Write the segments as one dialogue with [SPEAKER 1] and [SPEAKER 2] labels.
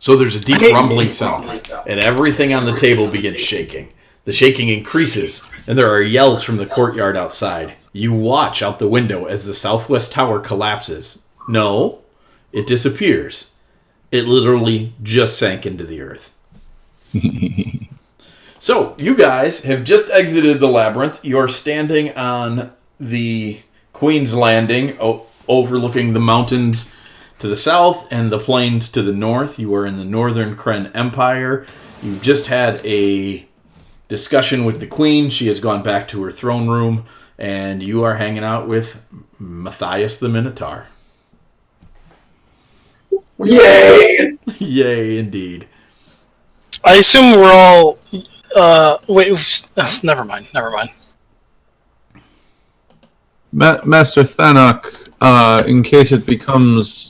[SPEAKER 1] So there's a deep rumbling sound, and everything on the table begins shaking. The shaking increases, and there are yells from the courtyard outside. You watch out the window as the southwest tower collapses. No, it disappears. It literally just sank into the earth. So, you guys have just exited the labyrinth. You're standing on the Queen's Landing, overlooking the mountains to the south and the plains to the north. You are in the Northern Kren Empire. You just had a discussion with the Queen. She has gone back to her throne room, and you are hanging out with Matthias the Minotaur.
[SPEAKER 2] Yay!
[SPEAKER 1] Yay, indeed.
[SPEAKER 3] I assume we're all... never mind.
[SPEAKER 4] Master Thanok, in case it becomes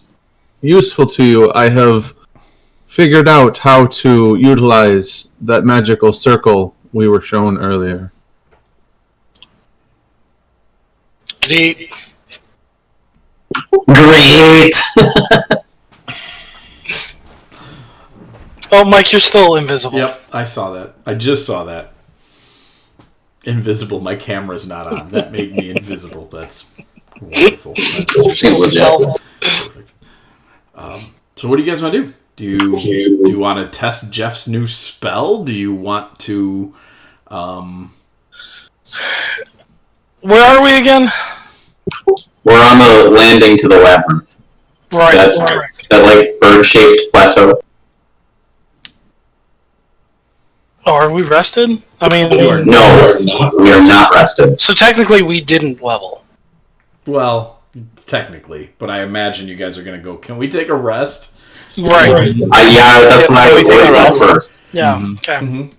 [SPEAKER 4] useful to you, I have figured out how to utilize that magical circle we were shown earlier.
[SPEAKER 3] Great. Oh, Mike, you're still invisible.
[SPEAKER 1] Yep, I saw that. I just saw that. Invisible. My camera's not on. That made me invisible. That's wonderful. Perfect. So what do you guys want to do? Do you want to test Jeff's new spell? Do you want to...
[SPEAKER 3] Where are we again?
[SPEAKER 2] We're on the landing to the labyrinth.
[SPEAKER 3] Right.
[SPEAKER 2] That like bird-shaped plateau.
[SPEAKER 3] Oh, are we rested? I mean...
[SPEAKER 2] No, we are not rested.
[SPEAKER 3] So technically we didn't level.
[SPEAKER 1] Well, technically. But I imagine you guys are going to go, can we take a rest?
[SPEAKER 3] Right.
[SPEAKER 2] Yeah, that's what I was worried about first.
[SPEAKER 3] Yeah,
[SPEAKER 4] Mm-hmm.
[SPEAKER 3] okay.
[SPEAKER 1] Mm-hmm.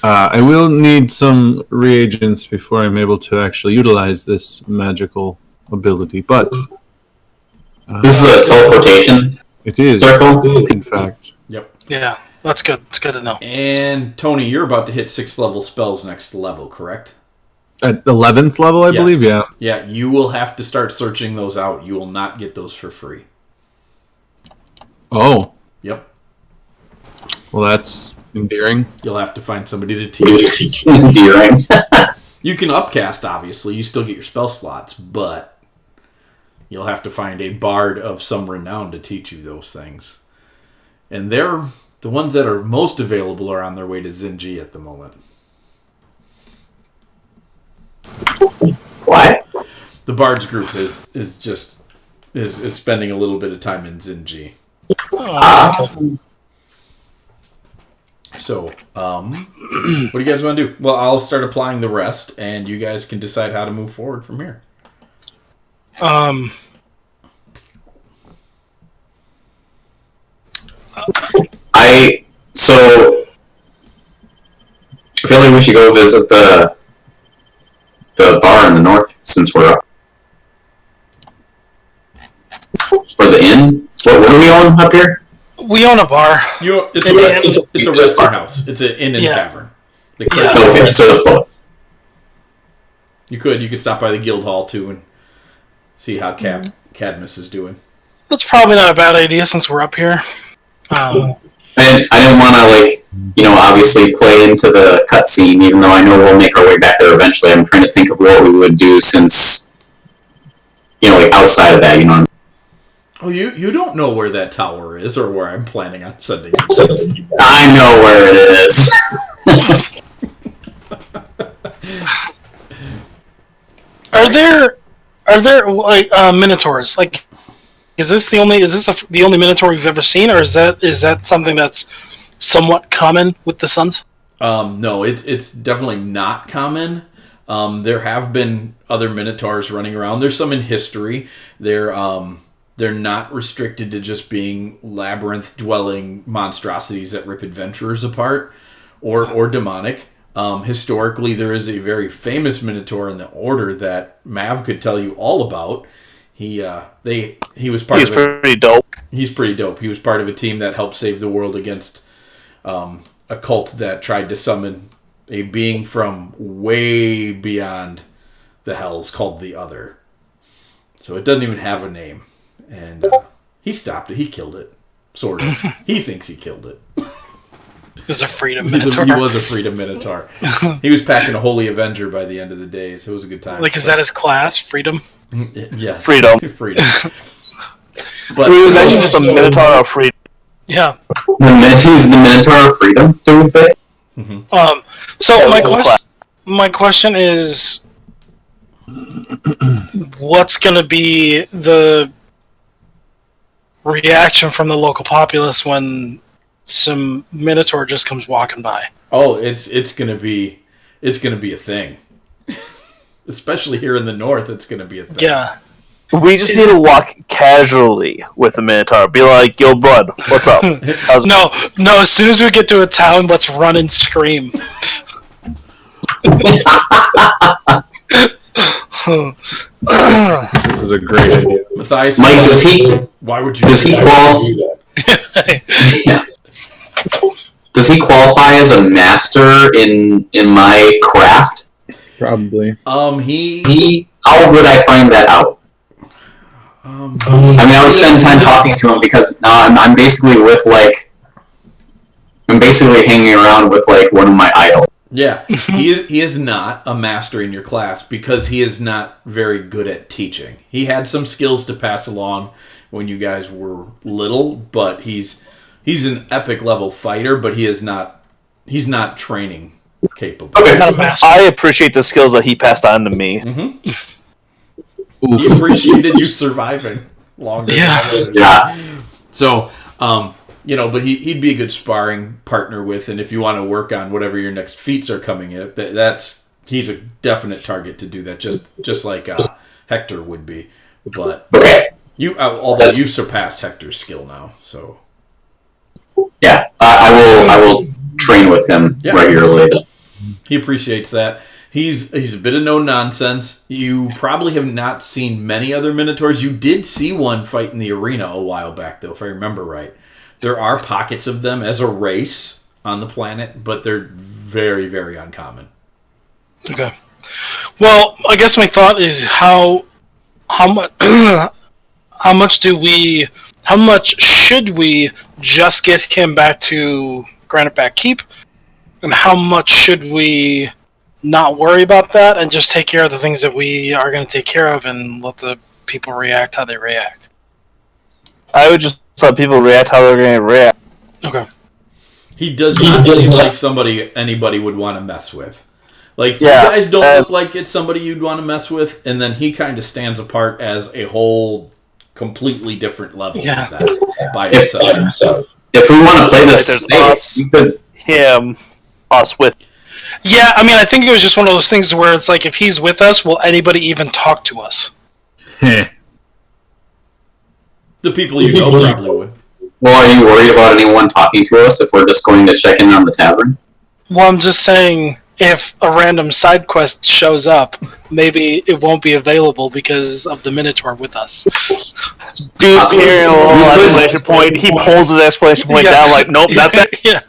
[SPEAKER 4] I will need some reagents before I'm able to actually utilize this magical ability, but...
[SPEAKER 2] This is a teleportation
[SPEAKER 4] it is,
[SPEAKER 2] circle?
[SPEAKER 4] in fact.
[SPEAKER 1] Yep.
[SPEAKER 3] Yeah, that's good. It's good to know.
[SPEAKER 1] And, Tony, you're about to hit 6th level spells next level, correct?
[SPEAKER 4] At 11th level, I
[SPEAKER 1] Yes.
[SPEAKER 4] believe, yeah.
[SPEAKER 1] Yeah, you will have to start searching those out. You will not get those for free.
[SPEAKER 4] Oh.
[SPEAKER 1] Yep.
[SPEAKER 4] Well, that's endearing.
[SPEAKER 1] You'll have to find somebody to teach.
[SPEAKER 2] Endearing.
[SPEAKER 1] You can upcast, obviously. You still get your spell slots, but you'll have to find a bard of some renown to teach you those things. And they're the ones that are most available are on their way to Zinji at the moment.
[SPEAKER 2] What?
[SPEAKER 1] The bards group is spending a little bit of time in Zinji. So, what do you guys want to do? Well, I'll start applying the rest, and you guys can decide how to move forward from here.
[SPEAKER 2] I feel like we should go visit the bar in the north since we're up. Or the inn? What do we own up here?
[SPEAKER 3] We own a bar.
[SPEAKER 1] It's a resting house. It's an inn and tavern.
[SPEAKER 2] Okay, so let's go.
[SPEAKER 1] You could stop by the guild hall too and see how Cadmus is doing.
[SPEAKER 3] That's probably not a bad idea since we're up here.
[SPEAKER 2] I didn't want to, obviously play into the cutscene, even though I know we'll make our way back there eventually. I'm trying to think of what we would do since, outside of that,
[SPEAKER 1] Oh, you don't know where that tower is or where I'm planning on sending you.
[SPEAKER 2] I know where it is.
[SPEAKER 3] Are there minotaurs? Like, is this the only minotaur you've ever seen, or is that something that's somewhat common with the Suns?
[SPEAKER 1] No, it's definitely not common. There have been other minotaurs running around. There's some in history. They're not restricted to just being labyrinth-dwelling monstrosities that rip adventurers apart or demonic. Historically, there is a very famous minotaur in the Order that Mav could tell you all about. He was part of it.
[SPEAKER 5] He's pretty dope.
[SPEAKER 1] He's pretty dope. He was part of a team that helped save the world against a cult that tried to summon a being from way beyond the hells called the Other. So it doesn't even have a name. And he stopped it. He killed it. sort of. He thinks he killed it.
[SPEAKER 3] He was a freedom Minotaur.
[SPEAKER 1] He was a freedom Minotaur. He was packing a Holy Avenger by the end of the day, so it was a good time.
[SPEAKER 3] Like, is that his class? Freedom?
[SPEAKER 1] Yes.
[SPEAKER 5] Freedom.
[SPEAKER 1] Freedom. But
[SPEAKER 5] He was actually just a Minotaur of freedom.
[SPEAKER 3] Yeah.
[SPEAKER 2] He's the Minotaur of Freedom, do we say?
[SPEAKER 3] So
[SPEAKER 5] Yeah,
[SPEAKER 3] my question is, what's going to be the reaction from the local populace when some Minotaur just comes walking by?
[SPEAKER 1] Oh, it's gonna be a thing. Especially here in the north, it's gonna be a thing.
[SPEAKER 3] Yeah.
[SPEAKER 5] We just need to walk casually with the Minotaur. Be like, yo, bud, what's up?
[SPEAKER 3] No, as soon as we get to a town, let's run and scream.
[SPEAKER 4] This is a great idea.
[SPEAKER 1] Matthias,
[SPEAKER 2] Mike,
[SPEAKER 1] why would you
[SPEAKER 2] does he yeah. Does he qualify as a master in my craft?
[SPEAKER 4] Probably.
[SPEAKER 1] He
[SPEAKER 2] how would I find that out? I mean, I would spend time talking to him because now I'm basically hanging around with like one of my idols.
[SPEAKER 1] Yeah, he is not a master in your class because he is not very good at teaching. He had some skills to pass along when you guys were little, but he's an epic level fighter, but he's not training capable.
[SPEAKER 5] Okay.
[SPEAKER 3] He's not a master.
[SPEAKER 5] I appreciate the skills that he passed on to me.
[SPEAKER 1] He appreciated you surviving longer.
[SPEAKER 3] Yeah.
[SPEAKER 1] So, but he'd be a good sparring partner with, and if you want to work on whatever your next feats are coming in, he's a definite target to do that, just like Hector would be. But although you surpassed Hector's skill now, so
[SPEAKER 2] yeah, I will train with him regularly.
[SPEAKER 1] He appreciates that. He's a bit of no nonsense. You probably have not seen many other Minotaurs. You did see one fight in the arena a while back, though, if I remember right. There are pockets of them as a race on the planet, but they're very, very uncommon.
[SPEAKER 3] Okay. Well, I guess my thought is how much should we just get him back to Granite Back Keep, and how much should we not worry about that and just take care of the things that we are going to take care of and let the people react how they react?
[SPEAKER 5] I would just let people react how they're going to react.
[SPEAKER 3] Okay.
[SPEAKER 1] He does not seem like somebody anybody would want to mess with. Like, you guys don't look like it's somebody you'd want to mess with, and then he kind of stands apart as a whole completely different level of that by himself.
[SPEAKER 2] If we want to play this
[SPEAKER 5] us with.
[SPEAKER 3] Yeah, I mean, I think it was just one of those things where it's like, if he's with us, will anybody even talk to us?
[SPEAKER 1] The people you know probably would.
[SPEAKER 2] Well, are you worried about anyone talking to us if we're just going to check in on the tavern?
[SPEAKER 3] Well, I'm just saying, if a random side quest shows up, maybe it won't be available because of the Minotaur with us.
[SPEAKER 5] Dude, here, a little exclamation point. He pulls his exclamation point down like, nope, not that.
[SPEAKER 3] Yeah.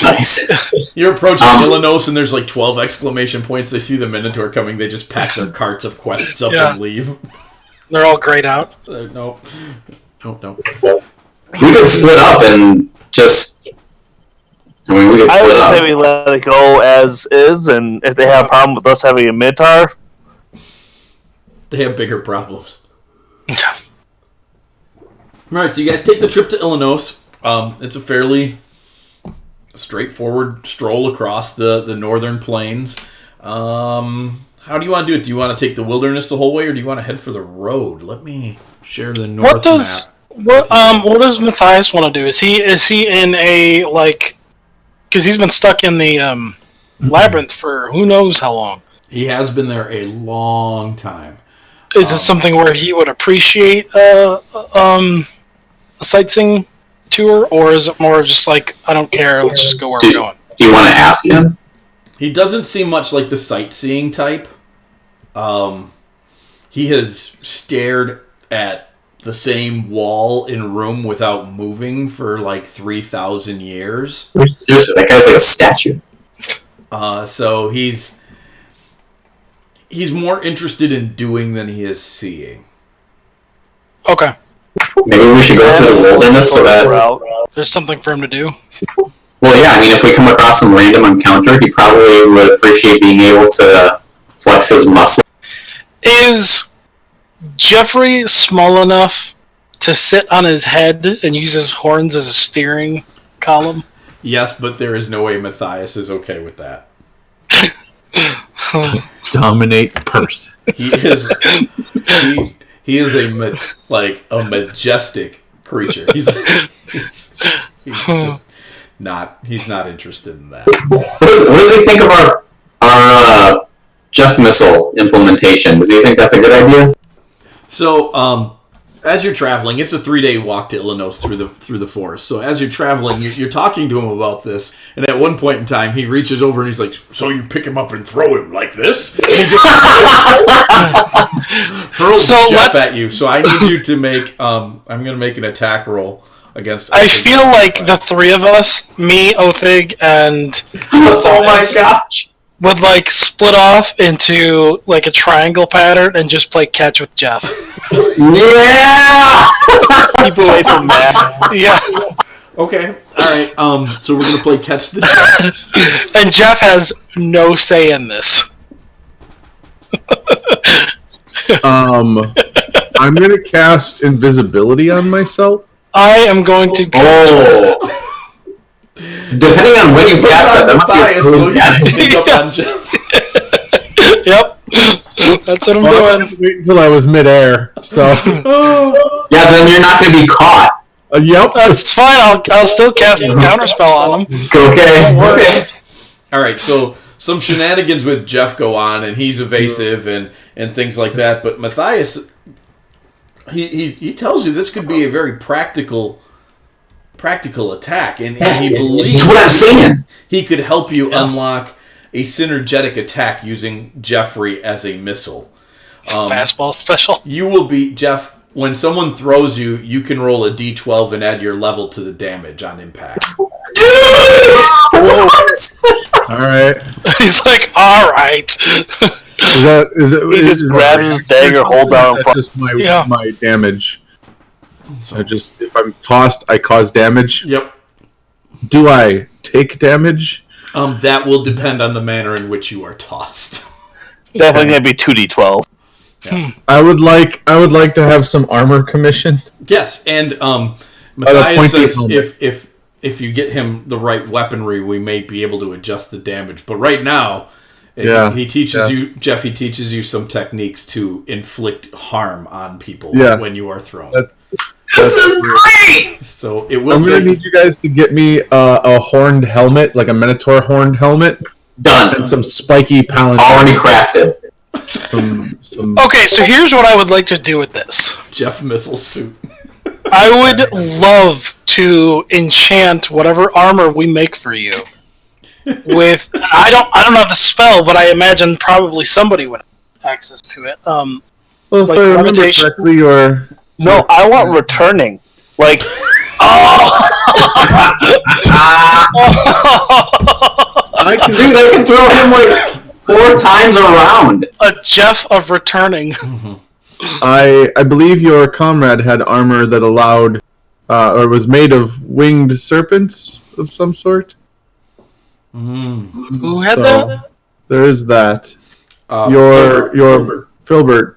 [SPEAKER 2] Nice.
[SPEAKER 1] You're approaching Illinois and there's like 12 exclamation points. They see the Minotaur coming. They just pack their carts of quests up and leave.
[SPEAKER 3] They're all grayed out.
[SPEAKER 1] No.
[SPEAKER 2] We could split up and just... we could
[SPEAKER 5] I
[SPEAKER 2] split
[SPEAKER 5] would
[SPEAKER 2] up.
[SPEAKER 5] say we let it go as is, and if they have a problem with us having a Minotaur...
[SPEAKER 1] They have bigger problems. Alright, so you guys take the trip to Illinois. It's a fairly straightforward stroll across the northern plains. How do you want to do it? Do you want to take the wilderness the whole way, or do you want to head for the road? Let me share the north map.
[SPEAKER 3] What does Matthias want to do? Is he in a, like, because he's been stuck in the labyrinth for who knows how long?
[SPEAKER 1] He has been there a long time.
[SPEAKER 3] Is it something where he would appreciate a sightseeing tour, or is it more just like, I don't care, let's just go where we're going?
[SPEAKER 2] Do you want to ask him?
[SPEAKER 1] He doesn't seem much like the sightseeing type. He has stared at the same wall in room without moving for like 3,000 years.
[SPEAKER 2] Seriously, that guy's like a statue.
[SPEAKER 1] So he's more interested in doing than he is seeing.
[SPEAKER 3] Okay.
[SPEAKER 2] Maybe we should go through the wilderness so that...
[SPEAKER 3] There's something for him to do.
[SPEAKER 2] Well, yeah, I mean, if we come across some random encounter, he probably would appreciate being able to flex his muscle.
[SPEAKER 3] Is Jeffrey small enough to sit on his head and use his horns as a steering column?
[SPEAKER 1] Yes, but there is no way Matthias is okay with that.
[SPEAKER 4] Dominate person.
[SPEAKER 1] He is a majestic creature. He's just not interested in that.
[SPEAKER 2] What does he think of our Jeff missile implementation? Does he think that's a good idea?
[SPEAKER 1] So, as you're traveling, it's a 3-day walk to Illinois through the forest. So as you're traveling, you're talking to him about this, and at one point in time, he reaches over and he's like, "So you pick him up and throw him like this?" And he just hurls Jeff at you. So I need you to make. I'm going to make an attack roll against.
[SPEAKER 3] I feel like the three of us, me, Othig, and
[SPEAKER 2] Oh my gosh!
[SPEAKER 3] would like split off into like a triangle pattern and just play catch with Jeff.
[SPEAKER 2] Yeah!
[SPEAKER 5] Keep away from that.
[SPEAKER 3] Yeah.
[SPEAKER 1] Okay. All right. So we're going to play catch the Jeff.
[SPEAKER 3] And Jeff has no say in this.
[SPEAKER 4] I'm gonna cast invisibility on myself.
[SPEAKER 3] I am going to go.
[SPEAKER 2] Oh. Depending on when you cast that might be a
[SPEAKER 1] so
[SPEAKER 2] cool
[SPEAKER 1] you can
[SPEAKER 2] cast.
[SPEAKER 1] sneak up on Jeff.
[SPEAKER 3] Yep. That's what I'm doing.
[SPEAKER 4] Wait until I was midair. So.
[SPEAKER 2] Yeah, then you're not going to be caught.
[SPEAKER 4] Yep.
[SPEAKER 3] That's fine. I'll still cast a counterspell on him.
[SPEAKER 2] Okay.
[SPEAKER 1] All right. So some shenanigans with Jeff go on, and he's evasive and things like that. But Matthias, he tells you this could be a very practical attack, and he believes
[SPEAKER 2] That's what I'm saying.
[SPEAKER 1] he could help you unlock a synergetic attack using Jeffrey as a missile.
[SPEAKER 3] Fastball special.
[SPEAKER 1] You will be Jeff. When someone throws you, you can roll a d12 and add your level to the damage on impact.
[SPEAKER 2] What?
[SPEAKER 4] All right.
[SPEAKER 3] He's like, all right.
[SPEAKER 4] Is it?
[SPEAKER 5] He just grabs his dagger, holds out in front.
[SPEAKER 4] Just my damage. So if I'm tossed, I cause damage.
[SPEAKER 1] Yep.
[SPEAKER 4] Do I take damage?
[SPEAKER 1] That will depend on the manner in which you are tossed.
[SPEAKER 5] Definitely gonna be 2d12.
[SPEAKER 1] Yeah.
[SPEAKER 4] I would like to have some armor commissioned.
[SPEAKER 1] Yes, and Matthias says if you get him the right weaponry, we may be able to adjust the damage. But right now, he teaches you, Jeff. He teaches you some techniques to inflict harm on people when you are thrown.
[SPEAKER 2] This is great!
[SPEAKER 1] So it will.
[SPEAKER 4] I'm gonna need you guys to get me a horned helmet, like a Minotaur horned helmet.
[SPEAKER 2] Done.
[SPEAKER 4] And some spiky palanquin.
[SPEAKER 2] Already crafted.
[SPEAKER 4] Some.
[SPEAKER 3] Okay, so here's what I would like to do with this.
[SPEAKER 1] Jeff missile suit.
[SPEAKER 3] I would love to enchant whatever armor we make for you with. I don't know the spell, but I imagine probably somebody would have access to it.
[SPEAKER 4] Well, if
[SPEAKER 3] like
[SPEAKER 4] I remember
[SPEAKER 3] levitation.
[SPEAKER 4] correctly, you're.
[SPEAKER 5] No, I want returning. Like,
[SPEAKER 2] I can throw him like 4 times around.
[SPEAKER 3] A Jeff of returning.
[SPEAKER 4] I believe your comrade had armor that allowed, or was made of winged serpents of some sort.
[SPEAKER 3] Who had that?
[SPEAKER 4] There is that. Your Filbert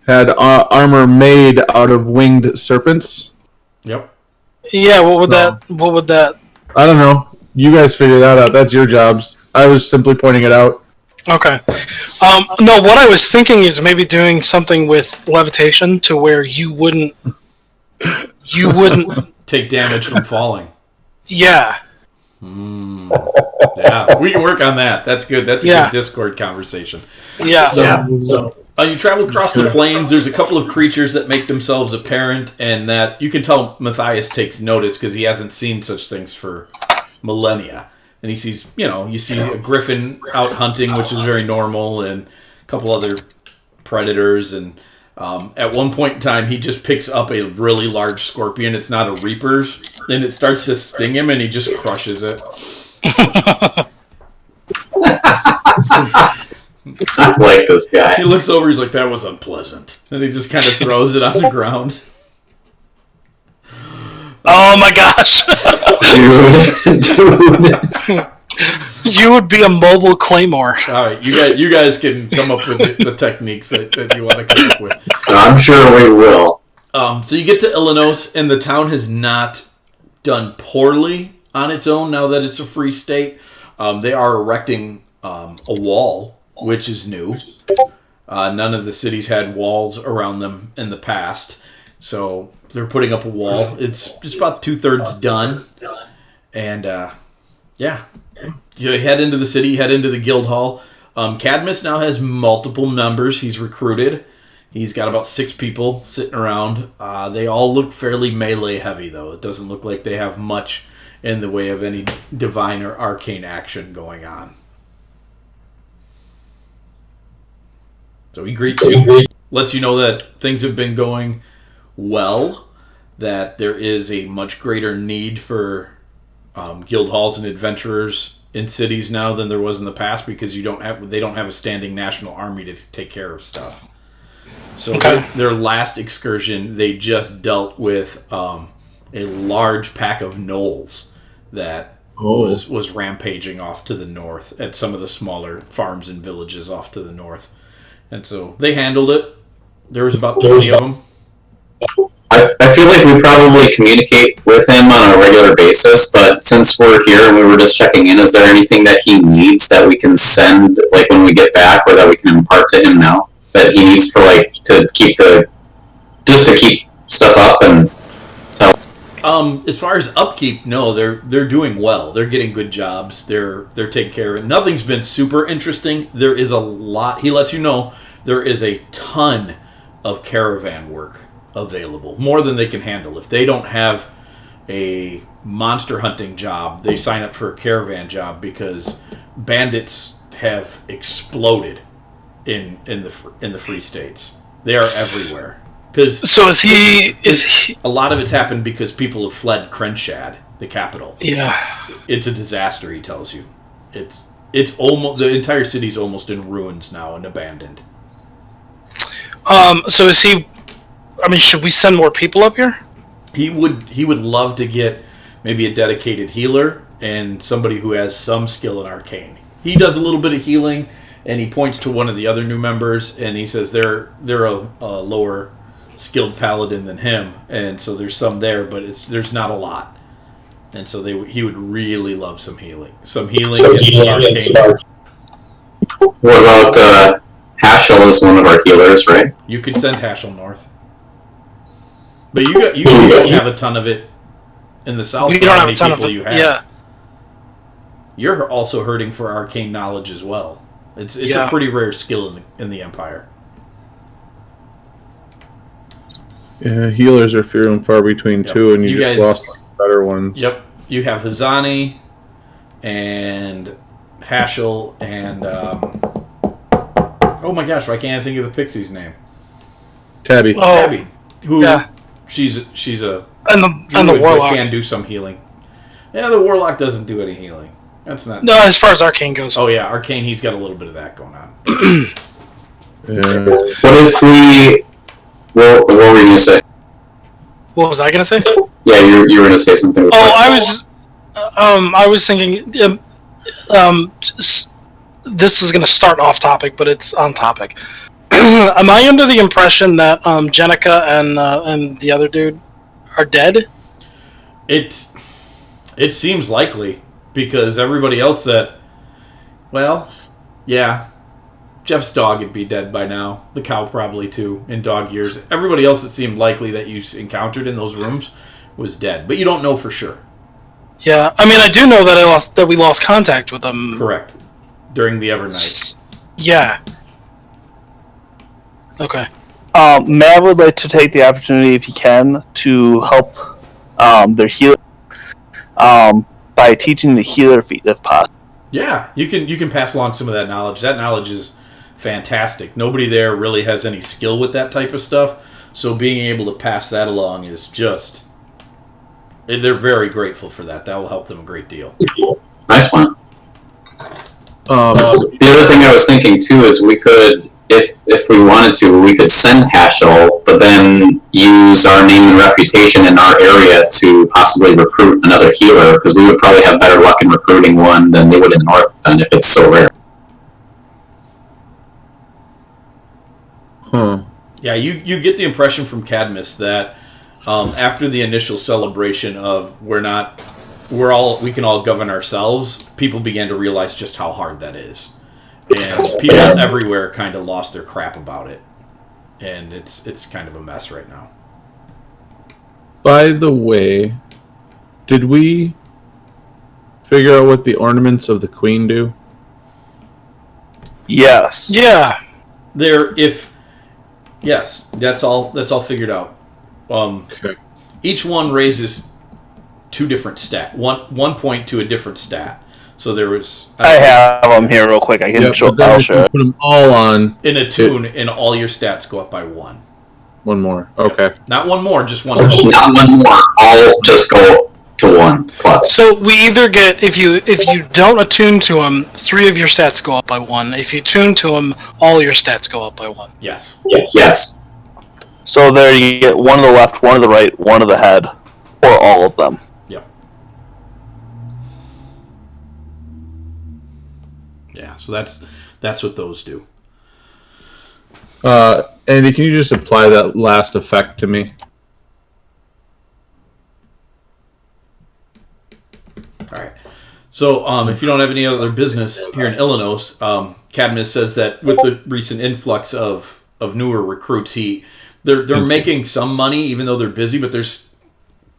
[SPEAKER 4] had armor made out of winged serpents.
[SPEAKER 1] Yep.
[SPEAKER 3] Yeah. What would that?
[SPEAKER 4] I don't know. You guys figure that out. That's your jobs. I was simply pointing it out.
[SPEAKER 3] Okay. No, what I was thinking is maybe doing something with levitation to where you wouldn't
[SPEAKER 1] Take damage from falling.
[SPEAKER 3] Yeah.
[SPEAKER 1] Yeah, we can work on that. That's good. That's a good Discord conversation.
[SPEAKER 3] Yeah.
[SPEAKER 1] So you travel across the plains. There's a couple of creatures that make themselves apparent, and that you can tell Matthias takes notice because he hasn't seen such things for millennia. And he sees, you see a griffin out hunting, which is very normal, and a couple other predators. And at one point in time, he just picks up a really large scorpion. It's not a reaper's, and it starts to sting him, and he just crushes it.
[SPEAKER 2] I like this guy.
[SPEAKER 1] He looks over, he's like, "That was unpleasant." And he just kind of throws it on the ground.
[SPEAKER 3] Oh my gosh!
[SPEAKER 2] Dude.
[SPEAKER 3] You would be a mobile claymore.
[SPEAKER 1] All right, you guys can come up with the techniques that you want to come up with.
[SPEAKER 2] I'm sure we will.
[SPEAKER 1] So you get to Illinois, and the town has not done poorly on its own now that it's a free state. They are erecting a wall, which is new. None of the cities had walls around them in the past, so they're putting up a wall. It's just about 2/3 done, and yeah. You head into the city, head into the guild hall. Cadmus now has multiple members he's recruited. He's got about 6 people sitting around. They all look fairly melee heavy, though. It doesn't look like they have much in the way of any divine or arcane action going on. So he greets you, lets you know that things have been going well, that there is a much greater need for guild halls and adventurers in cities now than there was in the past because they don't have a standing national army to take care of stuff. So their last excursion, they just dealt with a large pack of gnolls that was rampaging off to the north at some of the smaller farms and villages off to the north. And so they handled it. There was about 20 of them.
[SPEAKER 2] I feel like we probably communicate with him on a regular basis, but since we're here and we were just checking in, is there anything that he needs that we can send, like when we get back, or that we can impart to him now that he needs for to keep stuff up and?
[SPEAKER 1] As far as upkeep, no, they're doing well. They're getting good jobs. They're taking care of it. Nothing's been super interesting. There is a lot. He lets you know there is a ton of caravan work available, more than they can handle. If they don't have a monster hunting job, they sign up for a caravan job because bandits have exploded in the free states. They are everywhere.
[SPEAKER 3] So is he?
[SPEAKER 1] A lot of it's happened because people have fled Krenshad, the capital.
[SPEAKER 3] Yeah,
[SPEAKER 1] it's a disaster. He tells you, it's almost the entire city's almost in ruins now and abandoned.
[SPEAKER 3] So is he? I mean, should we send more people up here?
[SPEAKER 1] He would love to get maybe a dedicated healer and somebody who has some skill in arcane. He does a little bit of healing, and he points to one of the other new members, and he says they're a lower skilled paladin than him, and so there's some there, but there's not a lot, and so he would really love some healing and some arcane.
[SPEAKER 2] What about Hashel is one of our healers, right?
[SPEAKER 1] You could send Hashel north. But you don't have a ton of it in the south.
[SPEAKER 3] We don't have a ton of it. You have. Yeah.
[SPEAKER 1] You're also hurting for arcane knowledge as well. It's a pretty rare skill in the Empire.
[SPEAKER 4] Yeah, healers are few and far between too, and you just lost better ones.
[SPEAKER 1] Yep. You have Hazani and Hashel and oh my gosh, why can't I think of the pixie's name?
[SPEAKER 4] Tabby.
[SPEAKER 3] Oh,
[SPEAKER 1] Tabby. Who? Yeah. She's a
[SPEAKER 3] and the warlock
[SPEAKER 1] can do some healing. Yeah, the warlock doesn't do any healing. That's not.
[SPEAKER 3] No, as far as arcane goes.
[SPEAKER 1] Oh yeah, arcane. He's got a little bit of that going on.
[SPEAKER 2] Yeah. What if we? What were you gonna say?
[SPEAKER 3] What was I gonna say?
[SPEAKER 2] Yeah, you were gonna say something.
[SPEAKER 3] I was thinking. This is gonna start off topic, but it's on topic. Am I under the impression that Jenica and the other dude are dead?
[SPEAKER 1] It seems likely because everybody else Jeff's dog would be dead by now. The cow probably too in dog years. Everybody else that seemed likely that you encountered in those rooms was dead, but you don't know for sure.
[SPEAKER 3] Yeah, I mean I do know that we lost contact with them.
[SPEAKER 1] Correct. During the Evernight.
[SPEAKER 3] Yeah. Okay.
[SPEAKER 5] Matt would like to take the opportunity, if he can, to help their healer by teaching the healer feat, if possible.
[SPEAKER 1] Yeah, you can pass along some of that knowledge. That knowledge is fantastic. Nobody there really has any skill with that type of stuff, so being able to pass that along is just... They're very grateful for that. That will help them a great deal.
[SPEAKER 2] Nice one. The other thing I was thinking, too, is we could if we wanted to, we could send Hashel, but then use our name and reputation in our area to possibly recruit another healer, because we would probably have better luck in recruiting one than they would in the north, then, if it's so rare.
[SPEAKER 4] Huh.
[SPEAKER 1] Yeah, you get the impression from Cadmus that after the initial celebration of we can all govern ourselves, people began to realize just how hard that is, and people everywhere kind of lost their crap about it, and it's kind of a mess right now.
[SPEAKER 4] By the way, did we figure out what the ornaments of the queen do?
[SPEAKER 5] Yes.
[SPEAKER 3] Yeah.
[SPEAKER 1] Yes, that's all figured out.
[SPEAKER 4] Okay.
[SPEAKER 1] Each one raises 2 different stat. One point to a different stat. So there was.
[SPEAKER 5] I have them here real quick. I can
[SPEAKER 4] Yep,
[SPEAKER 5] show.
[SPEAKER 4] but then
[SPEAKER 5] I'll
[SPEAKER 4] if
[SPEAKER 5] show.
[SPEAKER 4] you put them all on
[SPEAKER 1] In a tune, and all your stats go up by 1.
[SPEAKER 4] one more. Okay.
[SPEAKER 1] Not one more, just one.
[SPEAKER 2] Not one more. All just go to 1 plus.
[SPEAKER 3] So we either get, if you don't attune to them, 3 of your stats go up by 1. If you tune to them, all your stats go up by 1.
[SPEAKER 1] Yes.
[SPEAKER 2] Yes.
[SPEAKER 5] So there you get one to the left, one to the right, one to the head, or all of them.
[SPEAKER 1] Yep. Yeah. So that's what those do.
[SPEAKER 4] Andy, can you just apply that last effect to me?
[SPEAKER 1] All right. So, if you don't have any other business here in Illinois, Cadmus says that with the recent influx of newer recruits, they're making some money, even though they're busy. But there's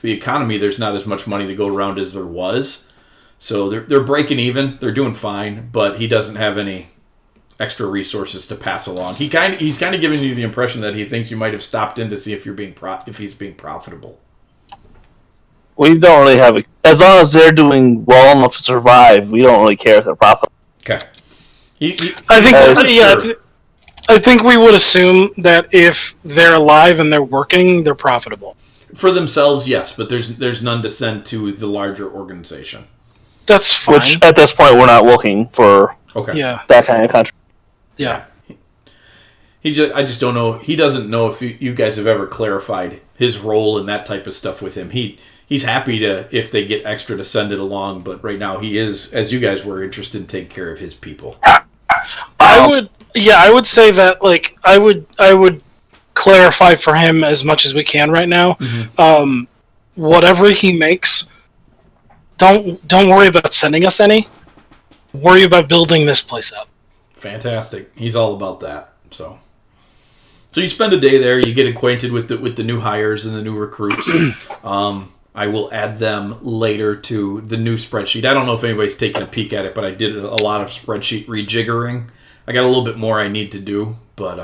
[SPEAKER 1] the economy. There's not as much money to go around as there was. So they're breaking even. They're doing fine, but he doesn't have any extra resources to pass along. He's kind of giving you the impression that he thinks you might have stopped in to see if if he's being profitable.
[SPEAKER 5] We don't really have as long as they're doing well enough to survive. We don't really care if they're profitable.
[SPEAKER 1] Okay.
[SPEAKER 3] I think we would assume that if they're alive and they're working, they're profitable.
[SPEAKER 1] For themselves, yes, but there's none to send to the larger organization.
[SPEAKER 3] That's fine.
[SPEAKER 5] Which at this point we're not looking for.
[SPEAKER 1] Okay.
[SPEAKER 3] Yeah.
[SPEAKER 5] That kind of country.
[SPEAKER 3] Yeah.
[SPEAKER 1] I just don't know. He doesn't know if you guys have ever clarified his role and that type of stuff with him. He's happy to, if they get extra, to send it along, but right now he is, as you guys were, interested in taking care of his people.
[SPEAKER 3] I would say that, like, I would clarify for him as much as we can right now.
[SPEAKER 1] Mm-hmm.
[SPEAKER 3] Whatever he makes, don't worry about sending us any. Worry about building this place up.
[SPEAKER 1] Fantastic. He's all about that. So you spend a day there. You get acquainted with the new hires and the new recruits. I will add them later to the new spreadsheet. I don't know if anybody's taken a peek at it, but I did a lot of spreadsheet rejiggering. I got a little bit more I need to do, but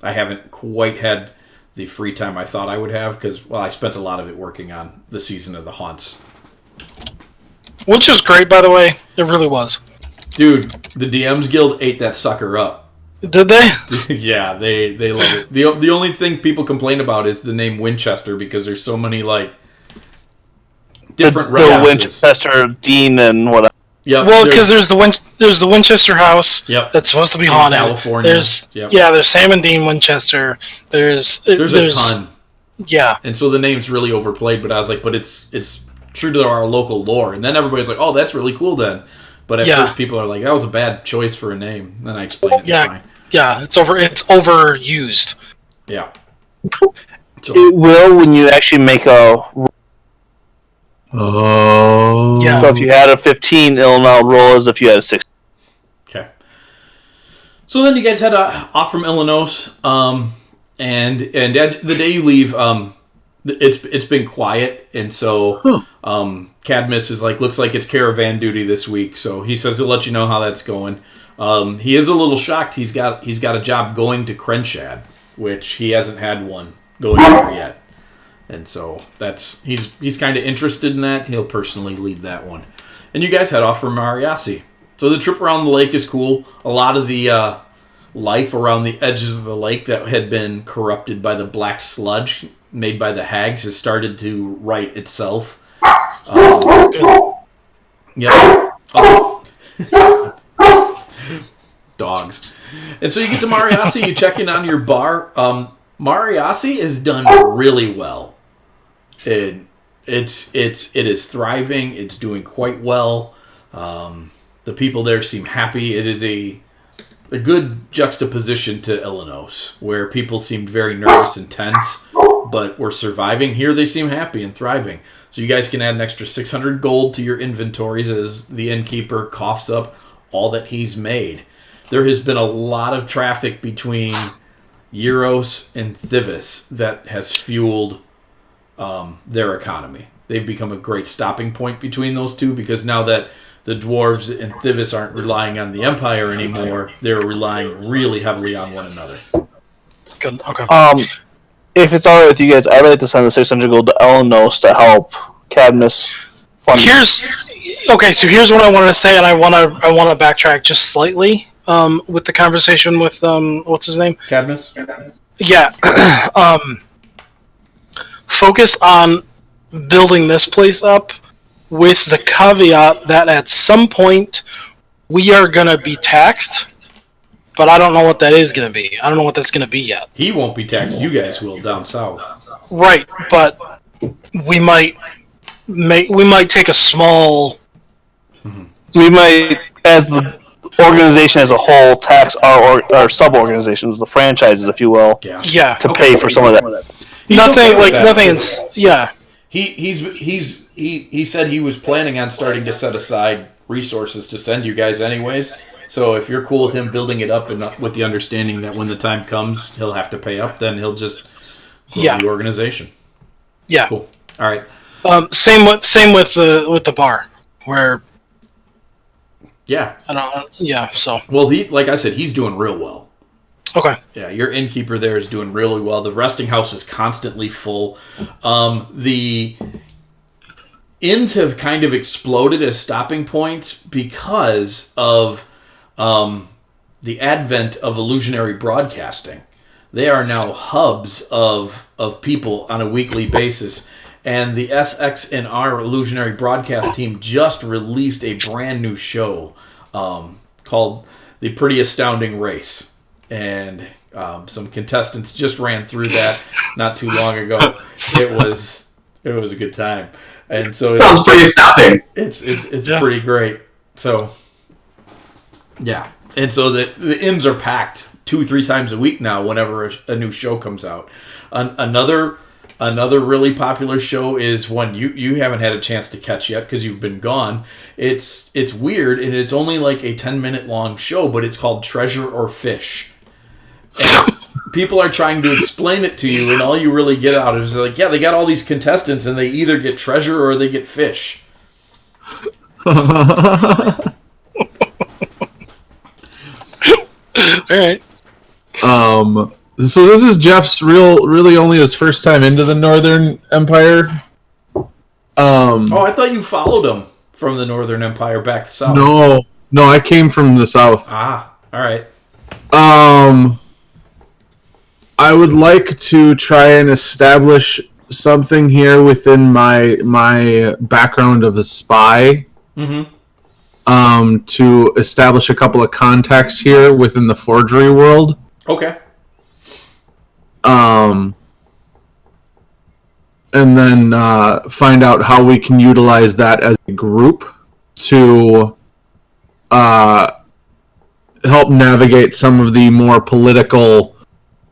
[SPEAKER 1] I haven't quite had the free time I thought I would have because, well, I spent a lot of it working on the Season of the Haunts.
[SPEAKER 3] Which was great, by the way. It really was.
[SPEAKER 1] Dude, the DMs Guild ate that sucker up.
[SPEAKER 3] Did they?
[SPEAKER 1] Yeah, they love it. The only thing people complain about is the name Winchester because there's so many, like, different
[SPEAKER 5] the Winchester Dean and whatever.
[SPEAKER 1] Yep,
[SPEAKER 3] well, because there's the Winchester house.
[SPEAKER 1] Yep.
[SPEAKER 3] That's supposed to be haunted.
[SPEAKER 1] California.
[SPEAKER 3] There's
[SPEAKER 1] yep.
[SPEAKER 3] there's Sam and Dean Winchester. There's
[SPEAKER 1] a ton.
[SPEAKER 3] Yeah.
[SPEAKER 1] And so the name's really overplayed, but I was like, but it's true to our local lore. And then everybody's like, oh, that's really cool then. But at first people are like, that was a bad choice for a name. Then I explained it.
[SPEAKER 3] Yeah.
[SPEAKER 1] Fine.
[SPEAKER 3] Yeah, it's overused.
[SPEAKER 1] Yeah. So,
[SPEAKER 5] It will when you actually make a.
[SPEAKER 4] Oh.
[SPEAKER 3] Yeah.
[SPEAKER 5] So if you had a 15, it'll now roll as if you had a 16.
[SPEAKER 1] okay. So then you guys head off from Illinois, and as the day you leave, it's been quiet, and so Cadmus is like, looks like it's caravan duty this week, so he says he'll let you know how that's going. He is a little shocked. He's got a job going to Crenshad, which he hasn't had one going there yet. And so he's kind of interested in that. He'll personally lead that one. And you guys head off for Mariasi. So the trip around the lake is cool. A lot of the life around the edges of the lake that had been corrupted by the black sludge made by the hags has started to right itself. Yeah. Oh. dogs. And so you get to Mariasi, you check in on your bar. Mariasi is done really well. It is thriving. It's doing quite well. The people there seem happy. It is a good juxtaposition to Illinois, where people seemed very nervous and tense, but were surviving. Here they seem happy and thriving. So you guys can add an extra 600 gold to your inventories as the innkeeper coughs up all that he's made. There has been a lot of traffic between Euros and Thivis that has fueled their economy. They've become a great stopping point between those two, because now that the dwarves and Thivis aren't relying on the Empire anymore, they're relying really heavily on one another.
[SPEAKER 3] Good. Okay.
[SPEAKER 5] If it's alright with you guys, I'd like to send the 600 gold to Elenos to help Cadmus fund.
[SPEAKER 3] So here's what I wanted to say, and I want to backtrack just slightly with the conversation with what's his name?
[SPEAKER 1] Cadmus?
[SPEAKER 3] Yeah. Focus on building this place up with the caveat that at some point we are going to be taxed, but I don't know what that is going to be. I don't know what that's going to be yet.
[SPEAKER 1] He won't be taxed. You guys will down south.
[SPEAKER 3] Right, but we might take a small...
[SPEAKER 5] We might, as the organization as a whole, tax our sub-organizations, the franchises, if you will,
[SPEAKER 3] Yeah.
[SPEAKER 5] to pay for some of that.
[SPEAKER 3] Yeah.
[SPEAKER 1] He said he was planning on starting to set aside resources to send you guys anyways. So if you're cool with him building it up and with the understanding that when the time comes he'll have to pay up, then he'll just grow the organization.
[SPEAKER 3] Yeah.
[SPEAKER 1] Cool. All right.
[SPEAKER 3] Same with the bar, where so
[SPEAKER 1] well, like I said, he's doing real well.
[SPEAKER 3] Okay.
[SPEAKER 1] Yeah, your innkeeper there is doing really well. The resting house is constantly full. The inns have kind of exploded as stopping points because of the advent of illusionary broadcasting. They are now hubs of people on a weekly basis. And the SXNR illusionary broadcast team just released a brand new show called The Pretty Astounding Race. And some contestants just ran through that not too long ago. It was a good time, and so
[SPEAKER 2] sounds pretty astounding.
[SPEAKER 1] It's pretty great. So yeah, and so the inns are packed 2-3 times a week now. Whenever a new show comes out, another really popular show is one you haven't had a chance to catch yet because you've been gone. It's weird, and it's only like a 10-minute long show, but it's called Treasure or Fish. And people are trying to explain it to you, and all you really get out is like, they got all these contestants, and they either get treasure or they get fish.
[SPEAKER 3] All right.
[SPEAKER 4] So this is Jeff's really only his first time into the Northern Empire.
[SPEAKER 1] I thought you followed him from the Northern Empire back to south.
[SPEAKER 4] No, I came from the south.
[SPEAKER 1] Ah, all right.
[SPEAKER 4] I would like to try and establish something here within my background of a spy.
[SPEAKER 1] Mm-hmm.
[SPEAKER 4] To establish a couple of contacts here within the forgery world.
[SPEAKER 1] Okay.
[SPEAKER 4] And then find out how we can utilize that as a group to help navigate some of the more political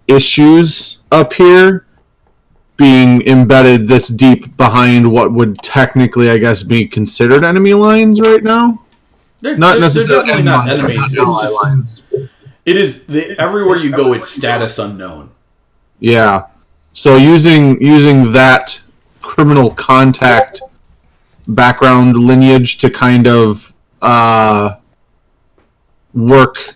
[SPEAKER 4] issues up here, being embedded this deep behind what would technically, I guess, be considered enemy lines right now.
[SPEAKER 1] They're definitely not enemies. It is everywhere you go, it's status unknown.
[SPEAKER 4] Yeah. So using that criminal contact background lineage to kind of work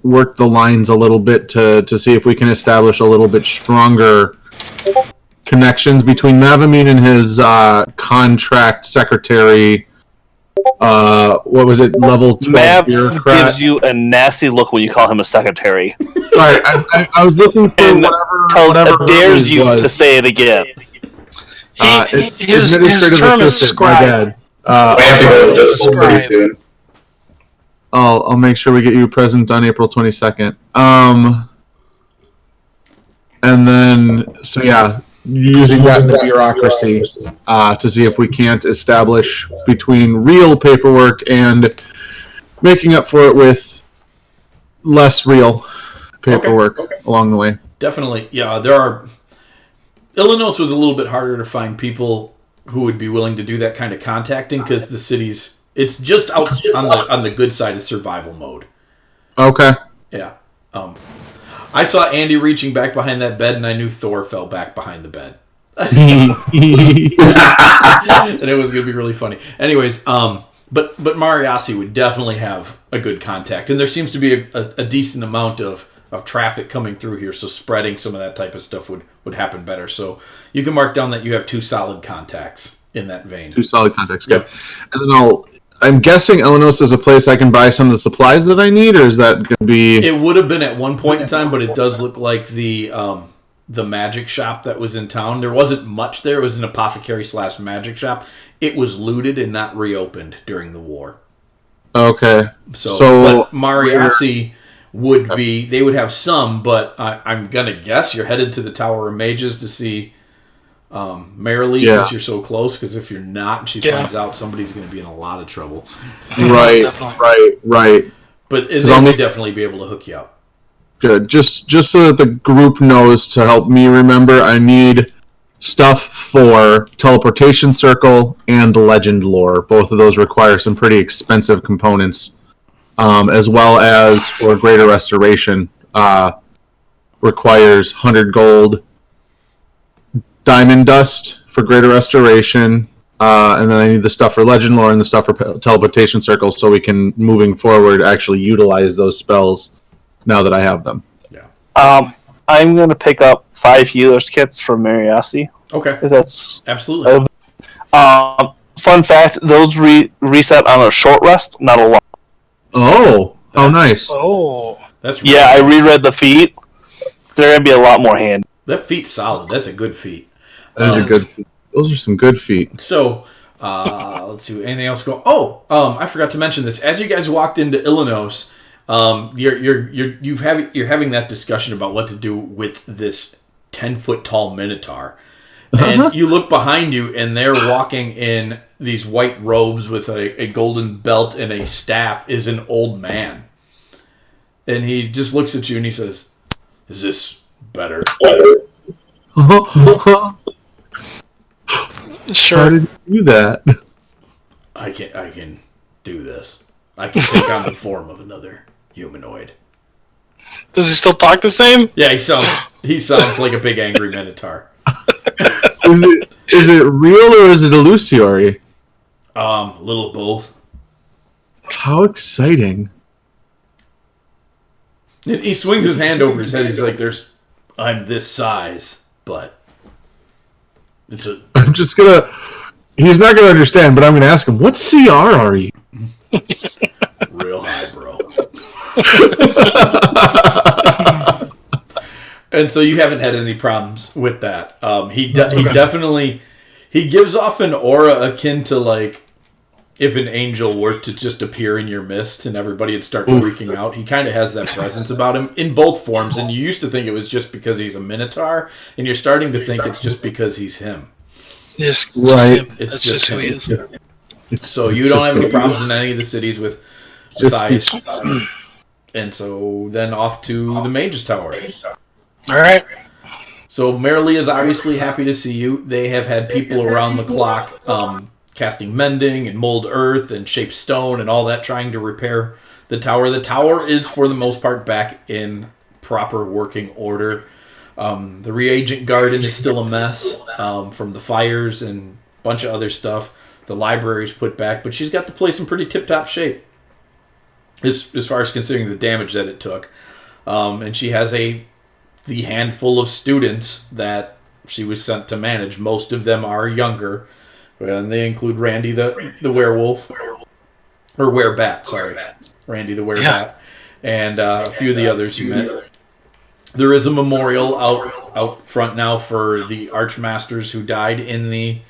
[SPEAKER 4] the lines a little bit to see if we can establish a little bit stronger connections between Mavamine and his contract secretary. What was it? Level 12
[SPEAKER 5] Mav
[SPEAKER 4] bureaucrat.
[SPEAKER 5] gives you a nasty look when you call him a secretary.
[SPEAKER 4] Sorry, I was looking for
[SPEAKER 5] And
[SPEAKER 4] whatever
[SPEAKER 5] dares you
[SPEAKER 4] was.
[SPEAKER 5] to say it again.
[SPEAKER 3] His
[SPEAKER 4] administrative
[SPEAKER 3] term is
[SPEAKER 4] assistant. My
[SPEAKER 3] scribe.
[SPEAKER 4] bad.
[SPEAKER 2] We have to go to this one pretty soon.
[SPEAKER 4] I'll make sure we get you a present on April 22nd. And then, so yeah, using that in the bureaucracy to see if we can't establish between real paperwork and making up for it with less real paperwork along the way.
[SPEAKER 1] Definitely, yeah. Illinois was a little bit harder to find people who would be willing to do that kind of contacting because the city's it's just out on the good side of survival mode.
[SPEAKER 4] Okay.
[SPEAKER 1] Yeah. I saw Andy reaching back behind that bed, and I knew Thor fell back behind the bed. And it was going to be really funny. Anyways, but Mariasi would definitely have a good contact, and there seems to be a decent amount of traffic coming through here, so spreading some of that type of stuff would happen better. So you can mark down that you have 2 solid contacts in that vein.
[SPEAKER 4] 2 solid contacts, good. Yep. And then I'm guessing Illinois is a place I can buy some of the supplies that I need, or is that going to be...
[SPEAKER 1] It would have been at one point in time, but it does look like the magic shop that was in town. There wasn't much there. It was an apothecary/magic shop. It was looted and not reopened during the war.
[SPEAKER 4] Okay.
[SPEAKER 1] So but Mariasi would be... They would have some, but I'm going to guess you're headed to the Tower of Mages to see... Marilee, since you're so close, because if you're not and she finds out, somebody's going to be in a lot of trouble.
[SPEAKER 4] Right.
[SPEAKER 1] But they may definitely be able to hook you up.
[SPEAKER 4] Good. Just so that the group knows to help me remember, I need stuff for Teleportation Circle and Legend Lore. Both of those require some pretty expensive components, as well as for Greater Restoration, requires 100 gold, Diamond Dust for Greater Restoration, and then I need the stuff for Legend Lore and the stuff for Teleportation Circles so we can, moving forward, actually utilize those spells now that I have them.
[SPEAKER 1] Yeah.
[SPEAKER 5] I'm going to pick up 5 healers kits from Mariasi.
[SPEAKER 1] Okay.
[SPEAKER 5] That's
[SPEAKER 1] absolutely.
[SPEAKER 5] Fun fact, those reset on a short rest, not a long.
[SPEAKER 4] Oh, nice.
[SPEAKER 3] Oh.
[SPEAKER 1] That's really
[SPEAKER 5] I reread the feat. They're going to be a lot more handy.
[SPEAKER 1] That feat's solid. That's a good feat.
[SPEAKER 4] That is a good feat. Those are some good feet.
[SPEAKER 1] So, let's see. Anything else go? I forgot to mention this. As you guys walked into Illinois, you're having that discussion about what to do with this 10-foot tall Minotaur, and you look behind you, and they're walking in these white robes with a golden belt and a staff. Is an old man, and he just looks at you and he says, "Is this better?"
[SPEAKER 3] Sure.
[SPEAKER 4] How did you do that?
[SPEAKER 1] I can do this. I can take on the form of another humanoid.
[SPEAKER 3] Does he still talk the same?
[SPEAKER 1] Yeah, he sounds like a big angry Minotaur.
[SPEAKER 4] Is it real or is it illusory?
[SPEAKER 1] A little of both.
[SPEAKER 4] How exciting.
[SPEAKER 1] He swings his hand over his head. He's like, I'm this size, but it's a...
[SPEAKER 4] I'm just gonna... He's not gonna understand, but I'm gonna ask him, what CR are you?
[SPEAKER 1] Real high, bro. And so you haven't had any problems with that. He definitely... He gives off an aura akin to, like, if an angel were to just appear in your midst and everybody would start freaking out. He kind of has that presence about him in both forms, and you used to think it was just because he's a Minotaur, and you're starting to think it's just because he's him.
[SPEAKER 3] Yes,
[SPEAKER 4] right.
[SPEAKER 3] That's just who he is.
[SPEAKER 1] So you don't have any problems in any of the cities with Matthias. And so then off to the Mage's Tower.
[SPEAKER 3] All right.
[SPEAKER 1] So Marilee is obviously happy to see you. They have had people around the clock casting Mending and Mold Earth and Shape Stone and all that, trying to repair the tower. The tower is, for the most part, back in proper working order. The reagent garden is still a mess from the fires and a bunch of other stuff. The library's put back, but she's got the place in pretty tip-top shape as far as considering the damage that it took. And she has the handful of students that she was sent to manage. Most of them are younger. And they include Randy the werewolf, or werebat, sorry. Randy the werebat, and a few of the others you met. There is a memorial out front now for the Archmasters who died in the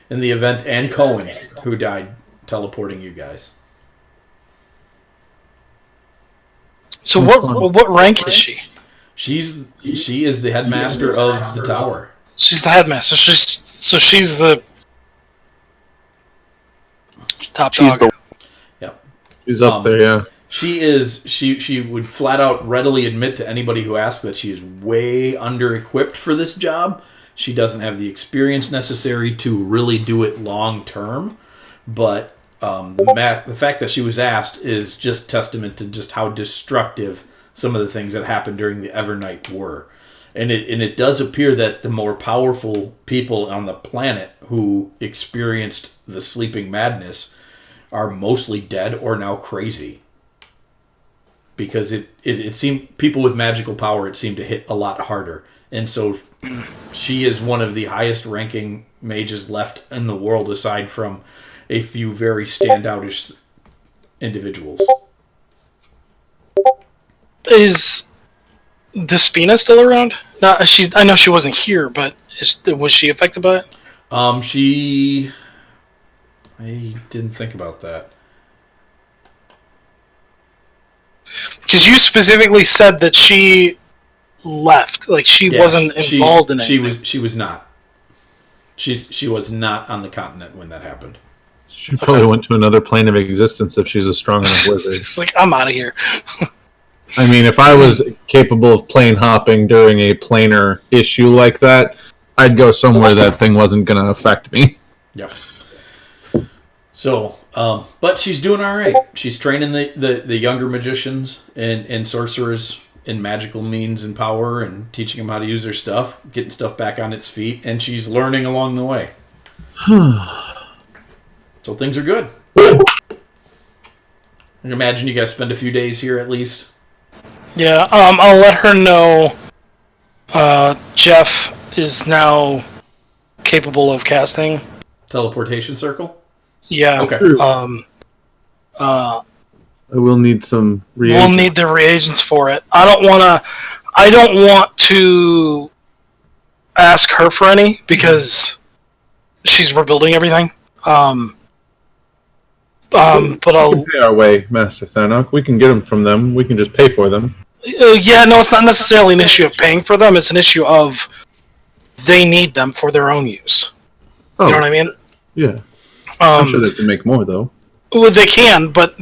[SPEAKER 1] event, and Cohen, who died teleporting you guys.
[SPEAKER 3] So
[SPEAKER 4] That's
[SPEAKER 3] what rank is she?
[SPEAKER 1] She is the headmaster of the tower.
[SPEAKER 3] She's the headmaster. She's the top dog.
[SPEAKER 1] Yep.
[SPEAKER 4] She's up there, yeah.
[SPEAKER 1] She would flat out readily admit to anybody who asks that she is way under equipped for this job. She doesn't have the experience necessary to really do it long term, but the fact that she was asked is just testament to just how destructive some of the things that happened during the Evernight were. And it does appear that the more powerful people on the planet who experienced the sleeping madness are mostly dead or now crazy. Because it seemed people with magical power, it seemed to hit a lot harder. And so she is one of the highest ranking mages left in the world, aside from a few very standoutish individuals.
[SPEAKER 3] Is Despina still around? I know she wasn't here, but was she affected by it?
[SPEAKER 1] I didn't think about that.
[SPEAKER 3] Because you specifically said that she left, like she wasn't involved in anything.
[SPEAKER 1] She was not. She was not on the continent when that happened.
[SPEAKER 4] She probably went to another plane of existence if she's a strong enough wizard.
[SPEAKER 3] It's like, I'm out of here.
[SPEAKER 4] I mean, if I was capable of plane hopping during a planar issue like that, I'd go somewhere that thing wasn't going to affect me.
[SPEAKER 1] Yeah. So, but she's doing all right. She's training the younger magicians and sorcerers in magical means and power and teaching them how to use their stuff, getting stuff back on its feet, and she's learning along the way. So things are good. I can imagine you guys spend a few days here at least.
[SPEAKER 3] Yeah, I'll let her know Jeff is now capable of casting.
[SPEAKER 1] Teleportation circle?
[SPEAKER 3] Yeah.
[SPEAKER 1] Okay.
[SPEAKER 4] I will need some reagents.
[SPEAKER 3] We'll need the reagents for it. I don't want to ask her for any because she's rebuilding everything. But I'll
[SPEAKER 4] We can pay our way, Master Thanok. We can get them from them. We can just pay for them.
[SPEAKER 3] Yeah, no, it's not necessarily an issue of paying for them. It's an issue of they need them for their own use.
[SPEAKER 4] Oh,
[SPEAKER 3] you know what I mean?
[SPEAKER 4] Yeah. I'm sure they can make more, though.
[SPEAKER 3] Well, they can, but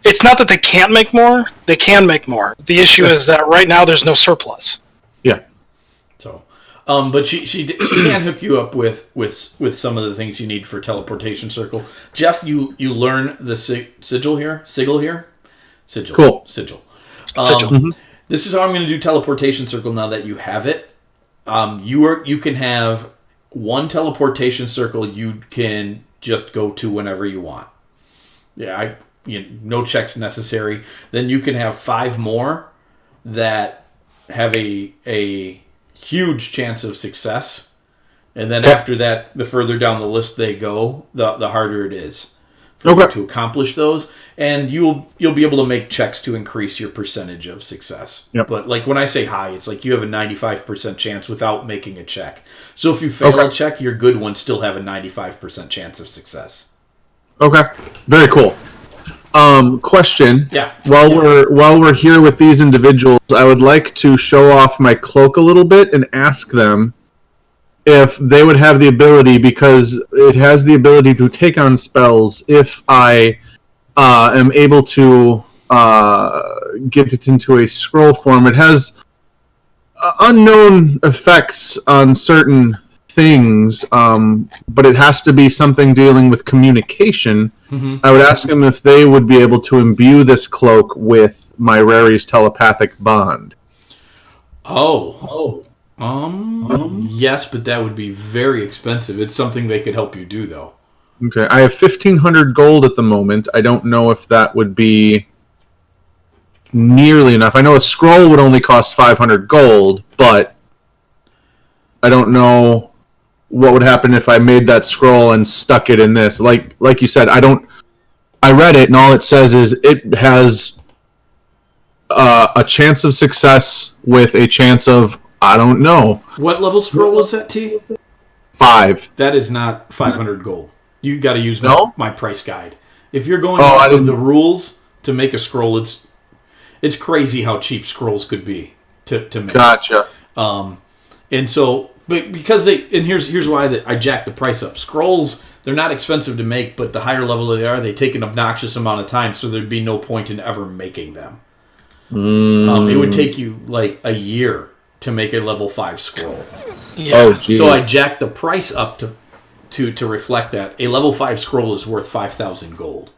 [SPEAKER 3] it's not that they can't make more. They can make more. The issue is that right now there's no surplus.
[SPEAKER 4] Yeah.
[SPEAKER 1] So, but she can hook you up with some of the things you need for teleportation circle. Jeff, you learn the sigil here. Sigil.
[SPEAKER 4] Cool.
[SPEAKER 1] Sigil.
[SPEAKER 3] Sigil.
[SPEAKER 1] This is how I'm going to do teleportation circle now that you have it. You can have one teleportation circle you can just go to whenever you want. Yeah, no checks necessary. Then you can have 5 more that have a huge chance of success. And then after that, the further down the list they go, the harder it is for you to accomplish those. And you'll be able to make checks to increase your percentage of success.
[SPEAKER 4] Yep.
[SPEAKER 1] But like when I say high, it's like you have a 95% chance without making a check. So if you fail a check, your good ones still have a 95% chance of success.
[SPEAKER 4] Okay. Very cool. Question.
[SPEAKER 1] Yeah.
[SPEAKER 4] While we're here with these individuals, I would like to show off my cloak a little bit and ask them if they would have the ability, because it has the ability to take on spells if I am able to get it into a scroll form. It has unknown effects on certain things, but it has to be something dealing with communication. Mm-hmm. I would ask them if they would be able to imbue this cloak with my Rary's telepathic bond.
[SPEAKER 1] Yes, but that would be very expensive. It's something they could help you do, though.
[SPEAKER 4] Okay, I have 1,500 gold at the moment. I don't know if that would be nearly enough. I know a scroll would only cost 500 gold, but I don't know what would happen if I made that scroll and stuck it in this. Like you said, I read it, and all it says is it has a chance of success with a chance of, I don't know.
[SPEAKER 1] What level scroll was that, T?
[SPEAKER 4] 5.
[SPEAKER 1] That is not 500 gold. You got to use my price guide. If you're going
[SPEAKER 4] off
[SPEAKER 1] of the rules to make a scroll, It's crazy how cheap scrolls could be to make.
[SPEAKER 4] Gotcha.
[SPEAKER 1] And so, but because here's why that I jacked the price up. Scrolls, they're not expensive to make, but the higher level they are, they take an obnoxious amount of time, so there'd be no point in ever making them. It would take you like a year to make a level 5 scroll.
[SPEAKER 3] Yeah.
[SPEAKER 4] Oh, geez.
[SPEAKER 1] So I jacked the price up to reflect that. A level 5 scroll is worth 5,000 gold.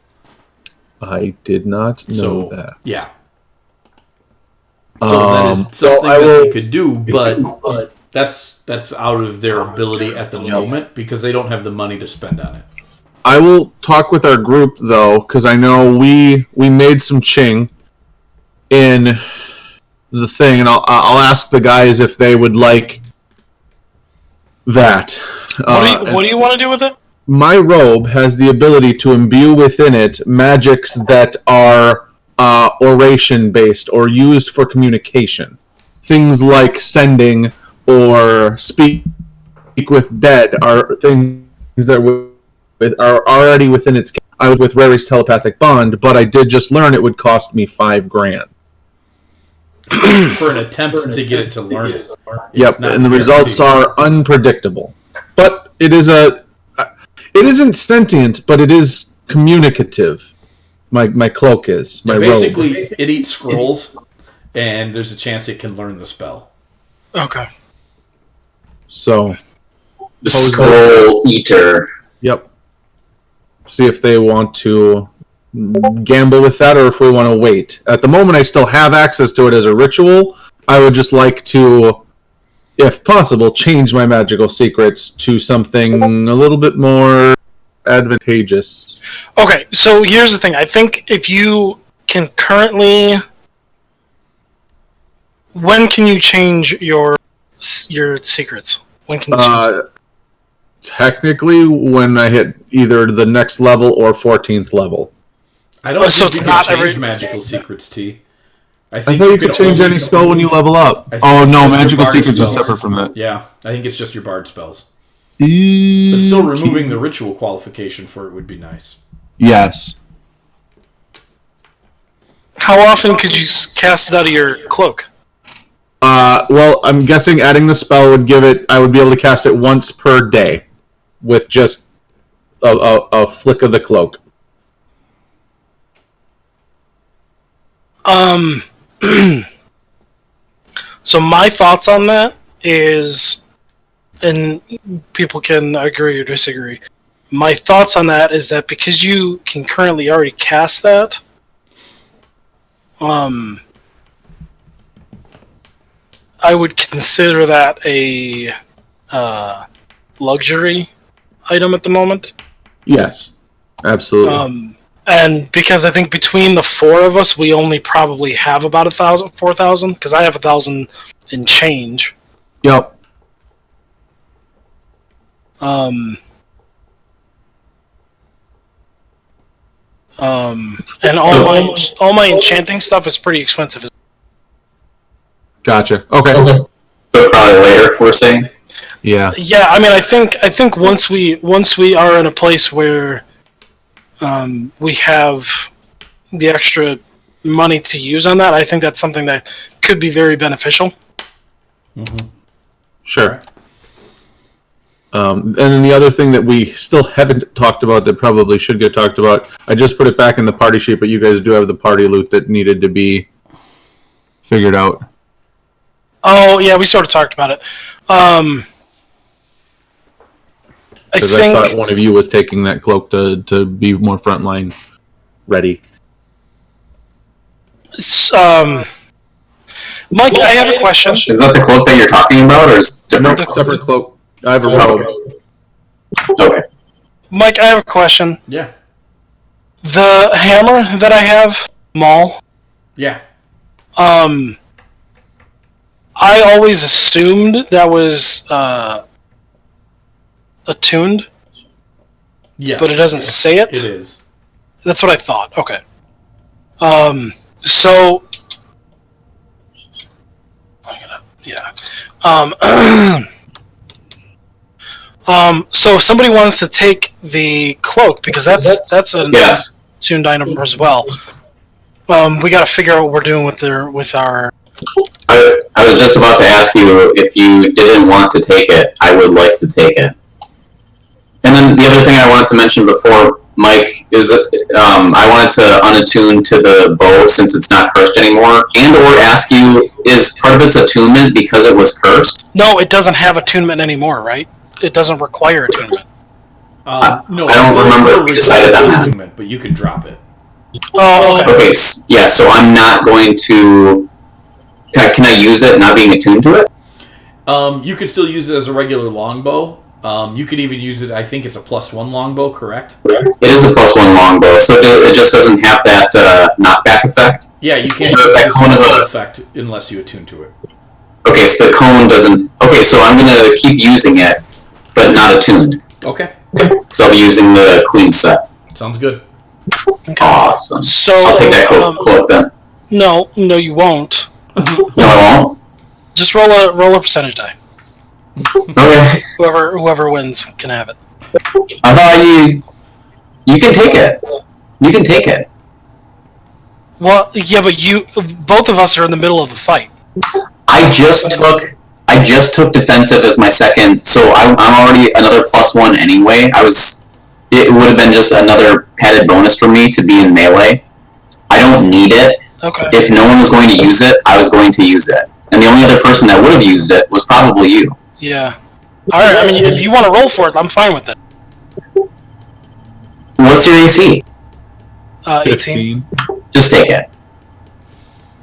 [SPEAKER 4] I did not know that.
[SPEAKER 1] Yeah. So that is something that they could do, but that's out of their ability at the moment because they don't have the money to spend on it.
[SPEAKER 4] I will talk with our group though, because I know we made some ching in the thing, and I'll ask the guys if they would like that.
[SPEAKER 3] What do you want to do with it?
[SPEAKER 4] My robe has the ability to imbue within it magics that are oration based or used for communication. Things like sending or speak with dead are things that are already within its. I was with Rary's telepathic bond, but I did just learn it would cost me $5,000
[SPEAKER 1] for an attempt to get it to learn it.
[SPEAKER 4] Yep, and the results are unpredictable. But it isn't sentient, but it is communicative. My cloak is. My
[SPEAKER 1] basically,
[SPEAKER 4] robe.
[SPEAKER 1] it eats scrolls, and there's a chance it can learn the spell.
[SPEAKER 3] Okay.
[SPEAKER 4] So.
[SPEAKER 2] The scroll eater.
[SPEAKER 4] Yep. See if they want to gamble with that or if we want to wait. At the moment, I still have access to it as a ritual. I would just like to, if possible, change my magical secrets to something a little bit more advantageous.
[SPEAKER 3] Okay, so here's the thing. I think if you can currently... When can you change your secrets? When can you change
[SPEAKER 4] Technically, when I hit either the next level or 14th level.
[SPEAKER 1] I don't
[SPEAKER 3] so
[SPEAKER 1] think
[SPEAKER 3] it's
[SPEAKER 1] you
[SPEAKER 3] not
[SPEAKER 1] can change
[SPEAKER 3] every...
[SPEAKER 1] magical secrets, T.
[SPEAKER 4] I thought you could change any spell when you level up. Oh, no, magical secrets is separate from that.
[SPEAKER 1] Yeah, I think it's just your bard spells. But still, removing the ritual qualification for it would be nice.
[SPEAKER 4] Yes.
[SPEAKER 3] How often could you cast it out of your cloak?
[SPEAKER 4] Well, I'm guessing adding the spell would give it... I would be able to cast it once per day with just a flick of the cloak.
[SPEAKER 3] So my thoughts on that is, and people can agree or disagree, my thoughts on that is that because you can currently already cast that, I would consider that a luxury item at the moment.
[SPEAKER 4] Yes, absolutely.
[SPEAKER 3] And because I think between the four of us, we only probably have about 4,000, because I have 1,000 in change.
[SPEAKER 4] Yep.
[SPEAKER 3] And all my enchanting stuff is pretty expensive.
[SPEAKER 4] Gotcha. Okay.
[SPEAKER 2] So probably later, we're saying.
[SPEAKER 4] Yeah.
[SPEAKER 3] Yeah, I mean, I think once we are in a place where we have the extra money to use on that, I think that's something that could be very beneficial.
[SPEAKER 1] Mm-hmm.
[SPEAKER 4] Sure. And then the other thing that we still haven't talked about that probably should get talked about, I just put it back in the party sheet, but you guys do have the party loot that needed to be figured out.
[SPEAKER 3] Oh, yeah, we sort of talked about it. I
[SPEAKER 4] thought one of you was taking that cloak to be more frontline ready.
[SPEAKER 3] Mike, I have a question.
[SPEAKER 2] Is that the cloak that you're talking about, or is it different?
[SPEAKER 4] No, separate cloak. I have a robe.
[SPEAKER 2] Okay.
[SPEAKER 3] Mike, I have a question.
[SPEAKER 1] Yeah.
[SPEAKER 3] The hammer that I have, Maul.
[SPEAKER 1] Yeah.
[SPEAKER 3] I always assumed that was attuned.
[SPEAKER 1] Yes.
[SPEAKER 3] But it doesn't say it?
[SPEAKER 1] It is.
[SPEAKER 3] That's what I thought. Okay. So... Yeah. So if somebody wants to take the cloak, because that's an
[SPEAKER 2] Yes.
[SPEAKER 3] attuned item as well. We got to figure out what we're doing with our.
[SPEAKER 2] I was just about to ask you if you didn't want to take it. I would like to take it. And then the other thing I wanted to mention before, Mike, is that I wanted to unattune to the bow since it's not cursed anymore, and or ask you, is part of its attunement because it was cursed?
[SPEAKER 3] No, it doesn't have attunement anymore, right? It doesn't require attunement.
[SPEAKER 1] No,
[SPEAKER 2] I don't remember if we decided on that.
[SPEAKER 1] attunement, but you can drop it.
[SPEAKER 3] Oh, okay.
[SPEAKER 2] Okay, yeah, so I'm not going to... Can I use it not being attuned to it?
[SPEAKER 1] You could still use it as a regular longbow. You could even use it, I think it's a +1 longbow, correct?
[SPEAKER 2] It is a +1 longbow, so it just doesn't have that knockback effect?
[SPEAKER 1] Yeah, you can't use this effect unless you attune to it.
[SPEAKER 2] Okay, so the cone doesn't... Okay, so I'm going to keep using it, but not attuned.
[SPEAKER 1] Okay.
[SPEAKER 2] So I'll be using the Queen set.
[SPEAKER 1] Sounds good.
[SPEAKER 3] Okay.
[SPEAKER 2] Awesome.
[SPEAKER 3] So
[SPEAKER 2] I'll take that cloak then.
[SPEAKER 3] No, you won't.
[SPEAKER 2] No, I won't?
[SPEAKER 3] Just roll a percentage die.
[SPEAKER 2] Okay.
[SPEAKER 3] Whoever wins can have it.
[SPEAKER 2] I thought you can take it. You can take it.
[SPEAKER 3] Well, yeah, but both of us are in the middle of the fight.
[SPEAKER 2] I just took defensive as my second, so I'm already another +1 anyway. It would have been just another padded bonus for me to be in melee. I don't need it.
[SPEAKER 3] Okay.
[SPEAKER 2] If no one was going to use it, I was going to use it. And the only other person that would have used it was probably you.
[SPEAKER 3] Yeah. Alright, I mean, if you want to roll for it, I'm fine with it.
[SPEAKER 2] What's your AC?
[SPEAKER 3] 18.
[SPEAKER 2] Just take it.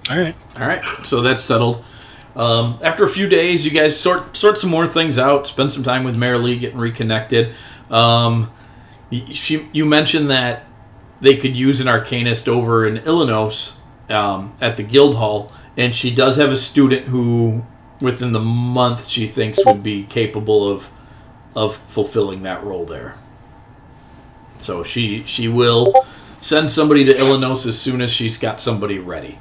[SPEAKER 3] Alright.
[SPEAKER 1] Alright, so that's settled. After a few days, you guys sort some more things out, spend some time with Marilee, getting reconnected. You mentioned that they could use an Arcanist over in Illinois at the Guild Hall, and she does have a student who, within the month, she thinks would be capable of fulfilling that role there. So she will send somebody to Illinois as soon as she's got somebody ready.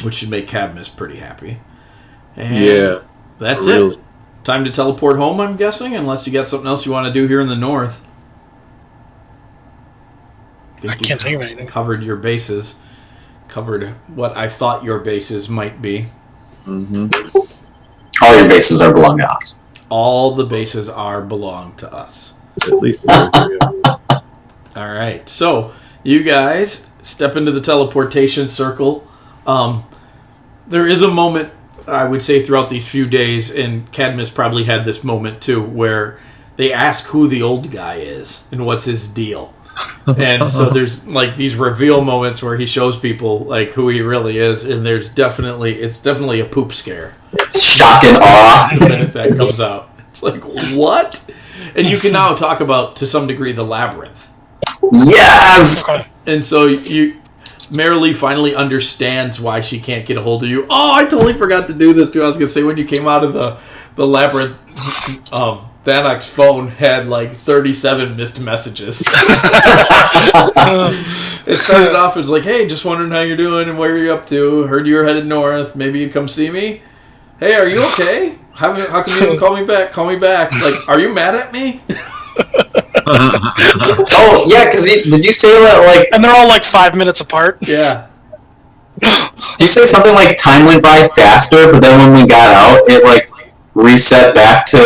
[SPEAKER 1] Which should make Cadmus pretty happy. And
[SPEAKER 4] Yeah.
[SPEAKER 1] That's
[SPEAKER 4] really.
[SPEAKER 1] it. Time to teleport home, I'm guessing, unless you got something else you want to do here in the north.
[SPEAKER 3] I can't think of anything.
[SPEAKER 1] Covered your bases. Covered what I thought your bases might be.
[SPEAKER 4] Mm-hmm.
[SPEAKER 2] All your bases are belong to us.
[SPEAKER 1] All the bases belong to us.
[SPEAKER 4] At least it is.
[SPEAKER 1] All right. So, you guys step into the teleportation circle. There is a moment, I would say, throughout these few days, and Cadmus probably had this moment too, where they ask who the old guy is and what's his deal. And so there's like these reveal moments where he shows people like who he really is, and it's definitely a poop scare.
[SPEAKER 2] Shock and awe.
[SPEAKER 1] The minute that comes out, it's like, what? And you can now talk about, to some degree, the labyrinth.
[SPEAKER 2] Yes!
[SPEAKER 1] And so Marilee finally understands why she can't get a hold of you. Oh, I totally forgot to do this too. I was going to say, when you came out of the labyrinth, Thanok's phone had like 37 missed messages. It started off as like, hey, just wondering how you're doing and where you're up to. Heard you were headed north. Maybe you come see me. Hey, are you okay? How come you didn't call me back? Call me back. Like, are you mad at me?
[SPEAKER 2] Oh, yeah, because did you say that, like...
[SPEAKER 3] And they're all like 5 minutes apart.
[SPEAKER 1] Yeah.
[SPEAKER 2] Did you say something like time went by faster, but then when we got out, it, like, reset back to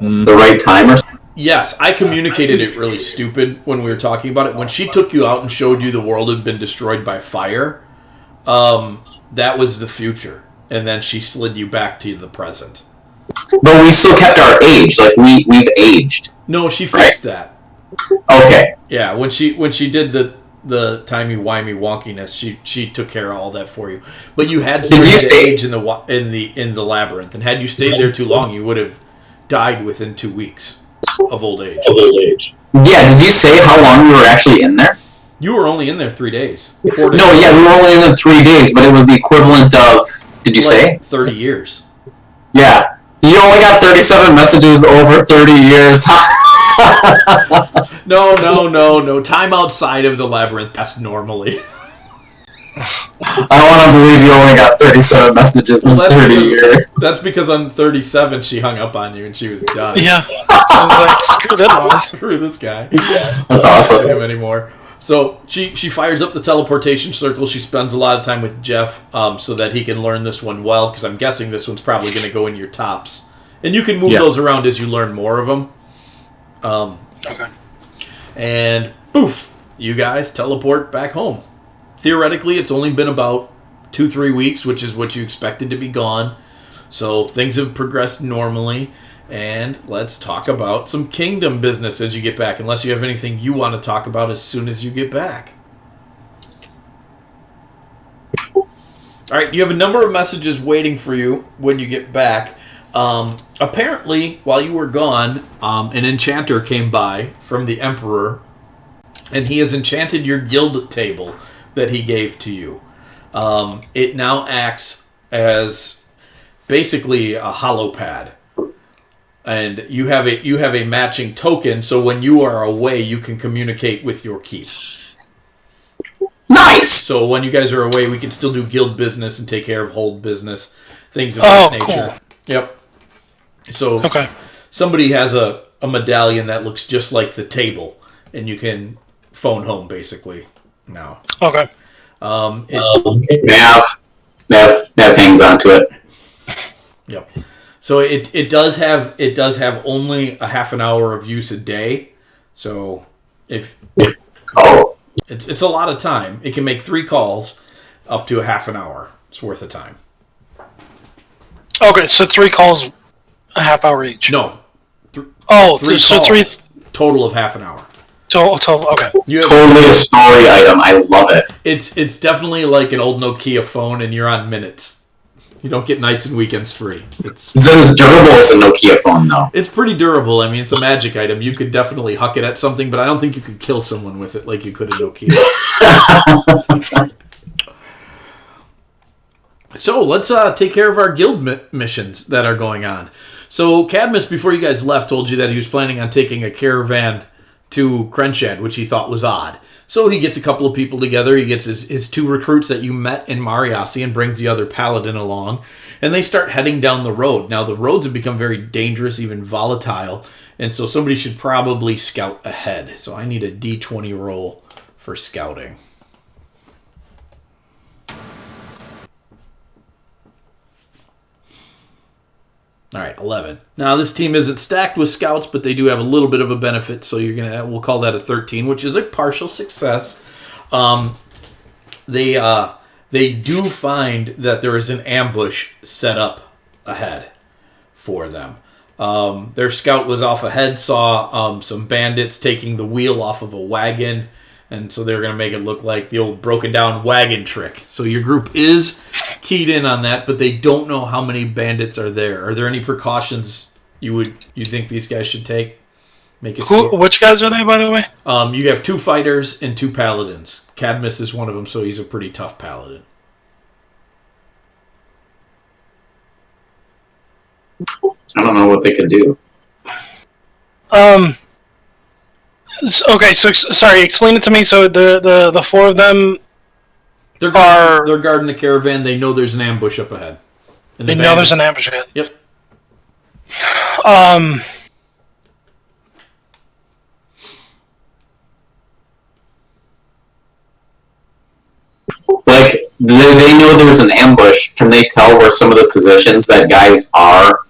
[SPEAKER 2] the right time or something?
[SPEAKER 1] Yes, I communicated it really stupid when we were talking about it. When she took you out and showed you the world had been destroyed by fire, that was the future. And then she slid you back to the present.
[SPEAKER 2] But we still kept our age. Like, we've aged.
[SPEAKER 1] No, she fixed that.
[SPEAKER 2] Okay.
[SPEAKER 1] Yeah, when she did the timey-wimey wonkiness, she took care of all that for you. But you had started to age in the labyrinth, and had you stayed there too long, you would have died within 2 weeks of old age.
[SPEAKER 2] Yeah, did you say how long we were actually in there?
[SPEAKER 1] You were only in there 3 days. 4 days.
[SPEAKER 2] No, yeah, we were only in there 3 days, but it was the equivalent of, did you say?
[SPEAKER 1] 30 years.
[SPEAKER 2] Yeah. You only got 37 messages over 30 years.
[SPEAKER 1] No. Time outside of the labyrinth passed normally.
[SPEAKER 2] I don't want to believe you only got 37 messages in 30 years.
[SPEAKER 1] That's because on 37 she hung up on you and she was done.
[SPEAKER 3] Yeah. I was like, screw that noise.
[SPEAKER 1] Screw this guy.
[SPEAKER 2] That's awesome.
[SPEAKER 1] Him anymore. So she fires up the teleportation circle. She spends a lot of time with Jeff so that he can learn this one well, because I'm guessing this one's probably going to go in your tops. And you can move those around as you learn more of them.
[SPEAKER 3] Okay.
[SPEAKER 1] And poof, you guys teleport back home. Theoretically, it's only been about 2-3 weeks, which is what you expected to be gone. So things have progressed normally. And let's talk about some kingdom business as you get back, unless you have anything you want to talk about as soon as you get back. All right, you have a number of messages waiting for you when you get back. Apparently, while you were gone, an enchanter came by from the Emperor, and he has enchanted your guild table that he gave to you. It now acts as basically a hollow pad. And you have a matching token, so when you are away, you can communicate with your keep.
[SPEAKER 2] Nice!
[SPEAKER 1] So when you guys are away, we can still do guild business and take care of hold business, things of that nature.
[SPEAKER 3] Cool.
[SPEAKER 1] Yep. So somebody has a medallion that looks just like the table, and you can phone home, basically, now.
[SPEAKER 3] Okay.
[SPEAKER 2] Nav hangs onto it.
[SPEAKER 1] Yep. So it does have only a half an hour of use a day. So it's a lot of time. It can make 3 calls up to a half an hour. It's worth of time.
[SPEAKER 3] Okay, so 3 calls, a half hour each.
[SPEAKER 1] No.
[SPEAKER 3] 3
[SPEAKER 1] calls,
[SPEAKER 3] 3
[SPEAKER 1] total of half an hour.
[SPEAKER 3] Total. Okay.
[SPEAKER 2] It's totally a story item. I love it.
[SPEAKER 1] It's definitely like an old Nokia phone, and you're on minutes. You don't get nights and weekends free.
[SPEAKER 2] Is it as durable as a Nokia phone, though?
[SPEAKER 1] It's pretty durable. I mean, it's a magic item. You could definitely huck it at something, but I don't think you could kill someone with it like you could a Nokia. So let's take care of our guild missions that are going on. So Cadmus, before you guys left, told you that he was planning on taking a caravan to Krenshad, which he thought was odd. So he gets a couple of people together. He gets his 2 recruits that you met in Mariasi and brings the other paladin along. And they start heading down the road. Now, the roads have become very dangerous, even volatile. And so somebody should probably scout ahead. So I need a D20 roll for scouting. All right, 11. Now, this team isn't stacked with scouts, but they do have a little bit of a benefit, so we'll call that a 13, which is a partial success. They do find that there is an ambush set up ahead for them. Their scout was off ahead, saw some bandits taking the wheel off of a wagon, and so they're going to make it look like the old broken down wagon trick. So your group is keyed in on that, but they don't know how many bandits are there. Are there any precautions you think these guys should take?
[SPEAKER 3] Which guys are they, by the way?
[SPEAKER 1] You have 2 fighters and 2 paladins. Cadmus is one of them, so he's a pretty tough paladin.
[SPEAKER 2] I don't know what they could do.
[SPEAKER 3] Okay, so sorry, explain it to me. So the 4 of them
[SPEAKER 1] they're guarding the caravan. They know there's an ambush up ahead.
[SPEAKER 3] They know there's an ambush ahead.
[SPEAKER 1] Yep.
[SPEAKER 2] Like, they know there's an ambush. Can they tell where some of the positions that guys are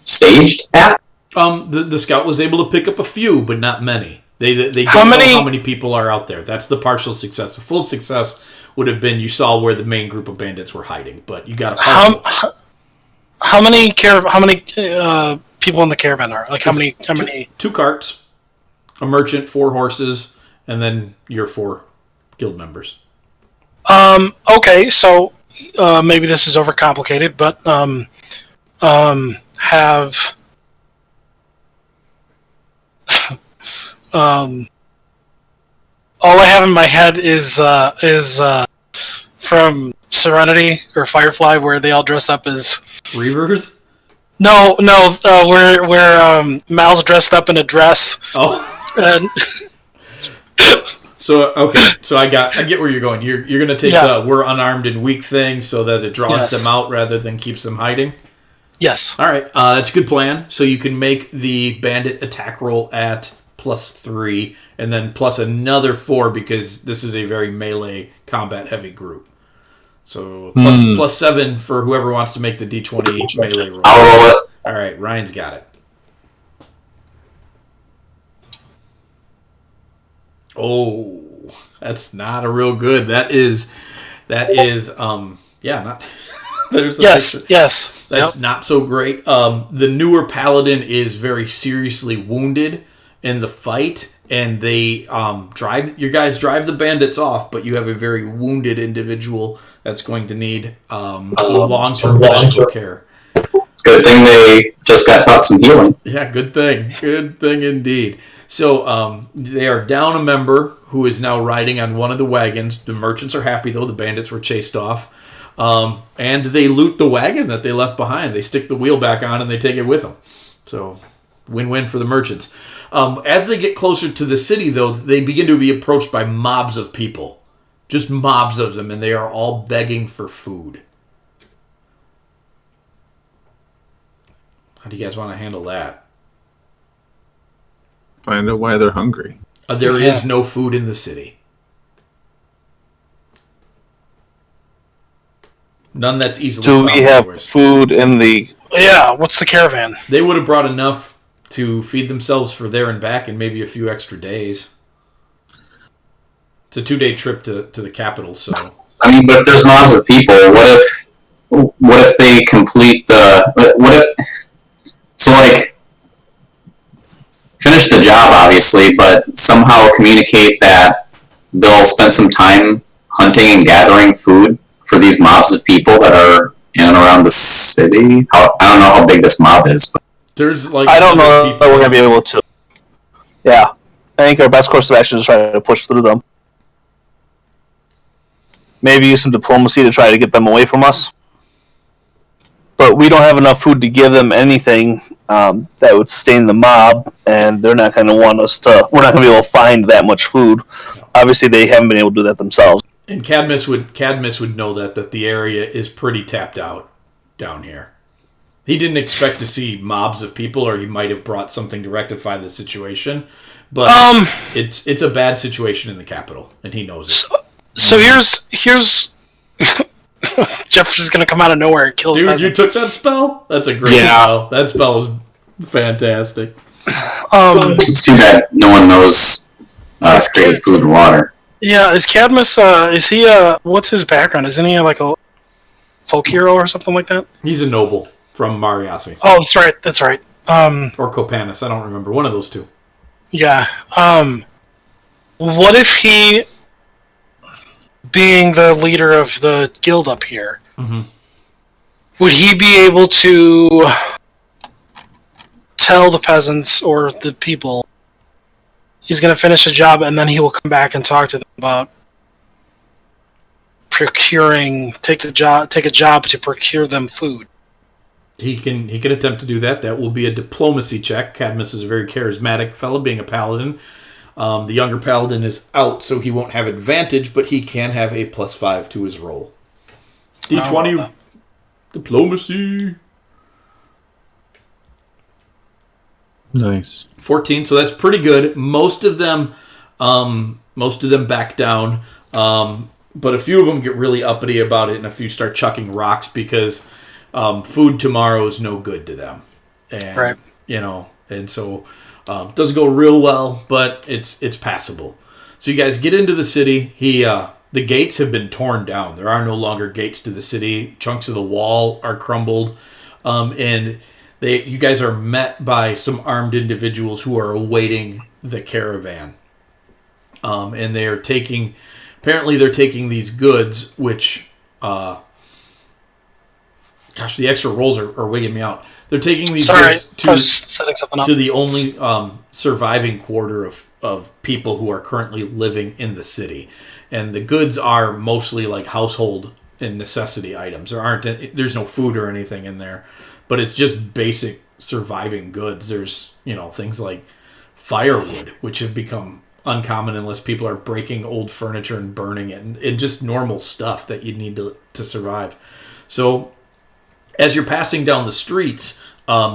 [SPEAKER 2] staged at?
[SPEAKER 1] The scout was able to pick up a few, but not many. They don't know how many people are out there. That's the partial success. The full success would have been you saw where the main group of bandits were hiding, but you got a partial.
[SPEAKER 3] How many people in the caravan are? Like how many?
[SPEAKER 1] 2 carts, a merchant, 4 horses, and then your 4 guild members.
[SPEAKER 3] Okay, so maybe this is overcomplicated, but have all I have in my head is from Serenity or Firefly, where they all dress up as
[SPEAKER 1] Reavers.
[SPEAKER 3] No, where Mal's dressed up in a dress.
[SPEAKER 1] Oh.
[SPEAKER 3] And
[SPEAKER 1] So I get where you're going. You're going to take the we're unarmed and weak thing so that it draws them out rather than keeps them hiding.
[SPEAKER 3] Yes.
[SPEAKER 1] All right, that's a good plan. So you can make the bandit attack roll at plus 3, and then plus another 4 because this is a very melee combat heavy group. So plus 7 for whoever wants to make the D20 melee roll.
[SPEAKER 2] I'll roll it.
[SPEAKER 1] All right, Ryan's got it. Oh, that's not a real good. That is not. There's a picture.
[SPEAKER 3] Yes.
[SPEAKER 1] That's not so great. The newer paladin is very seriously wounded in the fight, and they your guys drive the bandits off, but you have a very wounded individual that's going to need some long-term medical care.
[SPEAKER 2] Good thing they just got taught some healing.
[SPEAKER 1] Yeah, good thing. Good thing indeed. So they are down a member who is now riding on one of the wagons. The merchants are happy, though. The bandits were chased off. And they loot the wagon that they left behind. They stick the wheel back on and they take it with them. So win-win for the merchants. As they get closer to the city, though, they begin to be approached by mobs of people. Just mobs of them, and they are all begging for food. How do you guys want to handle that?
[SPEAKER 4] Find out why they're hungry.
[SPEAKER 1] There is no food in the city. None that's easily
[SPEAKER 5] Do
[SPEAKER 1] found
[SPEAKER 5] we have
[SPEAKER 1] otherwise.
[SPEAKER 5] food in the...
[SPEAKER 3] Yeah, what's the caravan?
[SPEAKER 1] They would have brought enough to feed themselves for there and back and maybe a few extra days. It's a 2-day trip to the capital, so...
[SPEAKER 2] I mean, but if there's mobs of people, what if they complete finish the job, obviously, but somehow communicate that they'll spend some time hunting and gathering food for these mobs of people that are in and around the city? I don't know how big this mob is, but
[SPEAKER 1] There's
[SPEAKER 5] I don't know that we're going to be able to. Yeah. I think our best course of action is to try to push through them. Maybe use some diplomacy to try to get them away from us. But we don't have enough food to give them anything that would sustain the mob, and they're not going to want us to... We're not going to be able to find that much food. Obviously, they haven't been able to do that themselves.
[SPEAKER 1] And Cadmus would know that the area is pretty tapped out down here. He didn't expect to see mobs of people, or he might have brought something to rectify the situation. But it's a bad situation in the capital, and he knows it.
[SPEAKER 3] So here's Jeffrey's gonna come out of nowhere and kill.
[SPEAKER 1] Dude, you took that spell? That's a great spell. That spell is fantastic.
[SPEAKER 2] it's too bad no one knows create food and water.
[SPEAKER 3] Yeah, is Cadmus? Is he what's his background? Isn't he like a folk hero or something like that?
[SPEAKER 1] He's a noble from Mariasi.
[SPEAKER 3] Oh, that's right. That's right.
[SPEAKER 1] Or Copanus, I don't remember. One of those two.
[SPEAKER 3] Yeah. What if he, being the leader of the guild up here, would he be able to tell the peasants or the people he's going to finish a job and then he will come back and talk to them about take a job to procure them food?
[SPEAKER 1] He can attempt to do that. That will be a diplomacy check. Cadmus is a very charismatic fellow, being a paladin. The younger paladin is out, so he won't have advantage, but he can have a +5 to his roll. D20 diplomacy.
[SPEAKER 4] Nice.
[SPEAKER 1] 14, so that's pretty good. Most of them back down, but a few of them get really uppity about it, and a few start chucking rocks because food tomorrow is no good to them. And,
[SPEAKER 3] right.
[SPEAKER 1] And so it doesn't go real well, but it's passable. So you guys get into the city. The gates have been torn down. There are no longer gates to the city. Chunks of the wall are crumbled, and you guys are met by some armed individuals who are awaiting the caravan, and they're taking these goods, which gosh, the extra rolls are wigging me out. They're taking these goods
[SPEAKER 3] setting something up
[SPEAKER 1] to the only surviving quarter of people who are currently living in the city. And the goods are mostly like household and necessity items. There's no food or anything in there, but it's just basic surviving goods. There's, things like firewood, which have become uncommon unless people are breaking old furniture and burning it, and just normal stuff that you need to survive. So as you're passing down the streets,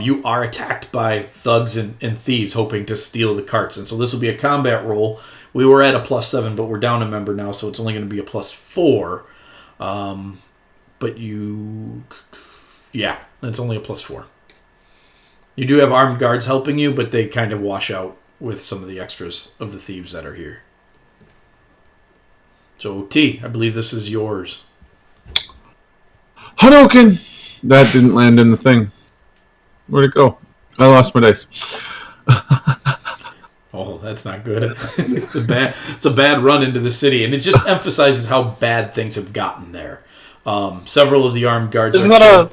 [SPEAKER 1] you are attacked by thugs and thieves hoping to steal the carts. And so this will be a combat roll. We were at a +7, but we're down a member now, so it's only going to be a +4. But it's only a +4. You do have armed guards helping you, but they kind of wash out with some of the extras of the thieves that are here. So, T, I believe this is yours.
[SPEAKER 4] Hadouken! That didn't land in the thing. Where'd it go? I lost my dice.
[SPEAKER 1] Oh, that's not good. It's a bad run into the city, and it just emphasizes how bad things have gotten there. Several of the armed guards.
[SPEAKER 3] Isn't that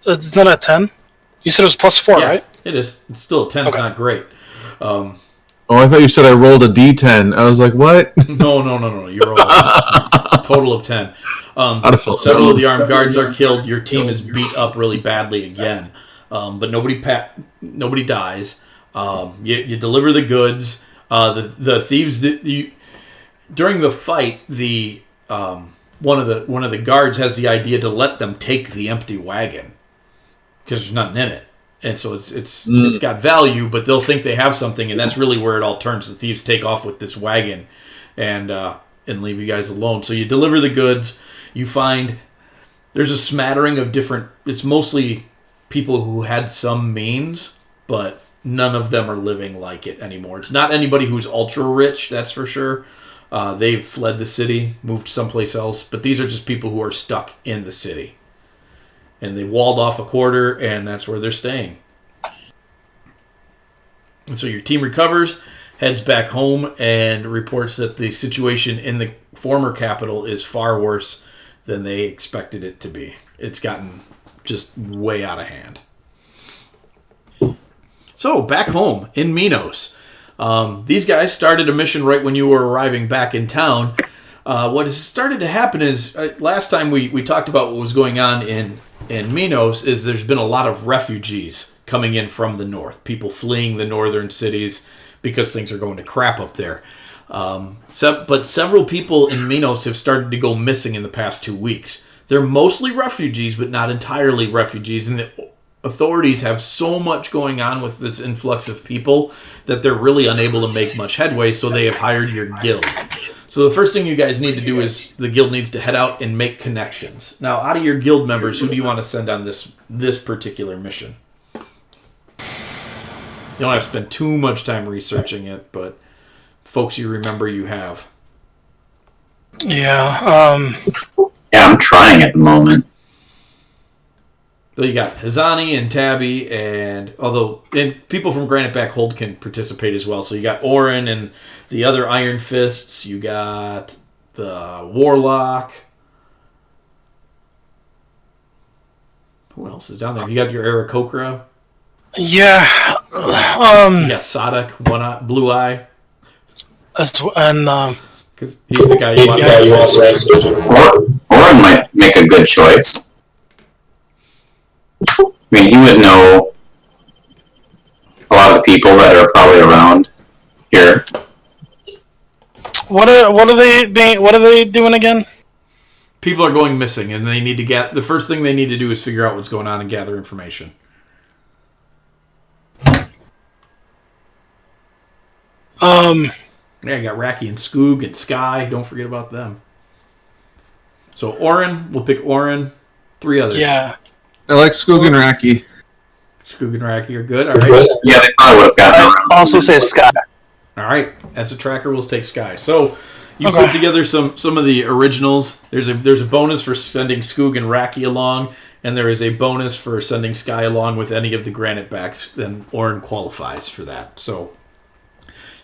[SPEAKER 3] a 10? You said it was +4, right?
[SPEAKER 1] It is. It's still a 10. It's not great.
[SPEAKER 4] Oh, I thought you said I rolled a D10. I was like, what?
[SPEAKER 1] No. You rolled a total of 10. Several of the armed guards are killed. Your team is beat up really badly again, but nobody dies. You deliver the goods. The thieves during the fight, one of the guards has the idea to let them take the empty wagon because there's nothing in it, and so it's got value, but they'll think they have something, and that's really where it all turns. The thieves take off with this wagon and leave you guys alone. So you deliver the goods. You find there's a smattering of different. It's mostly people who had some means, but none of them are living like it anymore. It's not anybody who's ultra rich, that's for sure. They've fled the city, moved someplace else, but these are just people who are stuck in the city. And they walled off a quarter, and that's where they're staying. And so your team recovers, heads back home, and reports that the situation in the former capital is far worse than they expected it to be. It's gotten just way out of hand. So, back home in Minos. These guys started a mission right when you were arriving back in town. What has started to happen is, last time we talked about what was going on in Minos, is there's been a lot of refugees coming in from the north. People fleeing the northern cities because things are going to crap up there. But several people in Minos have started to go missing in the past 2 weeks. They're mostly refugees, but not entirely refugees. And the authorities have so much going on with this influx of people that they're really unable to make much headway, so they have hired your guild. So the first thing you guys need to do is the guild needs to head out and make connections. Now, out of your guild members, who do you want to send on this particular mission? You don't have to spend too much time researching it, but folks you remember you have.
[SPEAKER 3] Yeah.
[SPEAKER 2] Yeah, I'm trying at the moment.
[SPEAKER 1] So you got Hazani and Tabby, and people from Granite Back Hold can participate as well. So you got Orin and the other Iron Fists. You got the Warlock. Who else is down there? You got your Aarakocra.
[SPEAKER 3] Yeah.
[SPEAKER 1] You got Sadak, One Eye, Blue Eye.
[SPEAKER 3] And
[SPEAKER 1] because he's the guy you want.
[SPEAKER 2] Orin might make a good choice. I mean, he would know a lot of the people that are probably around here.
[SPEAKER 3] What are they doing again?
[SPEAKER 1] People are going missing, and they need to get the first thing they need to do is figure out what's going on and gather information. Yeah, you got Raki and Skoog and Sky. Don't forget about them. So Orin, we'll pick Orin. 3 others.
[SPEAKER 3] Yeah.
[SPEAKER 4] I like Skoog and Raki.
[SPEAKER 1] Skoog and Raki are good. All right.
[SPEAKER 2] Yeah, they probably would have gotten around.
[SPEAKER 5] I also say Sky.
[SPEAKER 1] All right. That's a tracker. We'll take Sky. So you put together some of the originals. There's a bonus for sending Skoog and Raki along, and there is a bonus for sending Sky along with any of the Granite Backs. Then Orin qualifies for that. So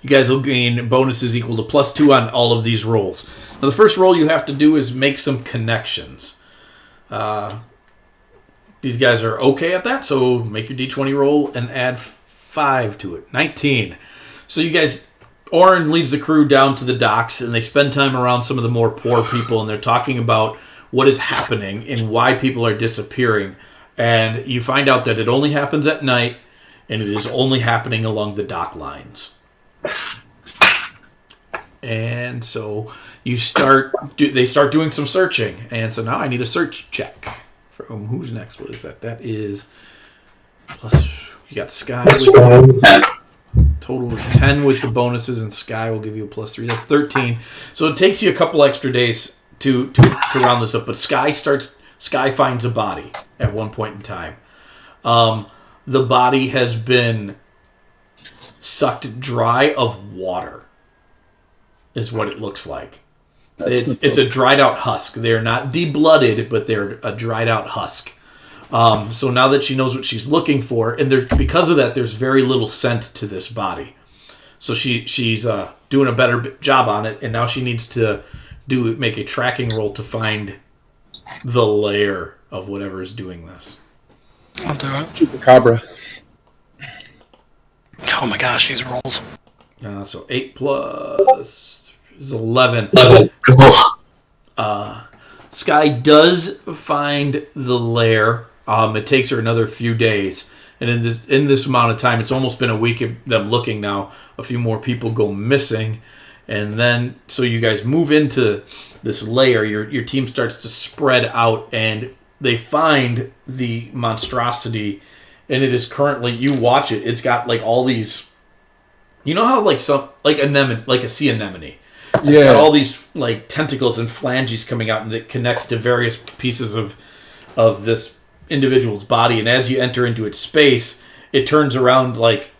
[SPEAKER 1] you guys will gain bonuses equal to +2 on all of these rolls. Now, the first roll you have to do is make some connections. These guys are okay at that, so make your D20 roll and add 5 to it. 19. So you guys, Orin leads the crew down to the docks, and they spend time around some of the more poor people, and they're talking about what is happening and why people are disappearing. And you find out that it only happens at night, and it is only happening along the dock lines. And so they start doing some searching, and so now I need a search check from who's next. What is that? That is Plus, you got Sky
[SPEAKER 2] That's
[SPEAKER 1] with
[SPEAKER 2] 10.
[SPEAKER 1] total of 10 with the bonuses, and Sky will give you a plus 3. That's 13. So it takes you a couple extra days to round this up. But Sky finds a body at one point in time. The body has been sucked dry of water, is what it looks like. It's a dried out husk. They're not de-blooded, but they're a dried out husk. So now that she knows what she's looking for, and because of that, there's very little scent to this body. So she's doing a better job on it, and now she needs to make a tracking roll to find the lair of whatever is doing this.
[SPEAKER 3] I'll do it.
[SPEAKER 6] Chupacabra.
[SPEAKER 3] Oh my gosh, these rolls.
[SPEAKER 1] So 8 plus is 11. Sky does find the lair. It takes her another few days, and in this amount of time, it's almost been a week of them looking now. A few more people go missing, and then so you guys move into this lair. Your team starts to spread out, and they find the monstrosity, and it is currently, you watch it. It's got like all these, you know how like a sea anemone. It's got all these like tentacles and phalanges coming out, and it connects to various pieces of this individual's body. And as you enter into its space, it turns around like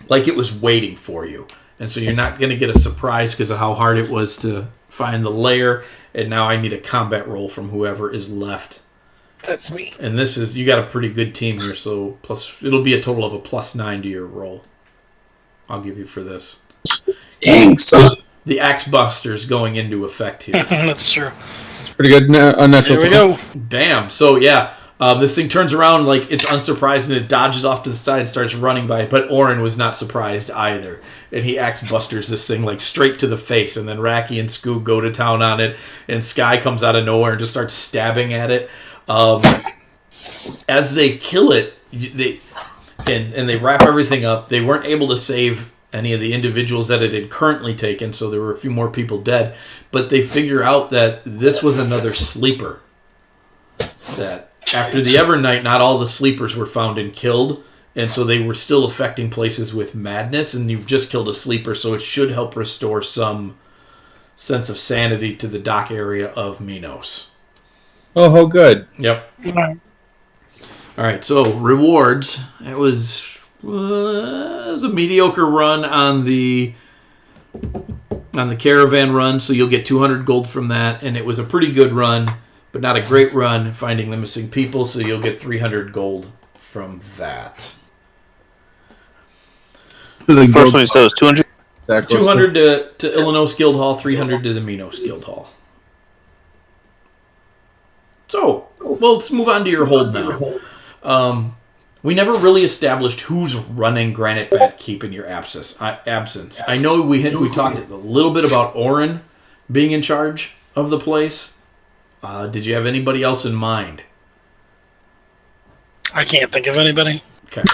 [SPEAKER 1] it was waiting for you. And so you're not going to get a surprise because of how hard it was to find the lair. And now I need a combat roll from whoever is left.
[SPEAKER 6] That's me.
[SPEAKER 1] And this is, you got a pretty good team here, so it'll be a total of a +9 to your roll. I'll give you for this.
[SPEAKER 2] Dang, son.
[SPEAKER 1] The Axe Buster's going into effect here.
[SPEAKER 3] That's true.
[SPEAKER 6] It's pretty good. Unnatural.
[SPEAKER 3] Here we go.
[SPEAKER 1] Bam. So, yeah, this thing turns around like it's unsurprised, and it dodges off to the side and starts running by it. But Orin was not surprised either. And he Axe Busters this thing like straight to the face. And then Racky and Scoo go to town on it. And Sky comes out of nowhere and just starts stabbing at it. As they kill it, they wrap everything up. They weren't able to save any of the individuals that it had currently taken, so there were a few more people dead. But they figure out that this was another sleeper. That after the Evernight, not all the sleepers were found and killed, and so they were still affecting places with madness, and you've just killed a sleeper, so it should help restore some sense of sanity to the dock area of Minos.
[SPEAKER 6] Oh, good.
[SPEAKER 1] Yep. All right, so rewards. It was a mediocre run on the caravan run, so you'll get 200 gold from that, and it was a pretty good run, but not a great run finding the missing people, so you'll get 300 gold from that.
[SPEAKER 5] The first one you said was 200?
[SPEAKER 1] 200 to Illinois Guild Hall, 300 to the Minos Guild Hall. So, well, let's move on to your hold now. We never really established who's running Granite Bat Keep in your absence. I know we talked a little bit about Orin being in charge of the place. Did you have anybody else in mind?
[SPEAKER 3] I can't think of anybody.
[SPEAKER 1] Okay.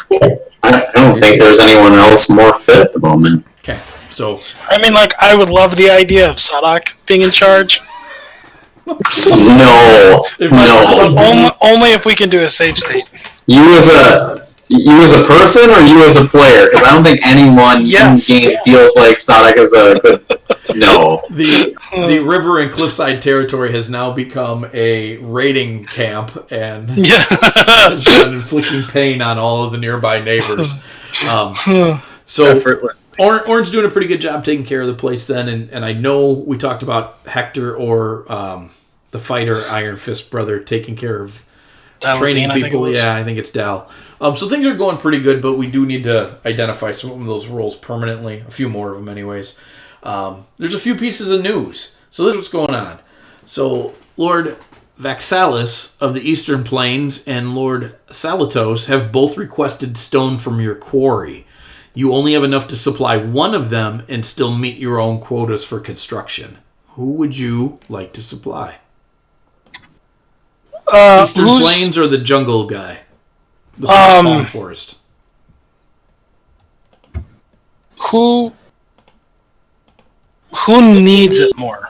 [SPEAKER 2] I don't think there's anyone else more fit at the moment.
[SPEAKER 1] Okay. So,
[SPEAKER 3] I mean, like, I would love the idea of Sadak being in charge.
[SPEAKER 2] No.
[SPEAKER 3] Only if we can do a save state.
[SPEAKER 2] You as a person or you as a player? Because I don't think anyone in game feels like Sadak is a good. No.
[SPEAKER 1] The river and cliffside territory has now become a raiding camp and has been inflicting pain on all of the nearby neighbors. So Orin's doing a pretty good job taking care of the place then, and I know we talked about Hector or the fighter Iron Fist brother taking care of training people. I think it's Dal. So things are going pretty good, but we do need to identify some of those roles permanently. A few more of them anyways. There's a few pieces of news. So this is what's going on. So Lord Vaxalis of the Eastern Plains and Lord Salatos have both requested stone from your quarry. You only have enough to supply one of them and still meet your own quotas for construction. Who would you like to supply? Eastern Plains or the jungle guy? The palm forest.
[SPEAKER 3] Who needs it more?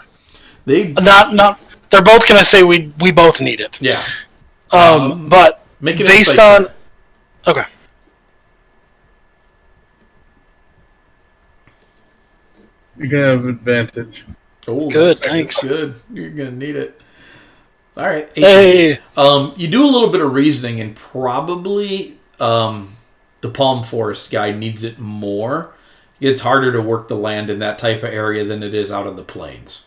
[SPEAKER 3] Not. They're both gonna say we both need it.
[SPEAKER 1] Yeah.
[SPEAKER 3] But
[SPEAKER 1] make it
[SPEAKER 3] based on Okay.
[SPEAKER 4] You're gonna have advantage.
[SPEAKER 1] Oh,
[SPEAKER 3] Good,
[SPEAKER 1] that's
[SPEAKER 3] thanks.
[SPEAKER 1] good. You're gonna need it. All right. 18.
[SPEAKER 3] Hey.
[SPEAKER 1] You do a little bit of reasoning, and probably the Palm Forest guy needs it more. It's harder to work the land in that type of area than it is out on the plains.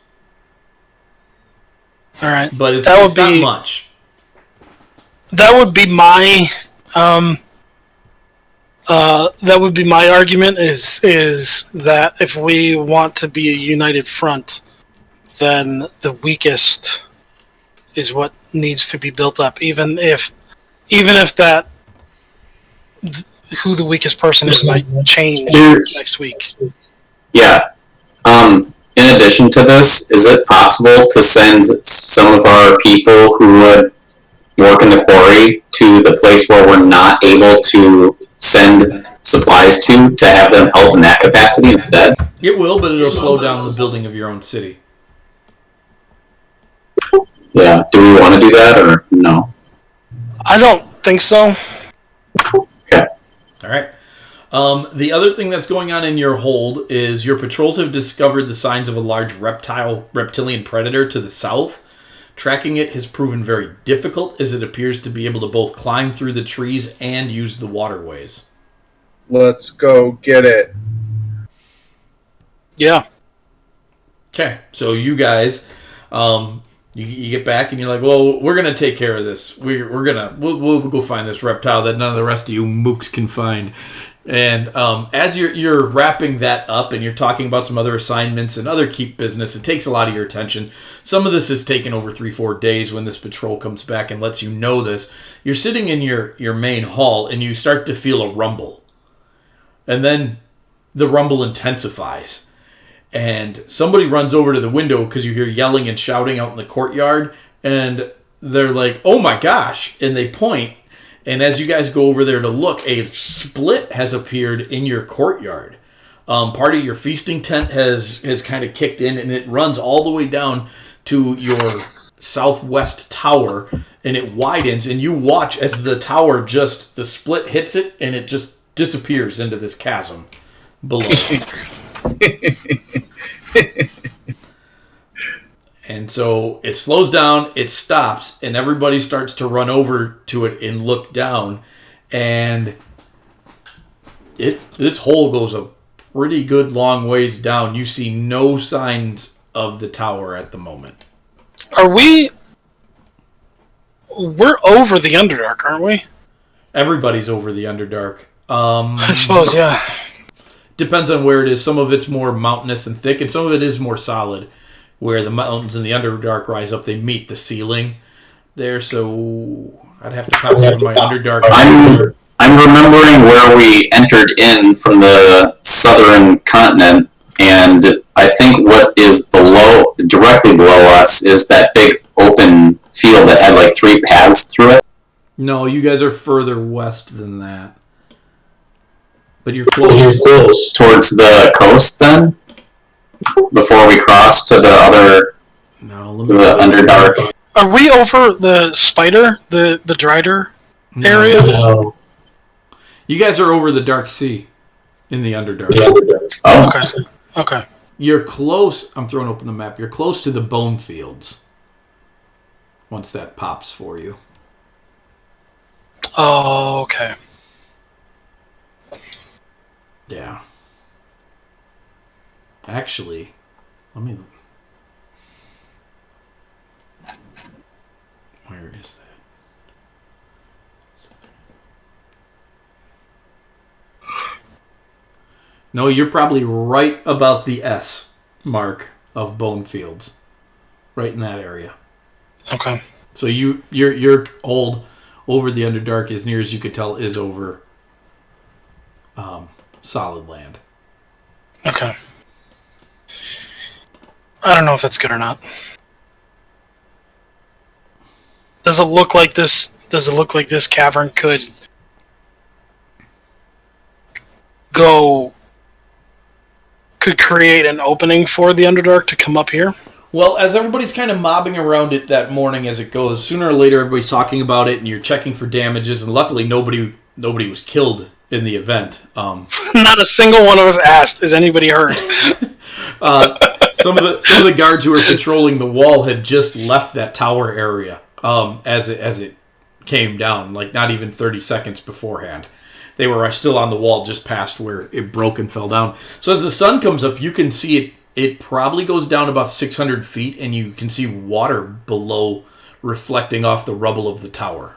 [SPEAKER 3] All right.
[SPEAKER 1] But it's
[SPEAKER 3] That would
[SPEAKER 1] not
[SPEAKER 3] be-
[SPEAKER 1] much.
[SPEAKER 3] That would be my argument is that if we want to be a united front, then the weakest is what needs to be built up, even if that who the weakest person is might change next week.
[SPEAKER 2] Yeah. In addition to this, is it possible to send some of our people who would work in the quarry to the place where we're not able to send supplies to have them help in that capacity instead?
[SPEAKER 1] It will, but it'll slow down the building of your own city.
[SPEAKER 2] Yeah. Do we want to do that or no?
[SPEAKER 3] I don't think so.
[SPEAKER 2] Okay.
[SPEAKER 1] All right. The other thing that's going on in your hold is your patrols have discovered the signs of a large reptilian predator to the south. Tracking it has proven very difficult, as it appears to be able to both climb through the trees and use the waterways.
[SPEAKER 4] Let's go get it.
[SPEAKER 3] Yeah.
[SPEAKER 1] Okay, so you guys, you get back and you're like, well, we're gonna take care of this. We'll go find this reptile that none of the rest of you mooks can find. And as you're wrapping that up and you're talking about some other assignments and other keep business, it takes a lot of your attention. Some of this has taken over 3-4 days when this patrol comes back and lets you know this. You're sitting in your main hall and you start to feel a rumble. And then the rumble intensifies. And somebody runs over to the window because you hear yelling and shouting out in the courtyard. And they're like, oh my gosh. And they point. And as you guys go over there to look, a split has appeared in your courtyard. Part of your feasting tent has kind of kicked in, and it runs all the way down to your southwest tower, and it widens, and you watch as the tower the split hits it, and it just disappears into this chasm below. And so it slows down, it stops, and everybody starts to run over to it and look down. And this hole goes a pretty good long ways down. You see no signs of the tower at the moment.
[SPEAKER 3] We're over the Underdark, aren't we?
[SPEAKER 1] Everybody's over the Underdark.
[SPEAKER 3] I suppose, yeah.
[SPEAKER 1] Depends on where it is. Some of it's more mountainous and thick, and some of it is more solid. Where the mountains and the Underdark rise up, they meet the ceiling there. So I'd have to calculate my Underdark.
[SPEAKER 2] I'm remembering where we entered in from the southern continent, and I think what is directly below us, is that big open field that had like 3 paths through it.
[SPEAKER 1] No, you guys are further west than that. But you're close.
[SPEAKER 2] Towards the coast, then? Before we cross to the other, the Underdark.
[SPEAKER 3] Are we over the spider, the Drider area?
[SPEAKER 2] No.
[SPEAKER 1] You guys are over the Dark Sea in the Underdark.
[SPEAKER 2] Oh.
[SPEAKER 3] Okay.
[SPEAKER 1] You're close. I'm throwing open the map. You're close to the Bone Fields. Once that pops for you.
[SPEAKER 3] Oh, okay.
[SPEAKER 1] Yeah. Actually, let me... Where is that? No, you're probably right about the S mark of Bone Fields. Right in that area.
[SPEAKER 3] Okay.
[SPEAKER 1] So your hold over the Underdark, as near as you could tell, is over solid land.
[SPEAKER 3] Okay. I don't know if that's good or not. Does it look like this cavern could create an opening for the Underdark to come up here?
[SPEAKER 1] Well, as everybody's kind of mobbing around it that morning as it goes, sooner or later everybody's talking about it and you're checking for damages, and luckily nobody nobody was killed in the event.
[SPEAKER 3] Not a single one of us asked, is anybody hurt?
[SPEAKER 1] Some of the guards who were patrolling the wall had just left that tower area as it came down, like not even 30 seconds beforehand. They were still on the wall just past where it broke and fell down. So as the sun comes up, you can see it. It probably goes down about 600 feet, and you can see water below reflecting off the rubble of the tower.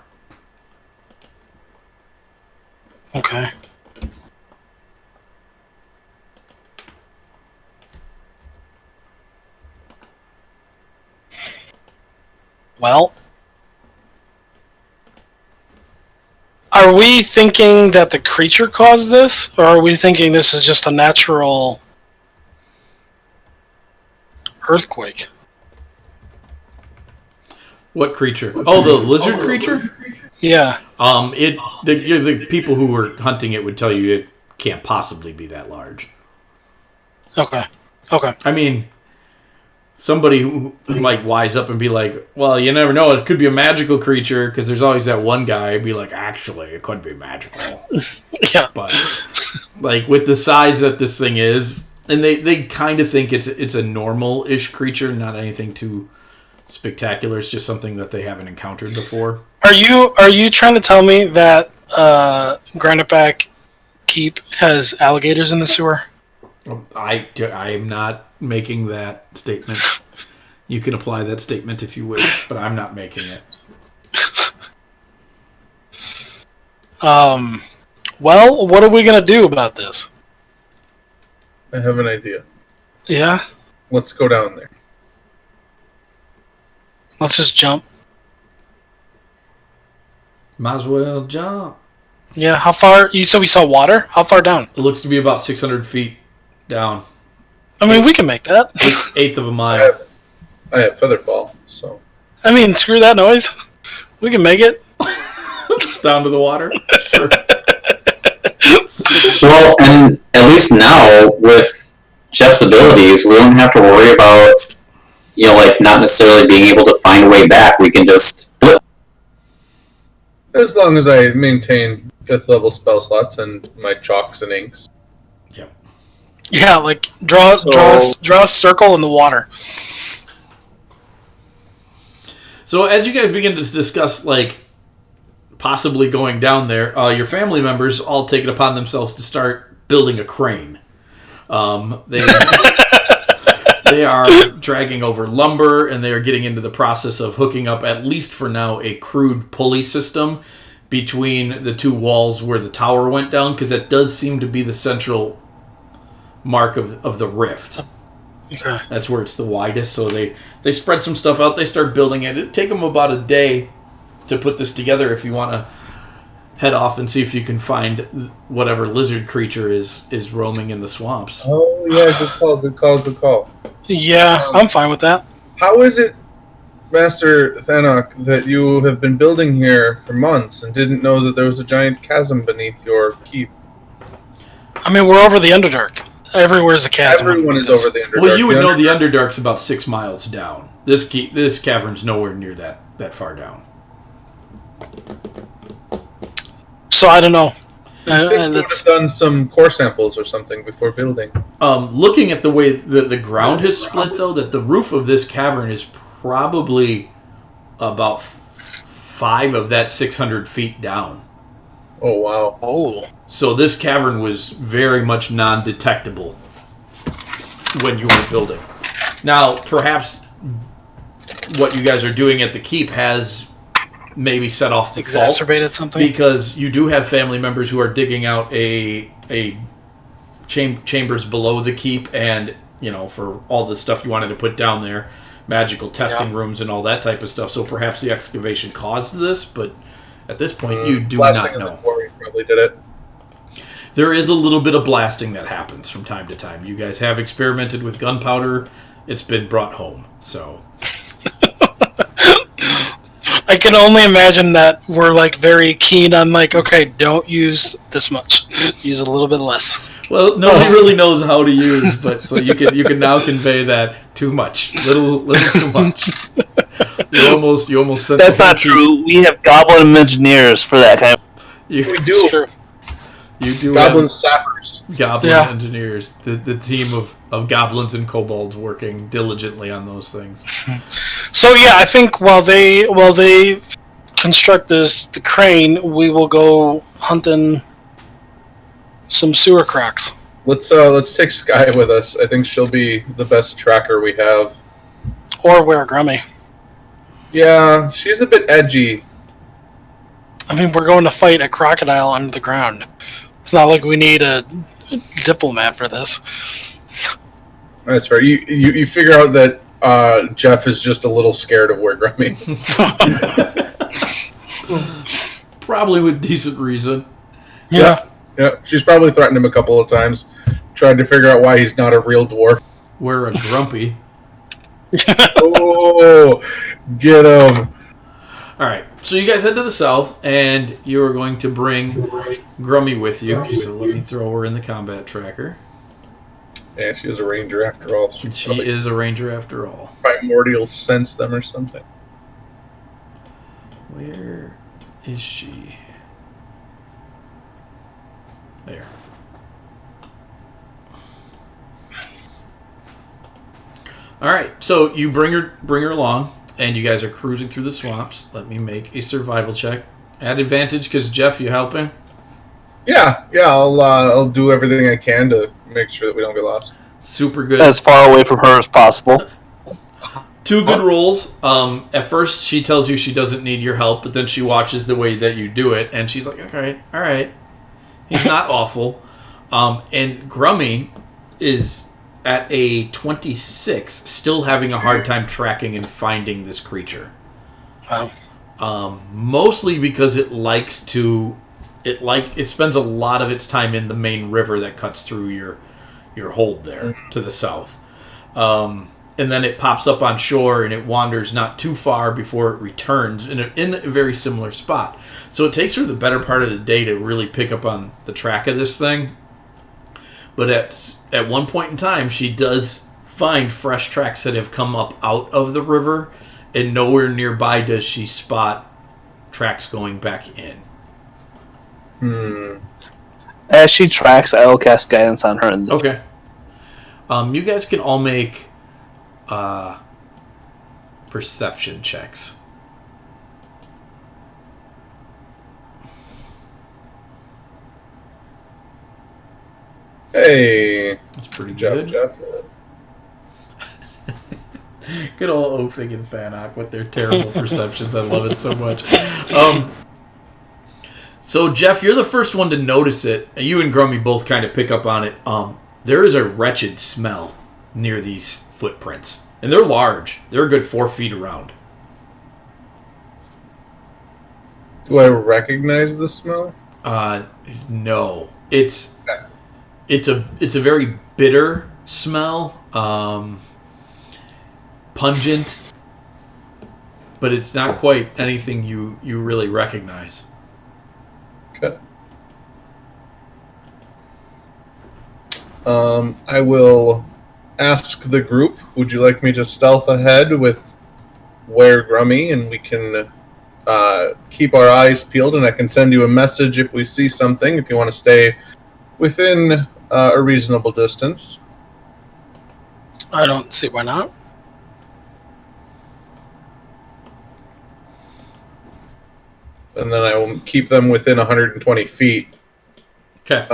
[SPEAKER 3] Okay. Well, are we thinking that the creature caused this, or are we thinking this is just a natural earthquake?
[SPEAKER 1] What creature? Oh, the lizard creature?
[SPEAKER 3] Yeah.
[SPEAKER 1] The people who were hunting it would tell you it can't possibly be that large.
[SPEAKER 3] Okay.
[SPEAKER 1] I mean, somebody who might wise up and be like, well, you never know. It could be a magical creature, because there's always that one guy who'd be like, actually, it could be magical.
[SPEAKER 3] Yeah.
[SPEAKER 1] But, like, with the size that this thing is, and they kind of think it's a normal-ish creature, not anything too spectacular. It's just something that they haven't encountered before.
[SPEAKER 3] Are you trying to tell me that Graniteback Keep has alligators in the sewer?
[SPEAKER 1] I am not making that statement. You can apply that statement if you wish, but I'm not making it.
[SPEAKER 3] Well, what are we gonna do about this?
[SPEAKER 4] I have an idea.
[SPEAKER 3] Yeah?
[SPEAKER 4] Let's go down there.
[SPEAKER 3] Let's just jump.
[SPEAKER 1] Might as well jump.
[SPEAKER 3] Yeah, how far? You said we saw water? How far down?
[SPEAKER 1] It looks to be about 600 feet down.
[SPEAKER 3] I mean, we can make that.
[SPEAKER 1] Eighth of a mile.
[SPEAKER 4] I have featherfall, so.
[SPEAKER 3] I mean, screw that noise. We can make it.
[SPEAKER 1] Down to the water? Sure.
[SPEAKER 2] Well, and at least now, with Jeff's abilities, we don't have to worry about, like, not necessarily being able to find a way back. We can just flip.
[SPEAKER 4] As long as I maintain 5th level spell slots and my chalks and inks.
[SPEAKER 1] Yep.
[SPEAKER 3] Yeah, like, draw a circle in the water.
[SPEAKER 1] So as you guys begin to discuss, like, possibly going down there, your family members all take it upon themselves to start building a crane. They are dragging over lumber, and they are getting into the process of hooking up, at least for now, a crude pulley system between the two walls where the tower went down, because that does seem to be the central mark of the rift.
[SPEAKER 3] Okay.
[SPEAKER 1] That's where it's the widest, so they spread some stuff out, they start building it. It'd take them about a day to put this together if you want to head off and see if you can find whatever lizard creature is roaming in the swamps.
[SPEAKER 4] Oh, yeah, good call.
[SPEAKER 3] Yeah, I'm fine with that.
[SPEAKER 4] How is it, Master Thanok, that you have been building here for months and didn't know that there was a giant chasm beneath your keep?
[SPEAKER 3] I mean, we're over the Underdark. Everywhere's a chasm.
[SPEAKER 4] Everyone is over the Underdark.
[SPEAKER 1] Well, you would know the Underdark's about 6 miles down. This cavern's nowhere near that far down.
[SPEAKER 3] So I don't know.
[SPEAKER 4] I think you would have done some core samples or something before building.
[SPEAKER 1] Looking at the way the ground has split, though, that the roof of this cavern is probably about 5 of that 600 feet down.
[SPEAKER 4] Oh, wow.
[SPEAKER 3] Oh.
[SPEAKER 1] So this cavern was very much non-detectable when you were building. Now, perhaps what you guys are doing at the keep has maybe set off the
[SPEAKER 3] exacerbated fault, something,
[SPEAKER 1] because you do have family members who are digging out a chambers below the keep, and for all the stuff you wanted to put down there, magical testing rooms and all that type of stuff. So perhaps the excavation caused this, but at this point you do not know.
[SPEAKER 4] The quarry probably did it.
[SPEAKER 1] There is a little bit of blasting that happens from time to time. You guys have experimented with gunpowder. It's been brought home, so.
[SPEAKER 3] I can only imagine that we're very keen on okay, don't use this much. Use a little bit less.
[SPEAKER 1] Well, nobody really knows how to use, but so you can now convey that too much, little too much. You almost said
[SPEAKER 5] that's not true. We have goblin engineers for that kind of.
[SPEAKER 1] You
[SPEAKER 6] We
[SPEAKER 3] It's
[SPEAKER 6] do.
[SPEAKER 3] true.
[SPEAKER 1] you do
[SPEAKER 6] Goblin
[SPEAKER 1] have
[SPEAKER 6] sappers.
[SPEAKER 1] goblin
[SPEAKER 3] Yeah.
[SPEAKER 1] engineers, the team of goblins and kobolds working diligently on those things.
[SPEAKER 3] So yeah, I think while they construct the crane, we will go hunting some sewer cracks.
[SPEAKER 6] Let's take Sky with us. I think she'll be the best tracker we have.
[SPEAKER 3] Or wear Grummy.
[SPEAKER 6] Yeah, she's a bit edgy.
[SPEAKER 3] I mean, we're going to fight a crocodile under the ground. It's not like we need a diplomat for this.
[SPEAKER 6] That's fair. You figure out that Jeff is just a little scared of Ware Grummy.
[SPEAKER 1] Probably with decent reason.
[SPEAKER 3] Yeah.
[SPEAKER 6] Yeah, she's probably threatened him a couple of times. Tried to figure out why he's not a real dwarf.
[SPEAKER 1] We're a grumpy.
[SPEAKER 6] Oh, get him.
[SPEAKER 1] All right, so you guys head to the south, and you are going to bring Grummy with you. So let me throw her in the combat tracker.
[SPEAKER 6] Yeah, she is a ranger after all.
[SPEAKER 1] She is a ranger after all.
[SPEAKER 6] Primordial sense them or something.
[SPEAKER 1] Where is she? There. All right, so you bring her along, and you guys are cruising through the swamps. Let me make a survival check. At advantage, because Jeff, you helping?
[SPEAKER 6] Yeah. I'll do everything I can to make sure that we don't get lost.
[SPEAKER 1] Super good.
[SPEAKER 5] As far away from her as possible.
[SPEAKER 1] 2 good rolls. At first, she tells you she doesn't need your help, but then she watches the way that you do it, and she's like, okay, all right. He's not awful. And Grummy is at a 26, still having a hard time tracking and finding this creature.
[SPEAKER 3] Wow.
[SPEAKER 1] Mostly because it spends a lot of its time in the main river that cuts through your hold there to the south. And then it pops up on shore and it wanders not too far before it returns in a very similar spot. So it takes her the better part of the day to really pick up on the track of this thing. But at one point in time, she does find fresh tracks that have come up out of the river, and nowhere nearby does she spot tracks going back in.
[SPEAKER 5] As she tracks, I will cast guidance on her.
[SPEAKER 1] Okay. You guys can all make perception checks.
[SPEAKER 6] Hey,
[SPEAKER 1] That's pretty
[SPEAKER 6] good job,
[SPEAKER 1] good.
[SPEAKER 6] Jeff.
[SPEAKER 1] Good old Ophig and Fanok with their terrible perceptions. I love it so much. So, Jeff, you're the first one to notice it. You and Grummy both kind of pick up on it. There is a wretched smell near these footprints. And they're large. They're a good 4 feet around.
[SPEAKER 6] Do I recognize the smell?
[SPEAKER 1] No. It's a very bitter smell. Pungent. But it's not quite anything you really recognize.
[SPEAKER 6] Okay. I will ask the group, would you like me to stealth ahead with Ware Grummy, and we can keep our eyes peeled, and I can send you a message if we see something, if you want to stay within a reasonable distance.
[SPEAKER 3] I don't see why not.
[SPEAKER 6] And then I will keep them within 120 feet.
[SPEAKER 1] Okay.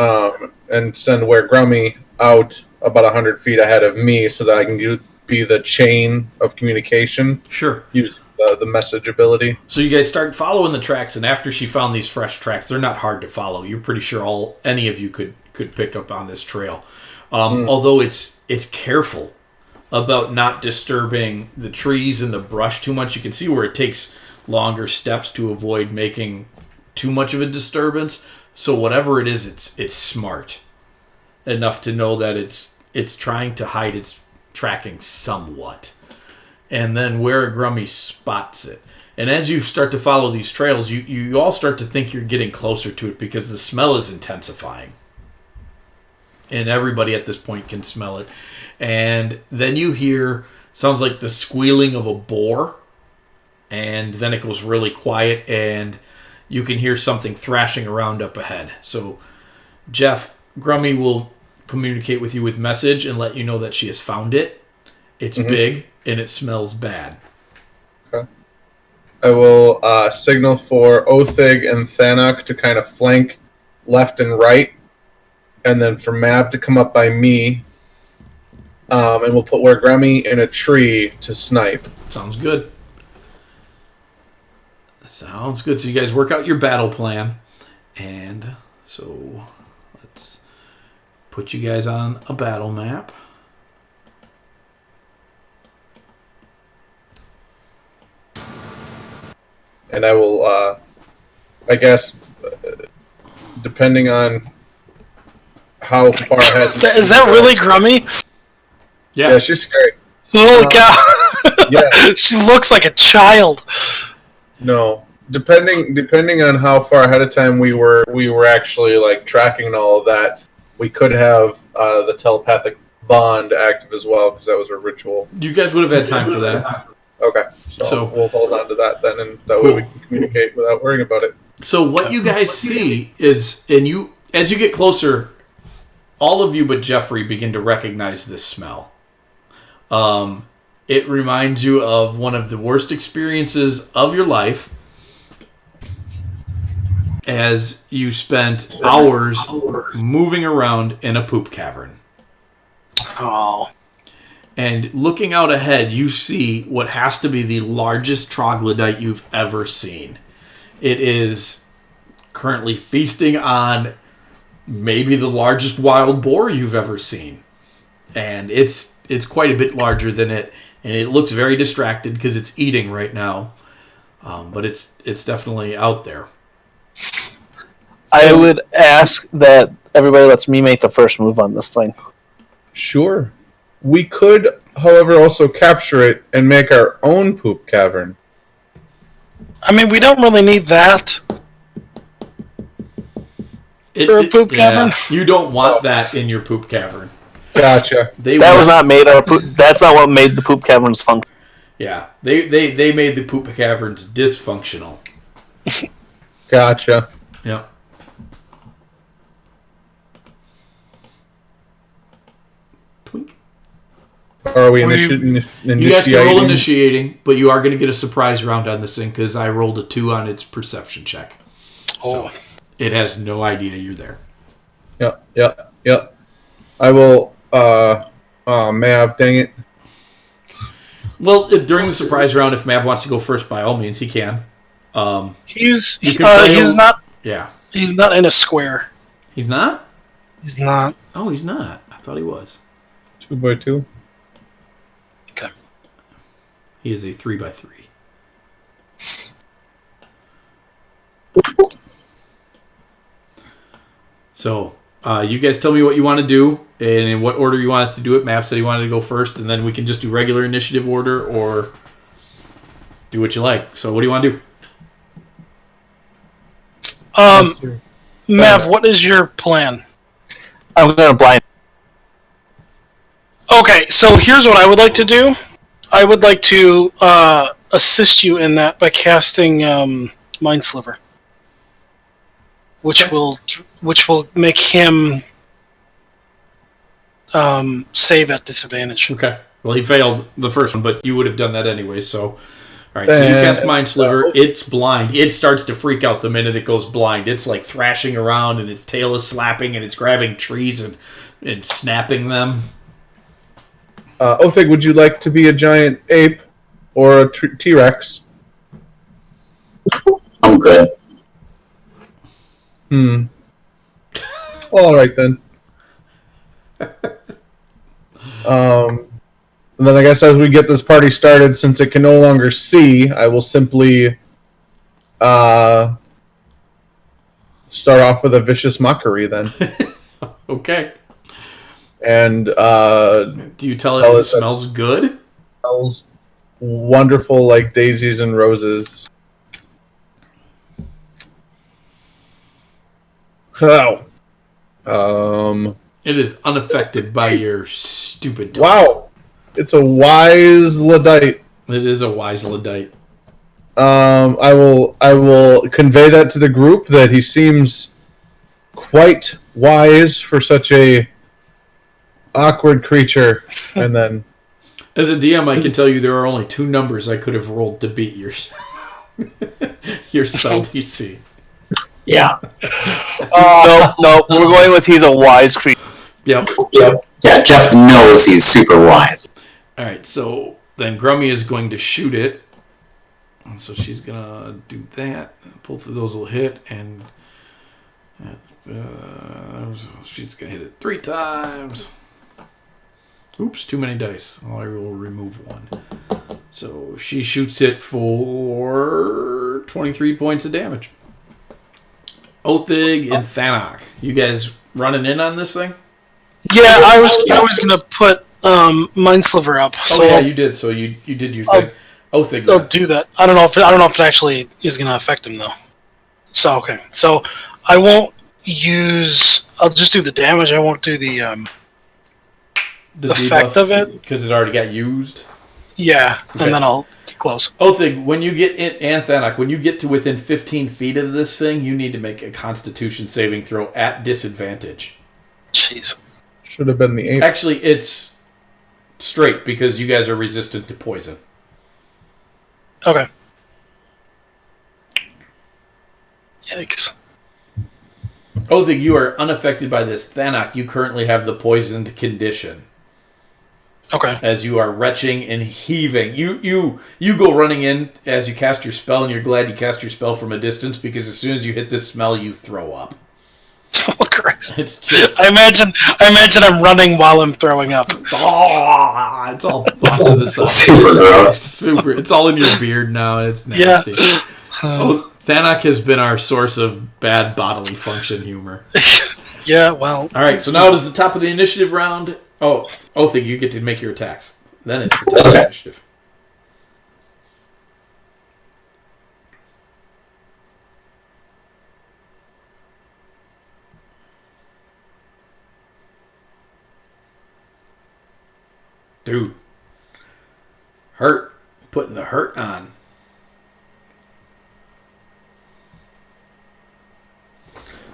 [SPEAKER 6] And send Ware Grummy out about 100 feet ahead of me so that I can be the chain of communication.
[SPEAKER 1] Sure.
[SPEAKER 6] Using the message ability.
[SPEAKER 1] So you guys start following the tracks, and after she found these fresh tracks, they're not hard to follow. You're pretty sure any of you could pick up on this trail. Although it's careful about not disturbing the trees and the brush too much. You can see where it takes longer steps to avoid making too much of a disturbance. So whatever it is, it's smart enough to know that it's trying to hide its tracking somewhat. And then Ware Grummy spots it. And as you start to follow these trails, you all start to think you're getting closer to it because the smell is intensifying. And everybody at this point can smell it. And then you hear, sounds like the squealing of a boar. And then it goes really quiet, and you can hear something thrashing around up ahead. So, Jeff, Grummy will communicate with you with message and let you know that she has found it. It's big and it smells bad.
[SPEAKER 6] Okay. I will signal for Othig and Thanok to kind of flank left and right, and then for Mav to come up by me. And we'll put Where Grummy in a tree to snipe.
[SPEAKER 1] Sounds good. Sounds good. So you guys work out your battle plan. And so let's put you guys on a battle map.
[SPEAKER 6] And I will, I guess, depending on how far ahead...
[SPEAKER 3] Is that really Grummy?
[SPEAKER 6] Yeah, she's scary.
[SPEAKER 3] Holy cow!
[SPEAKER 6] Yeah.
[SPEAKER 3] She looks like a child.
[SPEAKER 6] No, depending on how far ahead of time we were actually like tracking and all of that, we could have the telepathic bond active as well because that was a ritual.
[SPEAKER 1] You guys would have had time for that.
[SPEAKER 6] Okay, so we'll hold on to that then, and that way we can communicate without worrying about it.
[SPEAKER 1] So what you guys see is, as you get closer, all of you but Jeffrey begin to recognize this smell. It reminds you of one of the worst experiences of your life as you spent hours moving around in a poop cavern.
[SPEAKER 3] Oh.
[SPEAKER 1] And looking out ahead, you see what has to be the largest troglodyte you've ever seen. It is currently feasting on maybe the largest wild boar you've ever seen. And it's quite a bit larger than it, and it looks very distracted because it's eating right now. But it's definitely out there.
[SPEAKER 5] I would ask that everybody lets me make the first move on this thing.
[SPEAKER 6] Sure. We could, however, also capture it and make our own poop cavern.
[SPEAKER 3] I mean, we don't really need that. For a poop cavern?
[SPEAKER 1] You don't want that in your poop cavern.
[SPEAKER 6] Gotcha.
[SPEAKER 5] Was not made our poop. That's not what made the poop caverns function.
[SPEAKER 1] Yeah, they made the poop caverns dysfunctional.
[SPEAKER 6] Gotcha.
[SPEAKER 1] Yep. Twink.
[SPEAKER 6] Are we initiating?
[SPEAKER 1] You guys can roll initiating, but you are going to get a surprise round on this thing because I rolled a 2 on its perception check.
[SPEAKER 3] Oh.
[SPEAKER 1] So it has no idea you're there.
[SPEAKER 6] Yep. I will. Mav, dang it.
[SPEAKER 1] Well, during the surprise round, if Mav wants to go first, by all means, he can.
[SPEAKER 3] He's
[SPEAKER 1] not. Yeah.
[SPEAKER 3] He's not in a square.
[SPEAKER 1] He's not?
[SPEAKER 3] He's not.
[SPEAKER 1] Oh, he's not. I thought he was.
[SPEAKER 6] 2x2.
[SPEAKER 3] Okay.
[SPEAKER 1] He is a 3x3. So, you guys tell me what you want to do and in what order you want us to do it. Mav said he wanted to go first, and then we can just do regular initiative order or do what you like. So, what do you want to do?
[SPEAKER 3] Mav, what is your plan?
[SPEAKER 5] I'm going to blind.
[SPEAKER 3] Okay, so here's what I would like to do. I would like to assist you in that by casting Mind Sliver, which will make him save at disadvantage.
[SPEAKER 1] Okay. Well, he failed the first one, but you would have done that anyway. So, all right. So you cast Mind Sliver. It's blind. It starts to freak out the minute it goes blind. It's like thrashing around, and its tail is slapping, and it's grabbing trees and snapping them.
[SPEAKER 6] Othig, would you like to be a giant ape or a T-Rex?
[SPEAKER 2] I'm good.
[SPEAKER 6] All right then. And then I guess as we get this party started, since it can no longer see, I will simply start off with a vicious mockery then.
[SPEAKER 1] Okay.
[SPEAKER 6] And
[SPEAKER 1] do you tell it smells good?
[SPEAKER 6] Smells wonderful like daisies and roses. Oh.
[SPEAKER 1] It is unaffected by your stupid talk.
[SPEAKER 6] Wow. It's a wise Luddite.
[SPEAKER 1] It is a wise Luddite.
[SPEAKER 6] I will convey that to the group that he seems quite wise for such a awkward creature, and then
[SPEAKER 1] As a DM, I can tell you there are only 2 numbers I could have rolled to beat your your spell DC.
[SPEAKER 2] Yeah.
[SPEAKER 5] No, we're going with he's a wise creature.
[SPEAKER 1] Yep.
[SPEAKER 2] Yep. Yeah, Jeff knows he's super wise.
[SPEAKER 1] All right, so then Grummy is going to shoot it. And so she's going to do that. Both of those will hit, and she's going to hit it 3 times. Oops, too many dice. I will remove 1. So she shoots it for 23 points of damage. Othig and Thanok, you guys running in on this thing?
[SPEAKER 3] Yeah, I was gonna put Mind Sliver up. So
[SPEAKER 1] yeah, you did. So you did your thing. Othig,
[SPEAKER 3] I'll do that. I don't know if it actually is gonna affect him though. So okay, so I won't use. I'll just do the damage. I won't do the effect of it
[SPEAKER 1] because it already got used.
[SPEAKER 3] Yeah,
[SPEAKER 1] okay.
[SPEAKER 3] And then I'll get close.
[SPEAKER 1] Othig, when you get it, and Thanok, when you get to within 15 feet of this thing, you need to make a Constitution saving throw at disadvantage.
[SPEAKER 3] Jeez.
[SPEAKER 6] Should have been the 8.
[SPEAKER 1] Actually, it's straight because you guys are resistant to poison.
[SPEAKER 3] Okay. Yikes.
[SPEAKER 1] Othig, you are unaffected by this. Thanok, you currently have the poisoned condition.
[SPEAKER 3] Okay.
[SPEAKER 1] As you are retching and heaving. You go running in as you cast your spell, and you're glad you cast your spell from a distance because as soon as you hit this smell, you throw up.
[SPEAKER 3] Oh Christ.
[SPEAKER 1] It's just
[SPEAKER 3] I imagine I'm running while I'm throwing up.
[SPEAKER 1] Oh, it's all buff to the side.
[SPEAKER 2] Super gross.
[SPEAKER 1] Super. It's all in your beard now. It's nasty.
[SPEAKER 3] Yeah.
[SPEAKER 1] Thanok has been our source of bad bodily function humor.
[SPEAKER 3] Yeah, well.
[SPEAKER 1] All right, so now it is the top of the initiative round. Oh, Othig, you get to make your attacks. Then it's the top of the initiative. Dude. Hurt. Putting the hurt on.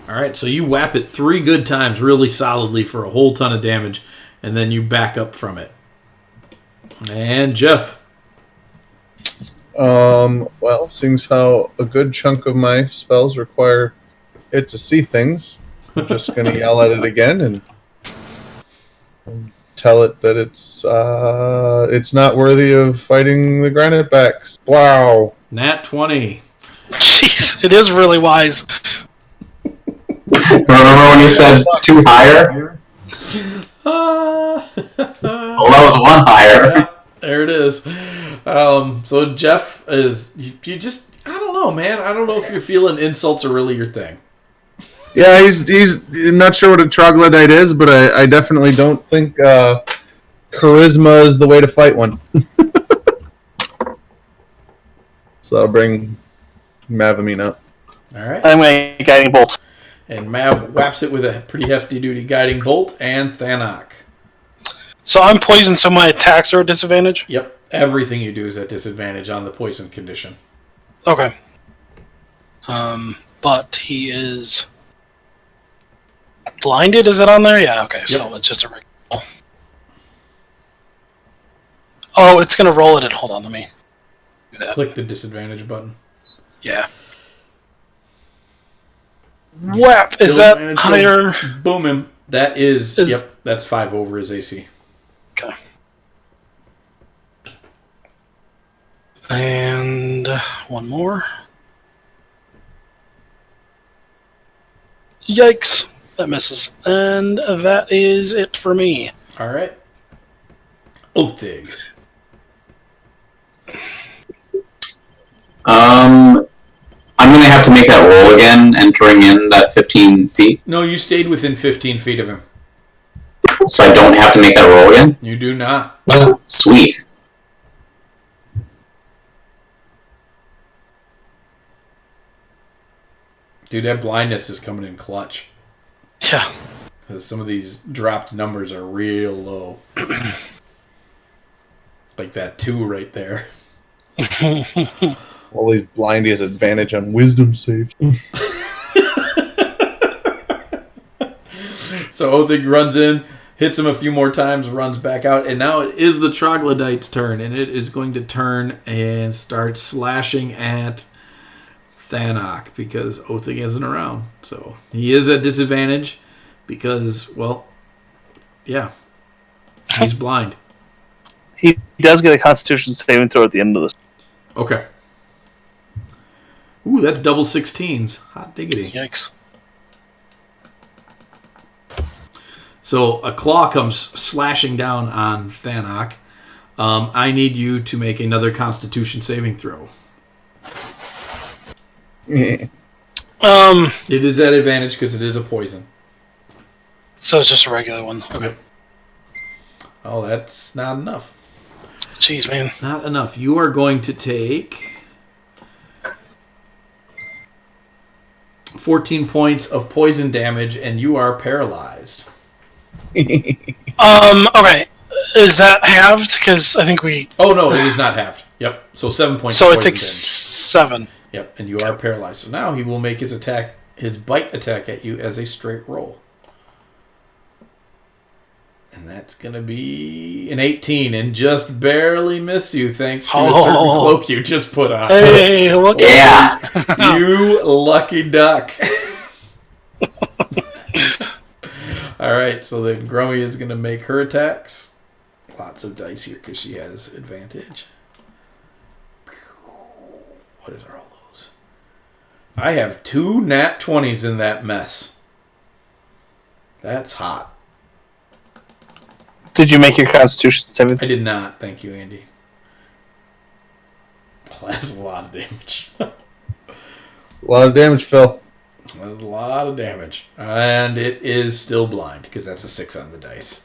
[SPEAKER 1] All right, so you whap it 3 good times really solidly for a whole ton of damage, and then you back up from it. And Jeff.
[SPEAKER 6] Well, seeing how a good chunk of my spells require it to see things, I'm just going to yell at it again and tell it that it's not worthy of fighting the granite backs. Wow.
[SPEAKER 1] Nat 20.
[SPEAKER 3] Jeez, it is really wise.
[SPEAKER 2] Remember when you said 2 higher? Well, that was 1 higher.
[SPEAKER 1] Yeah, there it is. So Jeff is... You just... I don't know, man. I don't know if you're feeling insults are really your thing.
[SPEAKER 6] Yeah, he's I'm not sure what a troglodyte is, but I definitely don't think charisma is the way to fight one. So I'll bring Mavamine up.
[SPEAKER 1] All right.
[SPEAKER 5] I'm going to Guiding Bolt.
[SPEAKER 1] And Mav whaps it with a pretty hefty duty guiding bolt and Thanok.
[SPEAKER 3] So I'm poisoned, so my attacks are at disadvantage?
[SPEAKER 1] Yep. Everything you do is at disadvantage on the poison condition.
[SPEAKER 3] Okay. But he is blinded, is it on there? Yeah, okay. Yep. So it's just a regular. Oh, it's gonna roll it. Hold on, let me do that.
[SPEAKER 1] Click the disadvantage button.
[SPEAKER 3] Yeah. Whap! Is that higher?
[SPEAKER 1] Boom him. That is yep, that's 5 over his AC.
[SPEAKER 3] Okay. And one more. Yikes. That misses. And that is it for me.
[SPEAKER 1] Alright. Othig.
[SPEAKER 2] I'm going to have to make that roll again, entering in that 15 feet.
[SPEAKER 1] No, you stayed within 15 feet of him.
[SPEAKER 2] So I don't have to make that roll again?
[SPEAKER 1] You do not.
[SPEAKER 2] Oh, sweet.
[SPEAKER 1] Dude, that blindness is coming in clutch.
[SPEAKER 3] Yeah.
[SPEAKER 1] Because some of these dropped numbers are real low. Like that 2 right there.
[SPEAKER 6] Well, he's blind. He has advantage on wisdom save.
[SPEAKER 1] So Othig runs in, hits him a few more times, runs back out, and now it is the troglodyte's turn, and it is going to turn and start slashing at Thanok because Othig isn't around. So he is at disadvantage because, well, yeah, he's blind.
[SPEAKER 5] He does get a Constitution saving throw at the end of this.
[SPEAKER 1] Okay. Ooh, that's double 16s. Hot diggity.
[SPEAKER 3] Yikes.
[SPEAKER 1] So a claw comes slashing down on Thanok. I need you to make another Constitution saving throw. It is at advantage because it is a poison.
[SPEAKER 3] So it's just a regular one. Okay.
[SPEAKER 1] Yep. Oh, that's not enough.
[SPEAKER 3] Jeez, man.
[SPEAKER 1] Not enough. You are going to take 14 points of poison damage, and you are paralyzed.
[SPEAKER 3] Okay. Is that halved? Because I think we.
[SPEAKER 1] Oh no, it is not halved. Yep. So 7 points.
[SPEAKER 3] So
[SPEAKER 1] of
[SPEAKER 3] it
[SPEAKER 1] poison
[SPEAKER 3] takes
[SPEAKER 1] damage.
[SPEAKER 3] 7.
[SPEAKER 1] Yep, and you are paralyzed. So now he will make his bite attack at you as a straight roll. And that's going to be an 18 and just barely miss you thanks to a certain cloak you just put on.
[SPEAKER 3] Hey, look
[SPEAKER 2] Yeah.
[SPEAKER 1] You lucky duck. Alright, so then Grummy is going to make her attacks. Lots of dice here because she has advantage. What are all those? I have 2 nat 20s in that mess. That's hot.
[SPEAKER 5] Did you make your Constitution saving?
[SPEAKER 1] I did not. Thank you, Andy. Well, that's a lot of damage.
[SPEAKER 6] A lot of damage, Phil.
[SPEAKER 1] That's a lot of damage. And it is still blind because that's a 6 on the dice.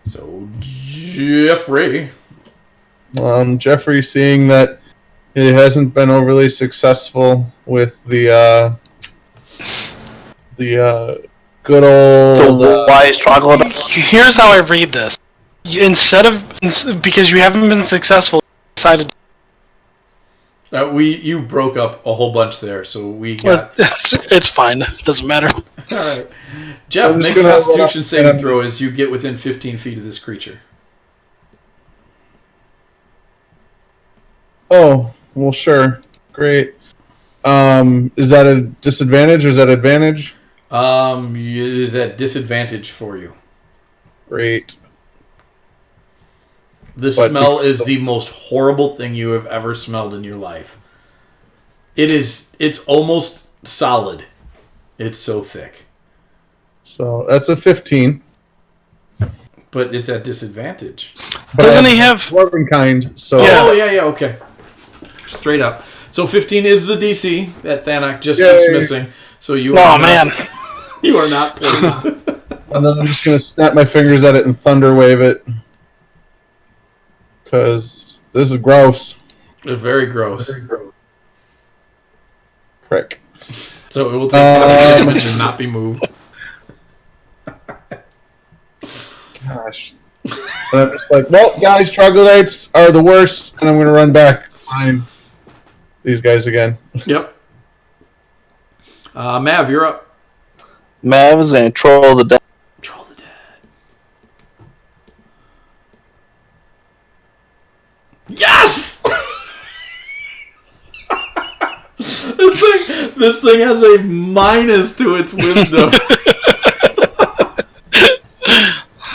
[SPEAKER 1] So, Jeffrey.
[SPEAKER 6] Jeffrey, seeing that it hasn't been overly successful with the good old
[SPEAKER 5] The wise troglodyte.
[SPEAKER 3] Here's how I read this. Because you haven't been successful, you decided.
[SPEAKER 1] You broke up a whole bunch there, so we got.
[SPEAKER 3] It's fine. It doesn't matter.
[SPEAKER 1] All right, Jeff,
[SPEAKER 6] I'm just
[SPEAKER 1] make a
[SPEAKER 6] gonna
[SPEAKER 1] Constitution saving throw as you get within 15 feet of this creature.
[SPEAKER 6] Oh, well, sure. Great. Is that a disadvantage or is that advantage?
[SPEAKER 1] It is at disadvantage for you.
[SPEAKER 6] Great.
[SPEAKER 1] The smell is the most horrible thing you have ever smelled in your life. It's almost solid. It's so thick.
[SPEAKER 6] So that's a 15.
[SPEAKER 1] But it's at disadvantage.
[SPEAKER 6] But
[SPEAKER 3] Doesn't he have?
[SPEAKER 6] Dwarven kind, so
[SPEAKER 3] Yeah.
[SPEAKER 1] Oh, yeah, okay. Straight up. So 15 is the DC that Thanok just
[SPEAKER 6] Yay.
[SPEAKER 1] keeps missing. So you
[SPEAKER 3] Oh
[SPEAKER 1] are
[SPEAKER 3] man.
[SPEAKER 1] not, you are not poisoned.
[SPEAKER 6] and then I'm just gonna snap my fingers at it and thunder wave it. Because this is gross.
[SPEAKER 1] It's very gross.
[SPEAKER 6] Prick.
[SPEAKER 1] So it will take damage and not be moved.
[SPEAKER 6] Gosh. And I'm just like, well, guys, troglodytes are the worst, and I'm going to run back and find these guys again.
[SPEAKER 1] Yep. Mav, you're up.
[SPEAKER 5] Mav is going to troll the dead.
[SPEAKER 1] Troll the dead. Yes! This thing has a minus to its wisdom.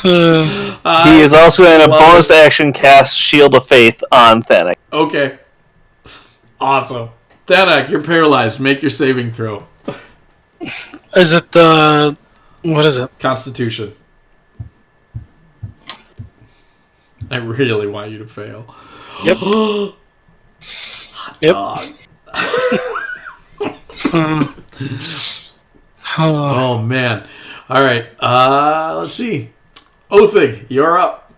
[SPEAKER 5] He is also in a bonus action cast Shield of Faith on Thanek.
[SPEAKER 1] Okay. Awesome. Thanak, you're paralyzed. Make your saving throw.
[SPEAKER 3] Is it the? What is it?
[SPEAKER 1] Constitution. I really want you to fail.
[SPEAKER 3] Yep. Yep.
[SPEAKER 1] Oh man. All right. Let's see. Othig, you're up.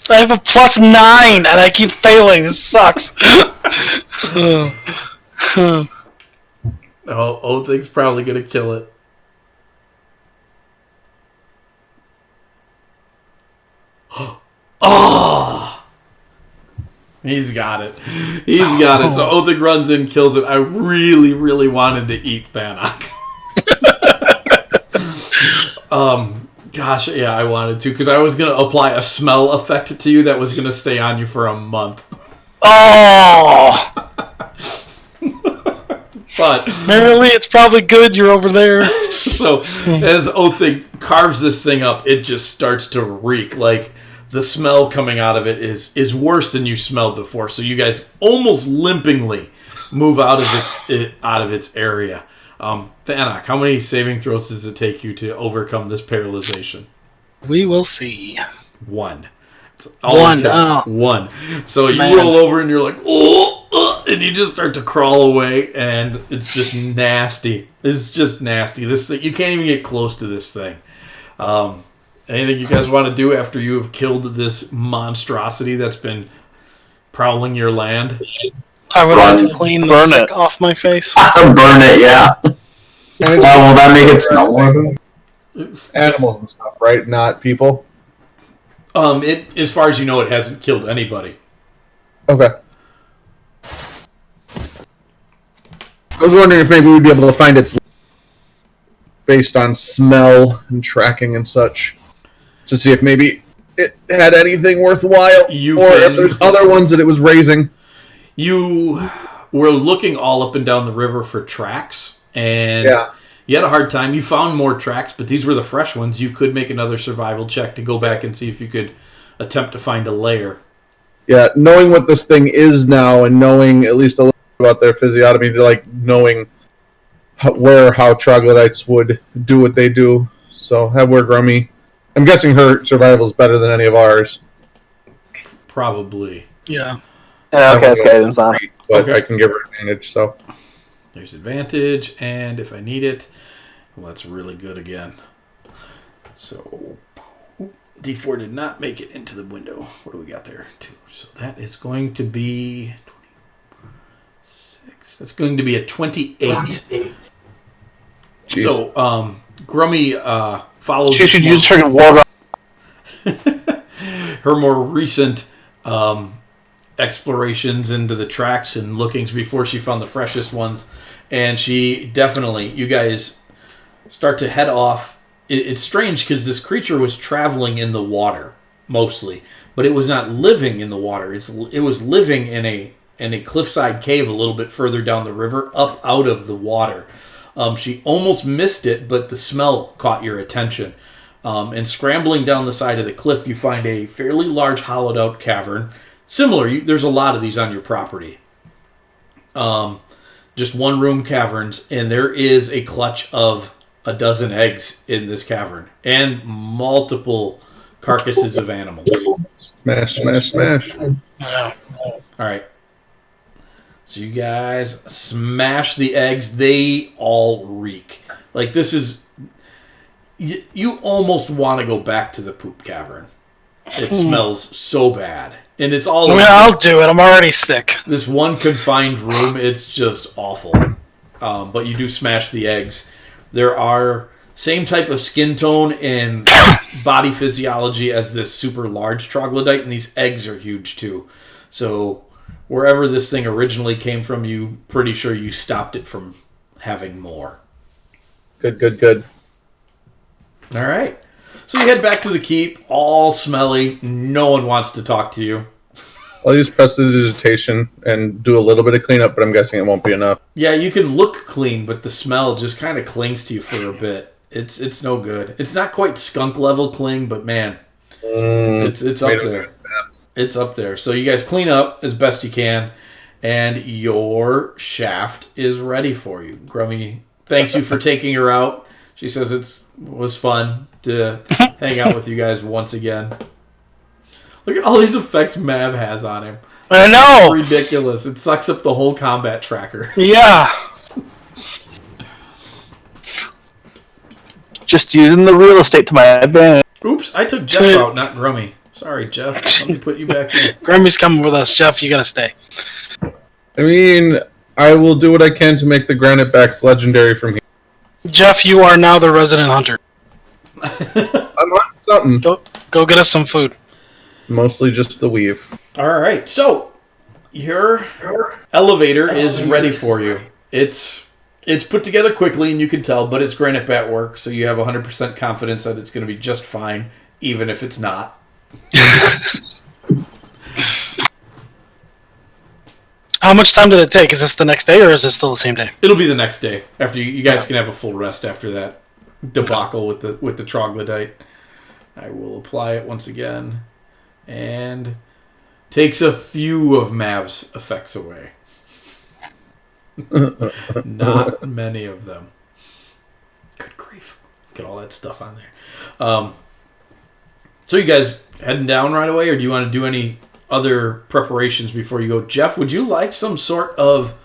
[SPEAKER 3] I have a +9 and I keep failing. This sucks.
[SPEAKER 1] Oh, Othig's probably gonna kill it. Oh! He's got it. He's got it. So Othig runs in, kills it. I really, really wanted to eat Thanok. Gosh, yeah, I wanted to, because I was going to apply a smell effect to you that was going to stay on you for a month.
[SPEAKER 3] Oh!
[SPEAKER 1] But
[SPEAKER 3] Merrily, it's probably good you're over there.
[SPEAKER 1] so as Othig carves this thing up, it just starts to reek. Like, the smell coming out of it is worse than you smelled before. So you guys almost limpingly move out of its area. Thanok, how many saving throws does it take you to overcome this paralyzation?
[SPEAKER 3] We will see.
[SPEAKER 1] 1.
[SPEAKER 3] One.
[SPEAKER 1] So you roll over and you're like, and you just start to crawl away, and it's just nasty. It's just nasty. This thing, you can't even get close to this thing. Anything you guys want to do after you have killed this monstrosity that's been prowling your land?
[SPEAKER 3] I would like to clean the sick off my face.
[SPEAKER 2] Burn it, yeah. Well, will that make it smell more?
[SPEAKER 6] Animals and stuff, right? Not people.
[SPEAKER 1] It, as far as you know, it hasn't killed anybody.
[SPEAKER 6] Okay. I was wondering if maybe we'd be able to find its based on smell and tracking and such to see if maybe it had anything worthwhile, if there's other ones that it was raising.
[SPEAKER 1] You were looking all up and down the river for tracks, and you had a hard time. You found more tracks, but these were the fresh ones. You could make another survival check to go back and see if you could attempt to find a lair.
[SPEAKER 6] Yeah, knowing what this thing is now and knowing at least a little bit about their physiognomy, like knowing how troglodytes would do what they do. So have where Grummy. I'm guessing her survival is better than any of ours.
[SPEAKER 1] Probably.
[SPEAKER 3] Yeah.
[SPEAKER 5] Yeah, okay, that's guidance on.
[SPEAKER 6] But I can give her advantage, so.
[SPEAKER 1] There's advantage, and if I need it, well, that's really good again. So, D4 did not make it into the window. What do we got there? 2. So that is going to be 26. That's going to be a 28.
[SPEAKER 6] Jeez.
[SPEAKER 1] So, Grummy follows.
[SPEAKER 5] She should use her war.
[SPEAKER 1] Her more recent explorations into the tracks and lookings before she found the freshest ones, and she definitely, you guys start to head off. It's strange because this creature was traveling in the water mostly, but it was not living in the water. It was living in a cliffside cave a little bit further down the river, up out of the water. She almost missed it, but the smell caught your attention. And scrambling down the side of the cliff, you find a fairly large hollowed out cavern. Similar, there's a lot of these on your property. Just one room caverns, and there is a clutch of a dozen eggs in this cavern, and multiple carcasses of animals.
[SPEAKER 6] Smash.
[SPEAKER 3] Yeah.
[SPEAKER 1] All right. So you guys smash the eggs. They all reek. Like, this is... You almost want to go back to the poop cavern. It smells so bad. And it's all...
[SPEAKER 3] I'll do it. I'm already sick.
[SPEAKER 1] This one confined room, it's just awful. But you do smash the eggs. There are same type of skin tone and body physiology as this super large troglodyte, and these eggs are huge too. So wherever this thing originally came from, you pretty sure you stopped it from having more.
[SPEAKER 6] Good.
[SPEAKER 1] All right. So you head back to the keep, all smelly. No one wants to talk to you.
[SPEAKER 6] I'll use prestidigitation and do a little bit of cleanup, but I'm guessing it won't be enough.
[SPEAKER 1] Yeah, you can look clean, but the smell just kind of clings to you for a bit. It's no good. It's not quite skunk level cling, but man, it's up there. It's up there. So you guys clean up as best you can, and your shaft is ready for you. Grummy thanks you for taking her out. She says it was fun to hang out with you guys once again. Look at all these effects Mav has on him.
[SPEAKER 3] I know!
[SPEAKER 1] It's ridiculous. It sucks up the whole combat tracker.
[SPEAKER 3] Yeah.
[SPEAKER 5] Just using the real estate to my advantage.
[SPEAKER 1] Oops, I took Jeff out, not Grummy. Sorry, Jeff. Let me put you back in.
[SPEAKER 3] Grummy's coming with us. Jeff, you gotta stay.
[SPEAKER 6] I mean, I will do what I can to make the granite backs legendary from here.
[SPEAKER 3] Jeff, you are now the resident hunter.
[SPEAKER 6] I'm on something.
[SPEAKER 3] Go get us some food.
[SPEAKER 6] Mostly just the weave.
[SPEAKER 1] All right, so your elevator is ready for you. It's put together quickly, and you can tell, but it's granite bat work, so you have 100% confidence that it's going to be just fine, even if it's not.
[SPEAKER 3] How much time did it take? Is this the next day, or is it still the same day?
[SPEAKER 1] It'll be the next day. After you guys can have a full rest after that debacle with the troglodyte. I will apply it once again, and takes a few of Mav's effects away. Not many of them. Good grief! Get all that stuff on there. So you guys heading down right away, or do you want to do any other preparations before you go? Jeff, would you like some sort of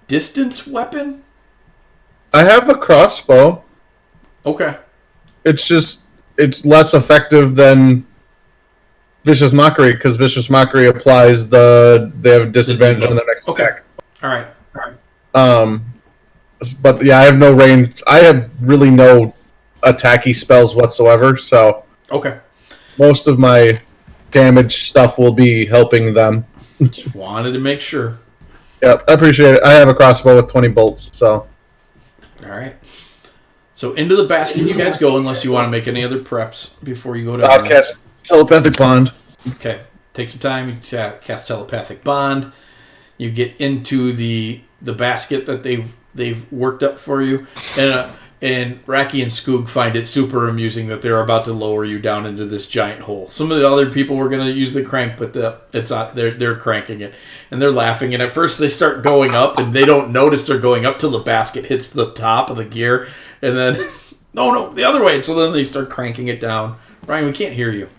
[SPEAKER 1] distance weapon?
[SPEAKER 6] I have a crossbow.
[SPEAKER 1] Okay.
[SPEAKER 6] It's less effective than Vicious Mockery, because Vicious Mockery applies they have a disadvantage on their next attack.
[SPEAKER 1] All right.
[SPEAKER 6] But yeah, I have no range. I have really no attacky spells whatsoever, so
[SPEAKER 1] Okay.
[SPEAKER 6] most of my damage stuff will be helping them.
[SPEAKER 1] Just wanted to make sure.
[SPEAKER 6] Yep, I appreciate it. I have a crossbow with 20 bolts, so.
[SPEAKER 1] All right. So into the basket you guys go, unless you want to make any other preps before you go down.
[SPEAKER 6] I'll cast Telepathic Bond.
[SPEAKER 1] Okay. Take some time. You cast Telepathic Bond. You get into the basket that they've worked up for you, and Raki and Skoog find it super amusing that they're about to lower you down into this giant hole. Some of the other people were going to use the crank, but it's not. They're cranking it, and they're laughing. And at first they start going up, and they don't notice they're going up till the basket hits the top of the gear, and then no, the other way. And so then they start cranking it down. Ryan, we can't hear you.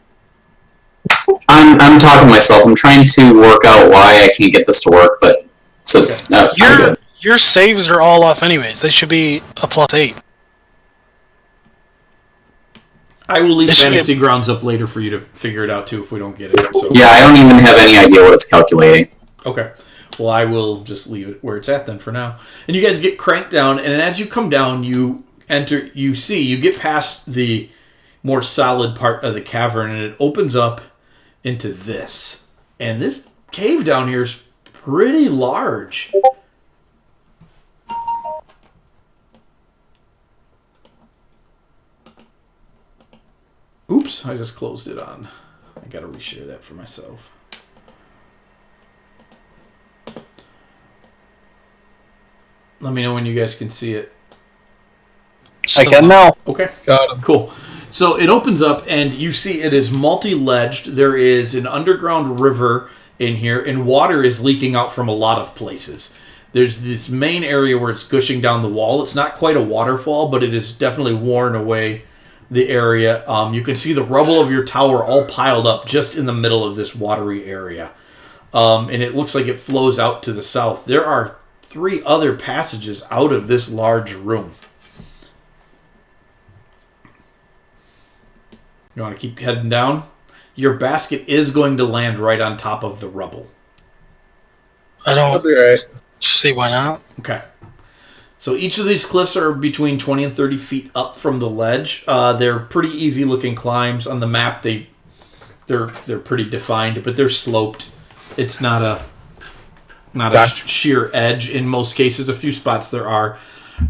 [SPEAKER 2] I'm talking to myself. I'm trying to work out why I can't get this to work, but so
[SPEAKER 1] Okay.
[SPEAKER 2] I'm good.
[SPEAKER 3] Your saves are all off anyways. They should be a +8.
[SPEAKER 1] I will leave
[SPEAKER 3] This should
[SPEAKER 1] Fantasy Grounds up later for you to figure it out too if we don't get it. So.
[SPEAKER 2] Yeah, I don't even have any idea what it's calculating.
[SPEAKER 1] Okay. Well, I will just leave it where it's at then for now. And you guys get cranked down, and as you come down, you get past the more solid part of the cavern, and it opens up into this. And this cave down here is pretty large. Oops, I just closed it on. I gotta reshare that for myself. Let me know when you guys can see it.
[SPEAKER 5] I can now.
[SPEAKER 1] Okay.
[SPEAKER 6] Got him.
[SPEAKER 1] Cool. So it opens up, and you see it is multi-ledged. There is an underground river in here, and water is leaking out from a lot of places. There's this main area where it's gushing down the wall. It's not quite a waterfall, but it is definitely worn away the area. You can see the rubble of your tower all piled up just in the middle of this watery area. And it looks like it flows out to the south. There are 3 other passages out of this large room. You want to keep heading down? Your basket is going to land right on top of the rubble.
[SPEAKER 3] I
[SPEAKER 6] I'll
[SPEAKER 3] don't
[SPEAKER 6] be right.
[SPEAKER 3] see why not.
[SPEAKER 1] Okay. So each of these cliffs are between 20 and 30 feet up from the ledge. They're pretty easy looking climbs. On the map, they're pretty defined, but they're sloped. It's not a
[SPEAKER 6] Gotcha.
[SPEAKER 1] sheer edge in most cases. A few spots there are.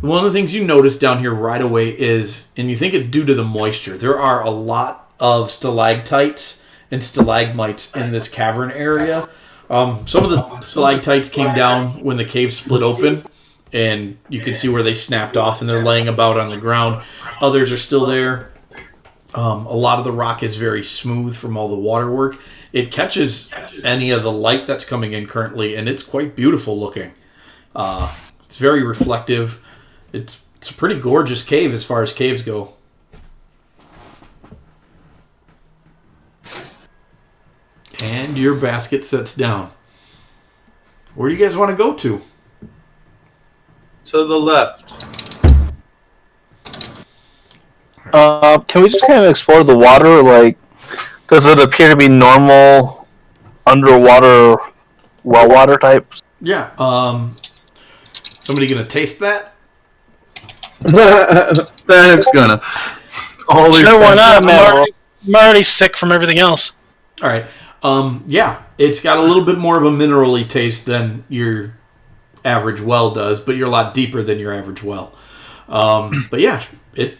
[SPEAKER 1] One of the things you notice down here right away is, and you think it's due to the moisture, there are a lot of stalactites and stalagmites in this cavern area. Some of the stalactites came down when the cave split open, and you can see where they snapped off, and they're laying about on the ground. Others are still there. A lot of the rock is very smooth from all the water work. It catches any of the light that's coming in currently, and it's quite beautiful looking. It's very reflective. It's a pretty gorgeous cave as far as caves go. And your basket sets down. Where do you guys want to go to?
[SPEAKER 6] To the left.
[SPEAKER 5] Can we just kind of explore the water? Like, does it appear to be normal underwater well water types?
[SPEAKER 1] Yeah. Somebody gonna taste that?
[SPEAKER 6] Thanks, gonna. Always
[SPEAKER 3] Sure, why not?
[SPEAKER 5] man.
[SPEAKER 3] I'm already sick from everything else.
[SPEAKER 1] All right. Yeah, it's got a little bit more of a minerally taste than your average well does, but you're a lot deeper than your average well. But yeah, it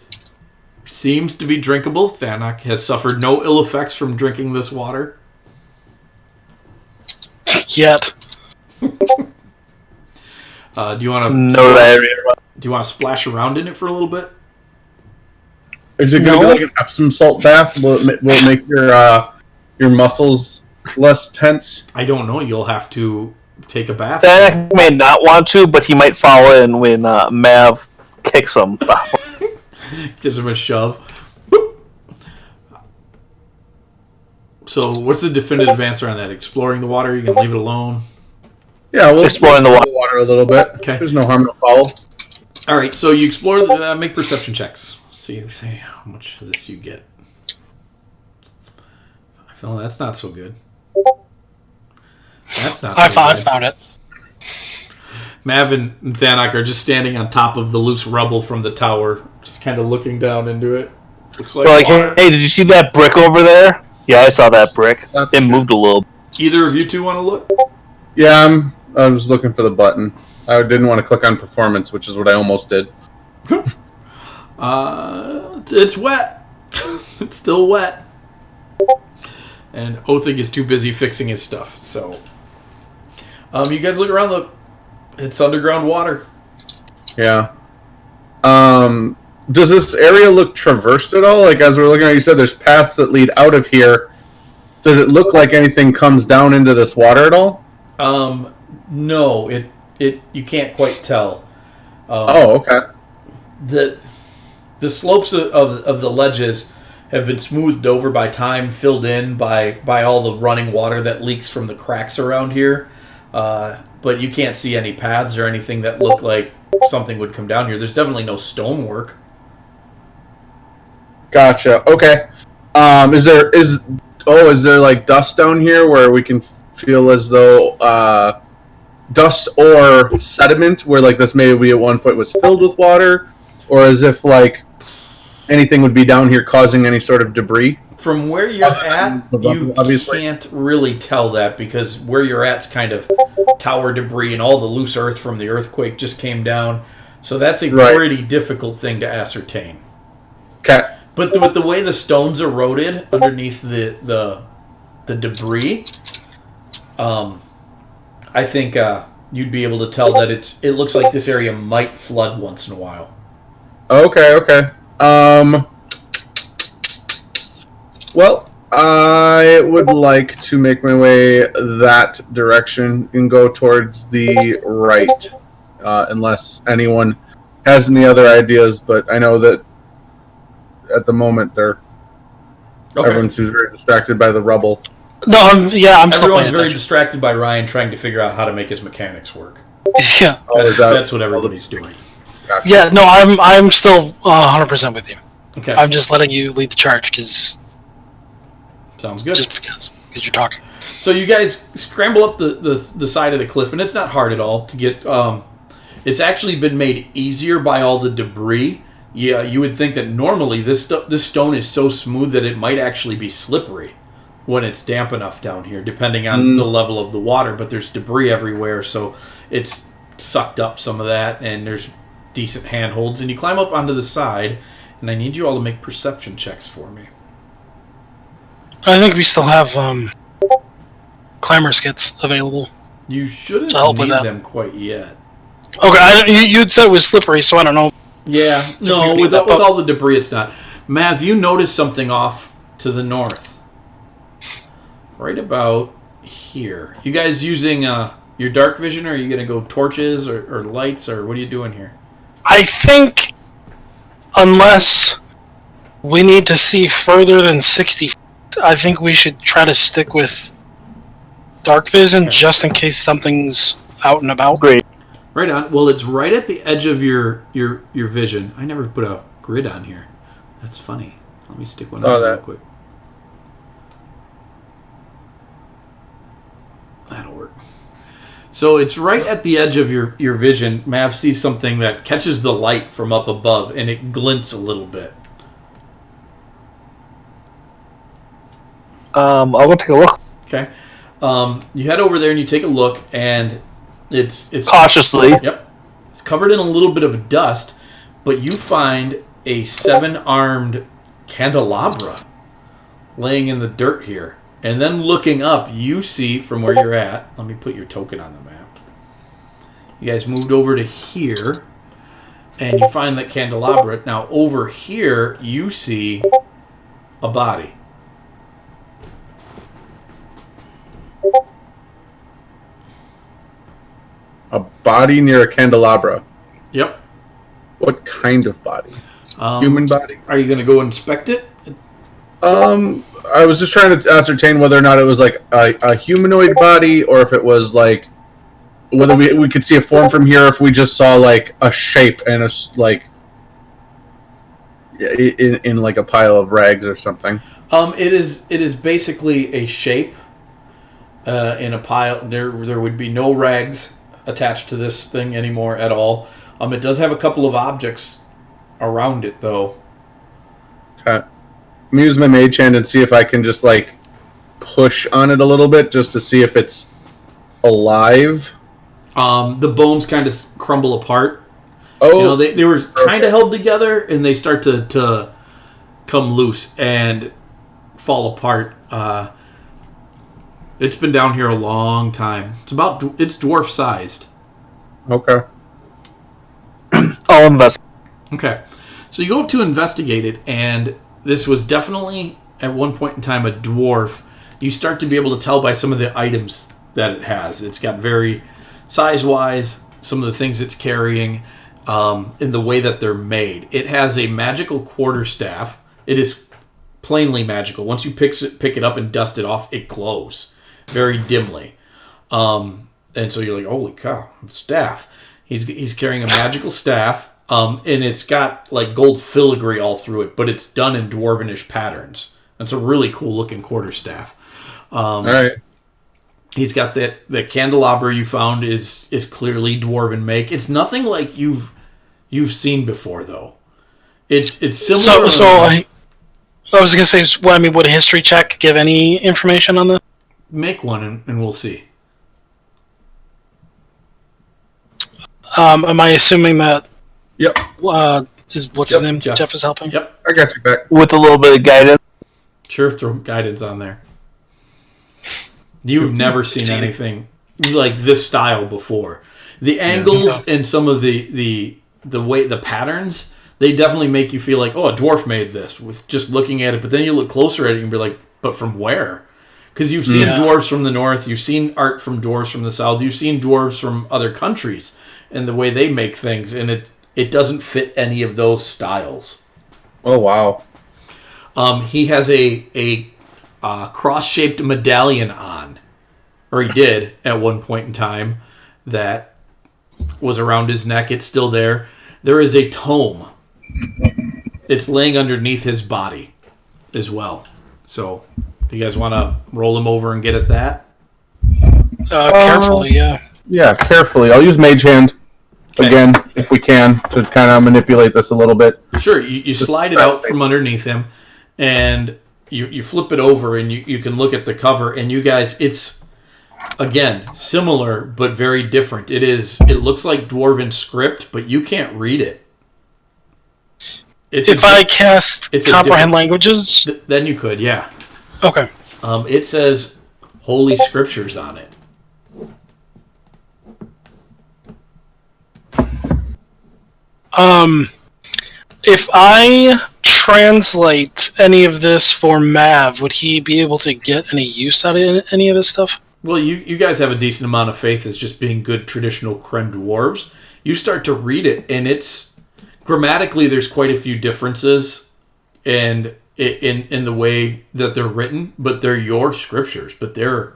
[SPEAKER 1] seems to be drinkable. Thanak has suffered no ill effects from drinking this water.
[SPEAKER 3] Yet.
[SPEAKER 1] Do you want to
[SPEAKER 5] No diarrhea.
[SPEAKER 1] Do you want to splash around in it for a little bit?
[SPEAKER 6] Is it going to be like an Epsom salt bath? Will it make your muscles less tense?
[SPEAKER 1] I don't know. You'll have to take a bath.
[SPEAKER 5] Danik may not want to, but he might fall in when Mav kicks him.
[SPEAKER 1] Gives him a shove. Boop. So, what's the definitive answer on that? Exploring the water? You can leave it alone?
[SPEAKER 6] Yeah, we'll
[SPEAKER 5] Exploring the
[SPEAKER 6] water a little bit.
[SPEAKER 1] Okay.
[SPEAKER 6] There's no harm, no foul.
[SPEAKER 1] All right. So you explore. Make perception checks. See how much of this you get. I feel that's not so good. That's not.
[SPEAKER 3] I
[SPEAKER 1] so good.
[SPEAKER 3] found it.
[SPEAKER 1] Mav and Thanak are just standing on top of the loose rubble from the tower, just kind of looking down into it. Looks like,
[SPEAKER 5] Like,
[SPEAKER 1] water.
[SPEAKER 5] hey, did you see that brick over there? Yeah, I saw that brick. It moved a little.
[SPEAKER 1] Either of you two want to look?
[SPEAKER 6] Yeah, I was looking for the button. I didn't want to click on performance, which is what I almost did.
[SPEAKER 1] It's wet. It's still wet. And Othig is too busy fixing his stuff. So, you guys look around. Look, it's underground water.
[SPEAKER 6] Yeah. Does this area look traversed at all? Like, as we're looking at, you said there's paths that lead out of here. Does it look like anything comes down into this water at all?
[SPEAKER 1] No, it you can't quite tell.
[SPEAKER 6] Okay.
[SPEAKER 1] The slopes of the ledges have been smoothed over by time, filled in by all the running water that leaks from the cracks around here. But you can't see any paths or anything that look like something would come down here. There's definitely no stonework.
[SPEAKER 6] Gotcha. Okay. Is there like dust down here where we can feel as though dust or sediment where like this maybe at one foot was filled with water, or as if like anything would be down here causing any sort of debris?
[SPEAKER 1] From where you're at, you
[SPEAKER 6] obviously
[SPEAKER 1] can't really tell that because where you're at's kind of tower debris and all the loose earth from the earthquake just came down. So that's a pretty difficult thing to ascertain.
[SPEAKER 6] Okay.
[SPEAKER 1] But with the way the stones eroded underneath the debris, I think you'd be able to tell that it looks like this area might flood once in a while.
[SPEAKER 6] Okay. Well, I would like to make my way that direction and go towards the right, unless anyone has any other ideas. But I know that at the moment everyone seems very distracted by the rubble.
[SPEAKER 3] No, I'm still
[SPEAKER 1] Everyone's
[SPEAKER 3] paying
[SPEAKER 1] very distracted by Ryan trying to figure out how to make his mechanics work.
[SPEAKER 3] Yeah.
[SPEAKER 1] That's what everybody's doing.
[SPEAKER 6] Gotcha.
[SPEAKER 3] Yeah, no, I'm still 100% with you.
[SPEAKER 1] Okay.
[SPEAKER 3] I'm just letting you lead the charge because
[SPEAKER 1] Sounds good.
[SPEAKER 3] just because you're talking.
[SPEAKER 1] So you guys scramble up the side of the cliff, and it's not hard at all to get. It's actually been made easier by all the debris. Yeah, you would think that normally this stone is so smooth that it might actually be slippery when it's damp enough down here, depending on the level of the water. But there's debris everywhere, so it's sucked up some of that, and there's decent handholds. And you climb up onto the side, and I need you all to make perception checks for me.
[SPEAKER 3] I think we still have climber skits available.
[SPEAKER 1] You shouldn't
[SPEAKER 3] To help with
[SPEAKER 1] need
[SPEAKER 3] that.
[SPEAKER 1] them quite yet.
[SPEAKER 3] Okay, you'd said it was slippery, so I don't know.
[SPEAKER 1] Yeah, no, with all the debris, it's not. Mav, you notice something off to the north. Right about here. You guys using your dark vision, or are you going to go torches or lights, or what are you doing here?
[SPEAKER 3] I think unless we need to see further than 60 feet, I think we should try to stick with dark vision just in case something's out and about.
[SPEAKER 5] Great.
[SPEAKER 1] Right on. Well, it's right at the edge of your vision. I never put a grid on here. That's funny. Let me stick one on real quick. That'll work. So it's right at the edge of your vision. Mav sees something that catches the light from up above, and it glints a little bit.
[SPEAKER 5] I'll go take a look.
[SPEAKER 1] Okay. You head over there and you take a look, and it's
[SPEAKER 5] Cautiously.
[SPEAKER 1] Yep. It's covered in a little bit of dust, but you find a 7-armed candelabra laying in the dirt here. And then looking up, you see from where you're at, let me put your token on the map. You guys moved over to here, and you find that candelabra. Now over here, you see a body.
[SPEAKER 6] A body near a candelabra.
[SPEAKER 1] Yep.
[SPEAKER 6] What kind of body? Human body?
[SPEAKER 1] Are you going to go inspect it?
[SPEAKER 6] I was just trying to ascertain whether or not it was like a humanoid body, or if it was like whether we could see a form from here, if we just saw like a shape and like in like a pile of rags or something.
[SPEAKER 1] It is basically a shape in a pile. There would be no rags attached to this thing anymore at all. It does have a couple of objects around it though.
[SPEAKER 6] Okay. I'm gonna use my mage hand and see if I can just like push on it a little bit just to see if it's alive.
[SPEAKER 1] The bones kind of crumble apart.
[SPEAKER 6] Oh,
[SPEAKER 1] you know, they were kind of held together, and they start to come loose and fall apart. It's been down here a long time. It's dwarf sized.
[SPEAKER 6] Okay.
[SPEAKER 5] I'll invest.
[SPEAKER 1] Okay, so you go up to investigate it, and this was definitely at one point in time a dwarf. You start to be able to tell by some of the items that it has. It's got very size-wise, some of the things it's carrying, in the way that they're made. It has a magical quarterstaff. It is plainly magical. Once you pick it up and dust it off, it glows very dimly. And so you're like, holy cow, staff. He's carrying a magical staff, and it's got like gold filigree all through it, but it's done in dwarvenish patterns. That's a really cool looking quarterstaff.
[SPEAKER 6] All right.
[SPEAKER 1] He's got that candelabra you found is clearly dwarven make. It's nothing like you've seen before though. It's similar.
[SPEAKER 3] So I was gonna say, would a history check give any information on this?
[SPEAKER 1] Make one and we'll see.
[SPEAKER 3] Am I assuming that?
[SPEAKER 6] Yep.
[SPEAKER 3] What's his name? Jeff is helping.
[SPEAKER 1] Yep.
[SPEAKER 6] I got you back.
[SPEAKER 5] With a little bit of guidance.
[SPEAKER 1] Sure, throw guidance on there. You've never seen anything like this style before. The angles and some of the way the patterns, they definitely make you feel like, oh, a dwarf made this with just looking at it. But then you look closer at it and be like, but from where? Because you've seen dwarves from the north, you've seen art from dwarves from the south, you've seen dwarves from other countries and the way they make things, and it doesn't fit any of those styles.
[SPEAKER 6] Oh wow.
[SPEAKER 1] He has a cross-shaped medallion on, or he did at one point in time, that was around his neck. It's still there. There is a tome. It's laying underneath his body as well. So, do you guys want to roll him over and get at that?
[SPEAKER 3] Carefully, yeah.
[SPEAKER 6] Yeah, carefully. I'll use mage hand again if we can to kind of manipulate this a little bit.
[SPEAKER 1] Sure. You slide it out from underneath him, and you flip it over, and you can look at the cover, and you guys, it's, again, similar, but very different. It looks like Dwarven script, but you can't read it.
[SPEAKER 3] If I cast Comprehend Languages?
[SPEAKER 1] Then you could, yeah.
[SPEAKER 3] Okay.
[SPEAKER 1] It says Holy Scriptures on it.
[SPEAKER 3] If I translate any of this for Mav, would he be able to get any use out of any of this stuff?
[SPEAKER 1] Well, you guys have a decent amount of faith as just being good traditional Krem dwarves. You start to read it, and it's grammatically there's quite a few differences, and in the way that they're written, but they're your scriptures, but they're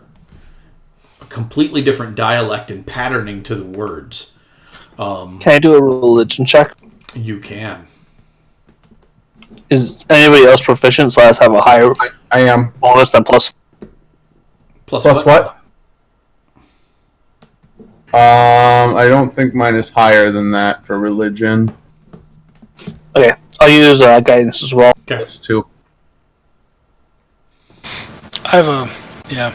[SPEAKER 1] a completely different dialect and patterning to the words.
[SPEAKER 5] Can I do a religion check?
[SPEAKER 1] You can.
[SPEAKER 5] Is anybody else proficient? So I have a higher
[SPEAKER 6] I am.
[SPEAKER 5] bonus than plus.
[SPEAKER 1] Plus
[SPEAKER 6] what? I don't think mine is higher than that for religion.
[SPEAKER 5] Okay, I'll use guidance as well.
[SPEAKER 1] Okay.
[SPEAKER 6] Plus 2.
[SPEAKER 3] I have yeah.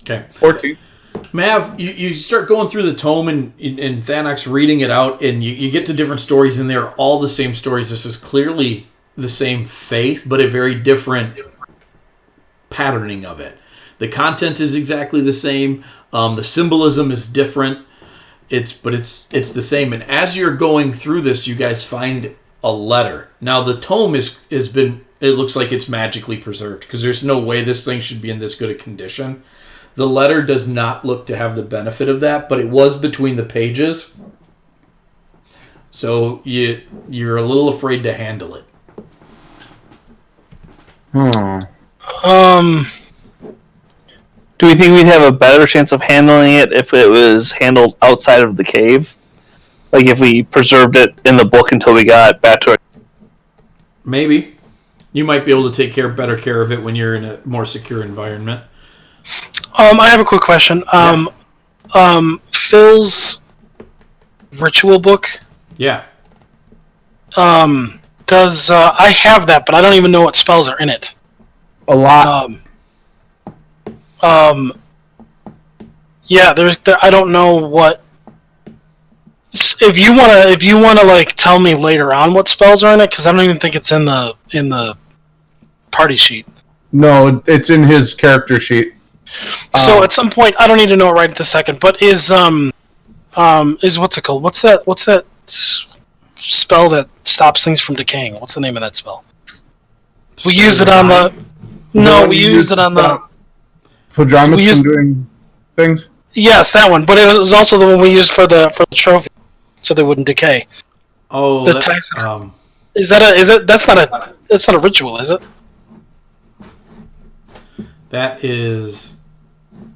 [SPEAKER 1] Okay.
[SPEAKER 6] 14.
[SPEAKER 1] Mav, you start going through the tome and Thanok's reading it out, and you get to different stories, and they're all the same stories. This is clearly the same faith, but a very different patterning of it. The content is exactly the same. The symbolism is different. It's the same. And as you're going through this, you guys find a letter. Now the tome has been. It looks like it's magically preserved because there's no way this thing should be in this good a condition. The letter does not look to have the benefit of that, but it was between the pages. So you're a little afraid to handle it.
[SPEAKER 5] Do we think we'd have a better chance of handling it if it was handled outside of the cave? Like if we preserved it in the book until we got back to it?
[SPEAKER 1] Maybe. You might be able to take better care of it when you're in a more secure environment.
[SPEAKER 3] I have a quick question. Phil's ritual book.
[SPEAKER 1] Yeah.
[SPEAKER 3] Does I have that, but I don't even know what spells are in it.
[SPEAKER 6] A lot.
[SPEAKER 3] Yeah, I don't know what. If you wanna like tell me later on what spells are in it, because I don't even think it's in the party sheet.
[SPEAKER 6] No, it's in his character sheet.
[SPEAKER 3] So at some point, I don't need to know it right at this second. But is what's it called? What's that spell that stops things from decaying? What's the name of that spell? We used it on the. No, we used it on the.
[SPEAKER 6] Pajamas from doing things.
[SPEAKER 3] Yes, that one. But it was also the one we used for the trophy, so they wouldn't decay.
[SPEAKER 1] Oh,
[SPEAKER 3] that's not a ritual, is it?
[SPEAKER 1] That is.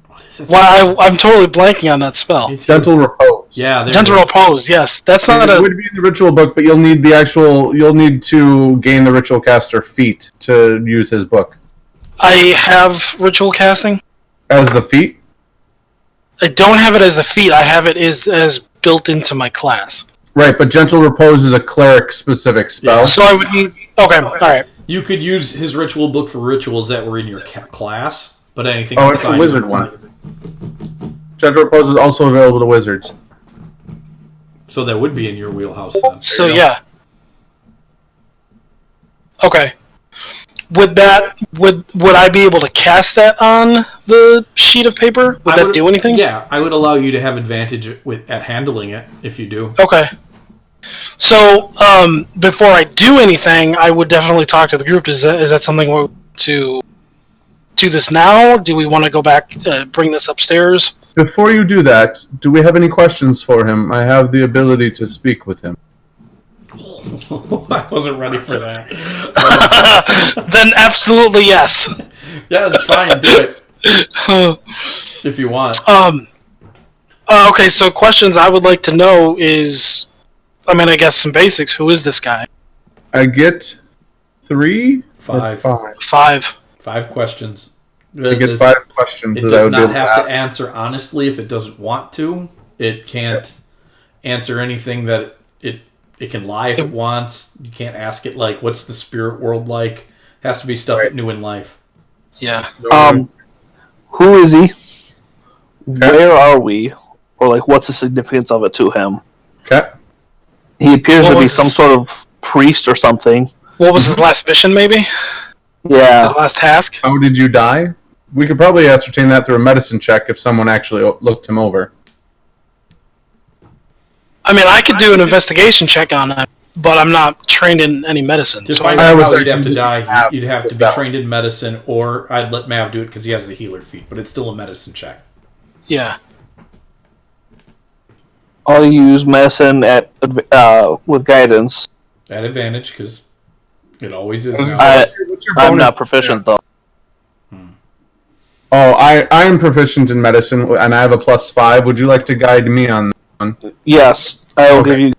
[SPEAKER 1] What is it?
[SPEAKER 3] Well, I'm totally blanking on that spell.
[SPEAKER 6] Gentle repose.
[SPEAKER 1] Yeah,
[SPEAKER 3] gentle repose. Yes, that's not
[SPEAKER 6] It would be in the ritual book, but you'll need to gain the ritual caster feat to use his book.
[SPEAKER 3] I have ritual casting
[SPEAKER 6] as the feat.
[SPEAKER 3] I don't have it as a feat. I have it as built into my class.
[SPEAKER 6] Right, but gentle repose is a cleric specific spell.
[SPEAKER 3] Yeah. So I would need. Okay, all right.
[SPEAKER 1] You could use his ritual book for rituals that were in your class, but anything.
[SPEAKER 6] Oh, it's a wizard one. Gentle repose is also available to wizards.
[SPEAKER 1] So that would be in your wheelhouse then.
[SPEAKER 3] So yeah. Okay. Would I be able to cast that on the sheet of paper? Would that do anything?
[SPEAKER 1] Yeah, I would allow you to have advantage at handling it if you do.
[SPEAKER 3] Okay. So before I do anything, I would definitely talk to the group. Is that something we're to do this now? Do we want to go back, bring this upstairs?
[SPEAKER 6] Before you do that, do we have any questions for him? I have the ability to speak with him.
[SPEAKER 1] I wasn't ready for that.
[SPEAKER 3] Then absolutely yes.
[SPEAKER 1] Yeah, that's fine. Do it if you want.
[SPEAKER 3] Okay, so questions I would like to know is, I guess some basics. Who is this guy?
[SPEAKER 6] I get 3?
[SPEAKER 1] Five.
[SPEAKER 3] 5
[SPEAKER 1] questions.
[SPEAKER 6] I get 5 questions.
[SPEAKER 1] It does not have to answer honestly if it doesn't want to. It can't answer anything that it can lie if it wants. You can't ask it like, what's the spirit world like? It has to be stuff new in life.
[SPEAKER 3] Yeah.
[SPEAKER 5] Who is he? Where are we? Or like, what's the significance of it to him?
[SPEAKER 6] Okay.
[SPEAKER 5] He appears to be some sort of priest or something.
[SPEAKER 3] What was his last mission, maybe?
[SPEAKER 5] Yeah.
[SPEAKER 3] His last task?
[SPEAKER 6] How did you die? We could probably ascertain that through a medicine check if someone actually looked him over.
[SPEAKER 3] I could do an investigation check on that, but I'm not trained in any medicine.
[SPEAKER 1] To
[SPEAKER 3] so
[SPEAKER 1] find out how you'd have to die, you'd have to be trained in medicine, or I'd let Mav do it because he has the healer feat, but it's still a medicine check.
[SPEAKER 3] Yeah.
[SPEAKER 5] I'll use medicine with guidance.
[SPEAKER 1] At advantage, because it always is.
[SPEAKER 5] I'm not proficient, though.
[SPEAKER 6] Oh, I am proficient in medicine, and I have a +5. Would you like to guide me on that one?
[SPEAKER 5] Yes, I will give you.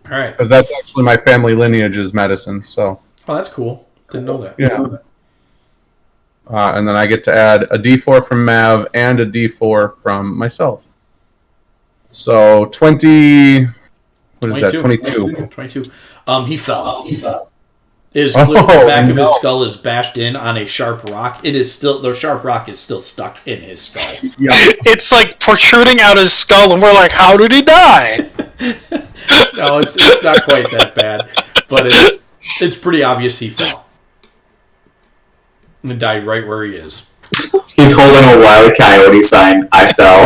[SPEAKER 1] All right.
[SPEAKER 6] Because that's actually my family lineage's medicine, so.
[SPEAKER 1] Oh, that's cool. Didn't know that.
[SPEAKER 6] Yeah. And then I get to add a D4 from Mav and a D4 from myself. So 20. What is that? 22.
[SPEAKER 1] 22. He fell. Is clear, the back of his skull is bashed in on a sharp rock. It is still the sharp rock is still stuck in his skull.
[SPEAKER 6] Yeah.
[SPEAKER 3] It's like protruding out his skull, and we're like, "How did he die?"
[SPEAKER 1] No, it's not quite that bad, but it's pretty obvious he fell and died right where he is.
[SPEAKER 2] He's holding a Wild Coyote sign. I fell.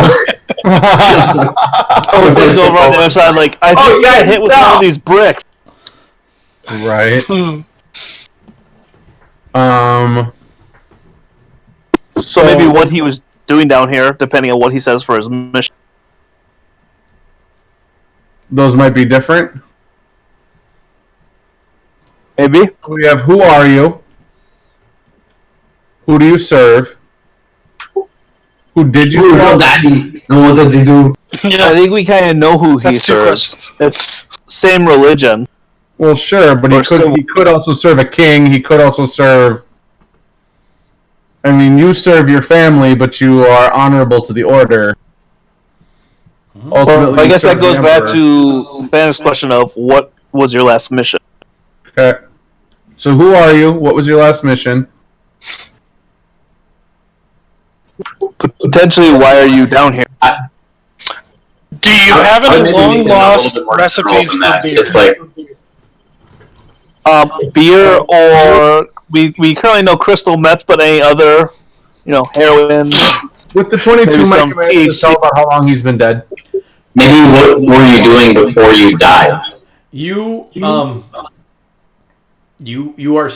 [SPEAKER 5] He's over on the other side, like, I think I got hit with one of these bricks.
[SPEAKER 6] Right.
[SPEAKER 5] So maybe what he was doing down here, depending on what he says for his mission.
[SPEAKER 6] Those might be different.
[SPEAKER 5] Maybe.
[SPEAKER 6] We have who are you? Who do you serve? Who did you
[SPEAKER 2] Who's
[SPEAKER 6] serve?
[SPEAKER 2] your daddy? And what does he do?
[SPEAKER 5] I think we kind of know who he
[SPEAKER 3] That's two
[SPEAKER 5] serves.
[SPEAKER 3] questions.
[SPEAKER 5] It's same religion.
[SPEAKER 6] Well, sure, but he could also serve a king. He could also serve. I mean, you serve your family, but you are honorable to the order. Ultimately,
[SPEAKER 5] Well, I
[SPEAKER 6] you
[SPEAKER 5] guess
[SPEAKER 6] serve
[SPEAKER 5] that goes
[SPEAKER 6] the
[SPEAKER 5] back
[SPEAKER 6] emperor.
[SPEAKER 5] to Banner's question of what was your last mission.
[SPEAKER 6] Okay. So, who are you? What was your last mission?
[SPEAKER 5] Potentially, why are you down here?
[SPEAKER 3] Do you have
[SPEAKER 2] I'd
[SPEAKER 3] any
[SPEAKER 2] maybe
[SPEAKER 3] long
[SPEAKER 2] make it a little
[SPEAKER 3] lost
[SPEAKER 2] bit more
[SPEAKER 3] recipes
[SPEAKER 2] than
[SPEAKER 3] for
[SPEAKER 2] that.
[SPEAKER 3] beer?
[SPEAKER 2] Just like
[SPEAKER 5] Beer, or we currently know crystal meth, but any other, heroin.
[SPEAKER 6] With the 22
[SPEAKER 5] Maybe
[SPEAKER 6] Mike
[SPEAKER 5] some
[SPEAKER 6] commands to
[SPEAKER 5] THC.
[SPEAKER 6] tell about how long he's been dead.
[SPEAKER 2] maybe what were you doing before you died?
[SPEAKER 1] You you're a.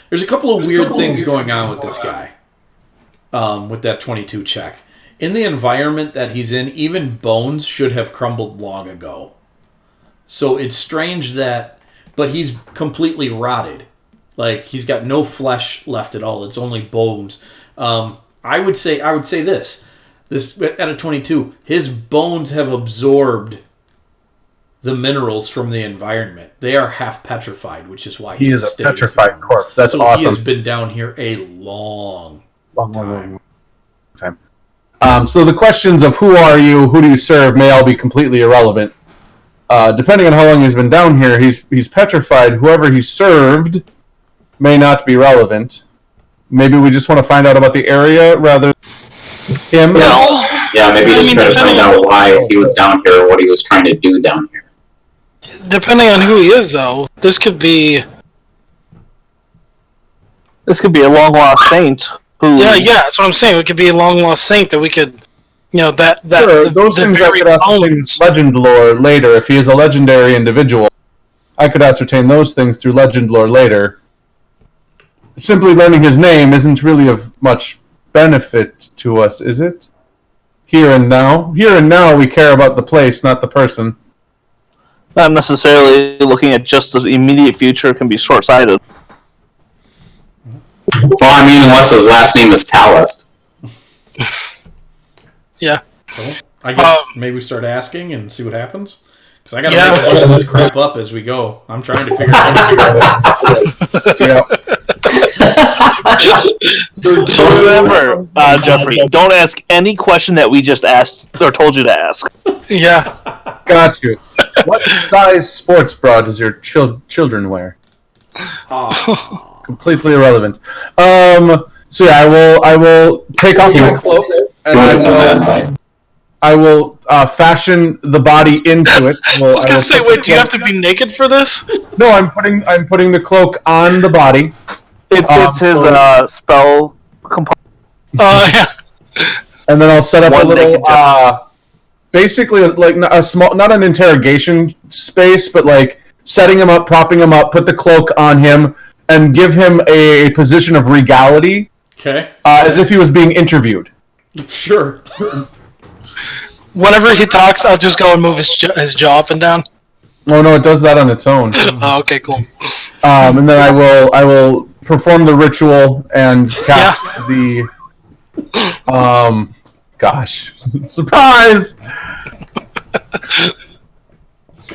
[SPEAKER 1] There's a couple of weird things going on with this guy. With that 22 check. In the environment that he's in, even bones should have crumbled long ago. So it's strange that, but he's completely rotted. Like, he's got no flesh left at all. It's only bones. I would say this at a 22, his bones have absorbed the minerals from the environment. They are half petrified, which is why
[SPEAKER 6] He is a
[SPEAKER 1] stays
[SPEAKER 6] petrified
[SPEAKER 1] down.
[SPEAKER 6] corpse. That's
[SPEAKER 1] so
[SPEAKER 6] awesome.
[SPEAKER 1] He has been down here a long time.
[SPEAKER 6] Okay. So the questions of who are you, who do you serve, may all be completely irrelevant. Depending on how long he's been down here, he's petrified. Whoever he served may not be relevant. Maybe we just want to find out about the area rather than him.
[SPEAKER 2] Yeah, maybe just try to find out why he was down here or what he was trying to do down here.
[SPEAKER 3] Depending on who he is, though, this could be
[SPEAKER 5] a long lost saint. Who?
[SPEAKER 3] yeah, that's what I'm saying. It could be a long lost saint that we could, that
[SPEAKER 6] Sure, those things I could ascertain legend lore later. If he is a legendary individual, I could ascertain those things through legend lore later. Simply learning his name isn't really of much benefit to us, is it? Here and now, we care about the place, not the person.
[SPEAKER 5] Not necessarily looking at just the immediate future can be short-sighted.
[SPEAKER 2] Well, I mean, unless his last name is Talist.
[SPEAKER 3] Yeah.
[SPEAKER 1] So I guess maybe we start asking and see what happens. Because I got to make a bunch of this crap up as we go. I'm trying to figure it out.
[SPEAKER 5] So remember, Jeffrey, don't ask any question that we just asked or told you to ask.
[SPEAKER 3] Yeah.
[SPEAKER 6] Got you. What size sports bra does your children wear? Completely irrelevant. So yeah, I will take off my cloak and I will fashion the body into it.
[SPEAKER 3] I was gonna say, wait, do you have to be naked for this?
[SPEAKER 6] No, I'm putting the cloak on the body.
[SPEAKER 5] It's his spell component.
[SPEAKER 3] Yeah.
[SPEAKER 6] And then I'll set up
[SPEAKER 5] One
[SPEAKER 6] a little,
[SPEAKER 5] naked
[SPEAKER 6] basically like a small, not an interrogation space, but like setting him up, propping him up, put the cloak on him, and give him a position of regality,
[SPEAKER 1] Okay.
[SPEAKER 6] as if he was being interviewed.
[SPEAKER 1] Sure.
[SPEAKER 3] Whenever he talks, I'll just go and move his jaw up and down.
[SPEAKER 6] Oh no, it does that on its own.
[SPEAKER 3] Oh, okay, cool.
[SPEAKER 6] And then I will perform the ritual and cast the gosh, surprise!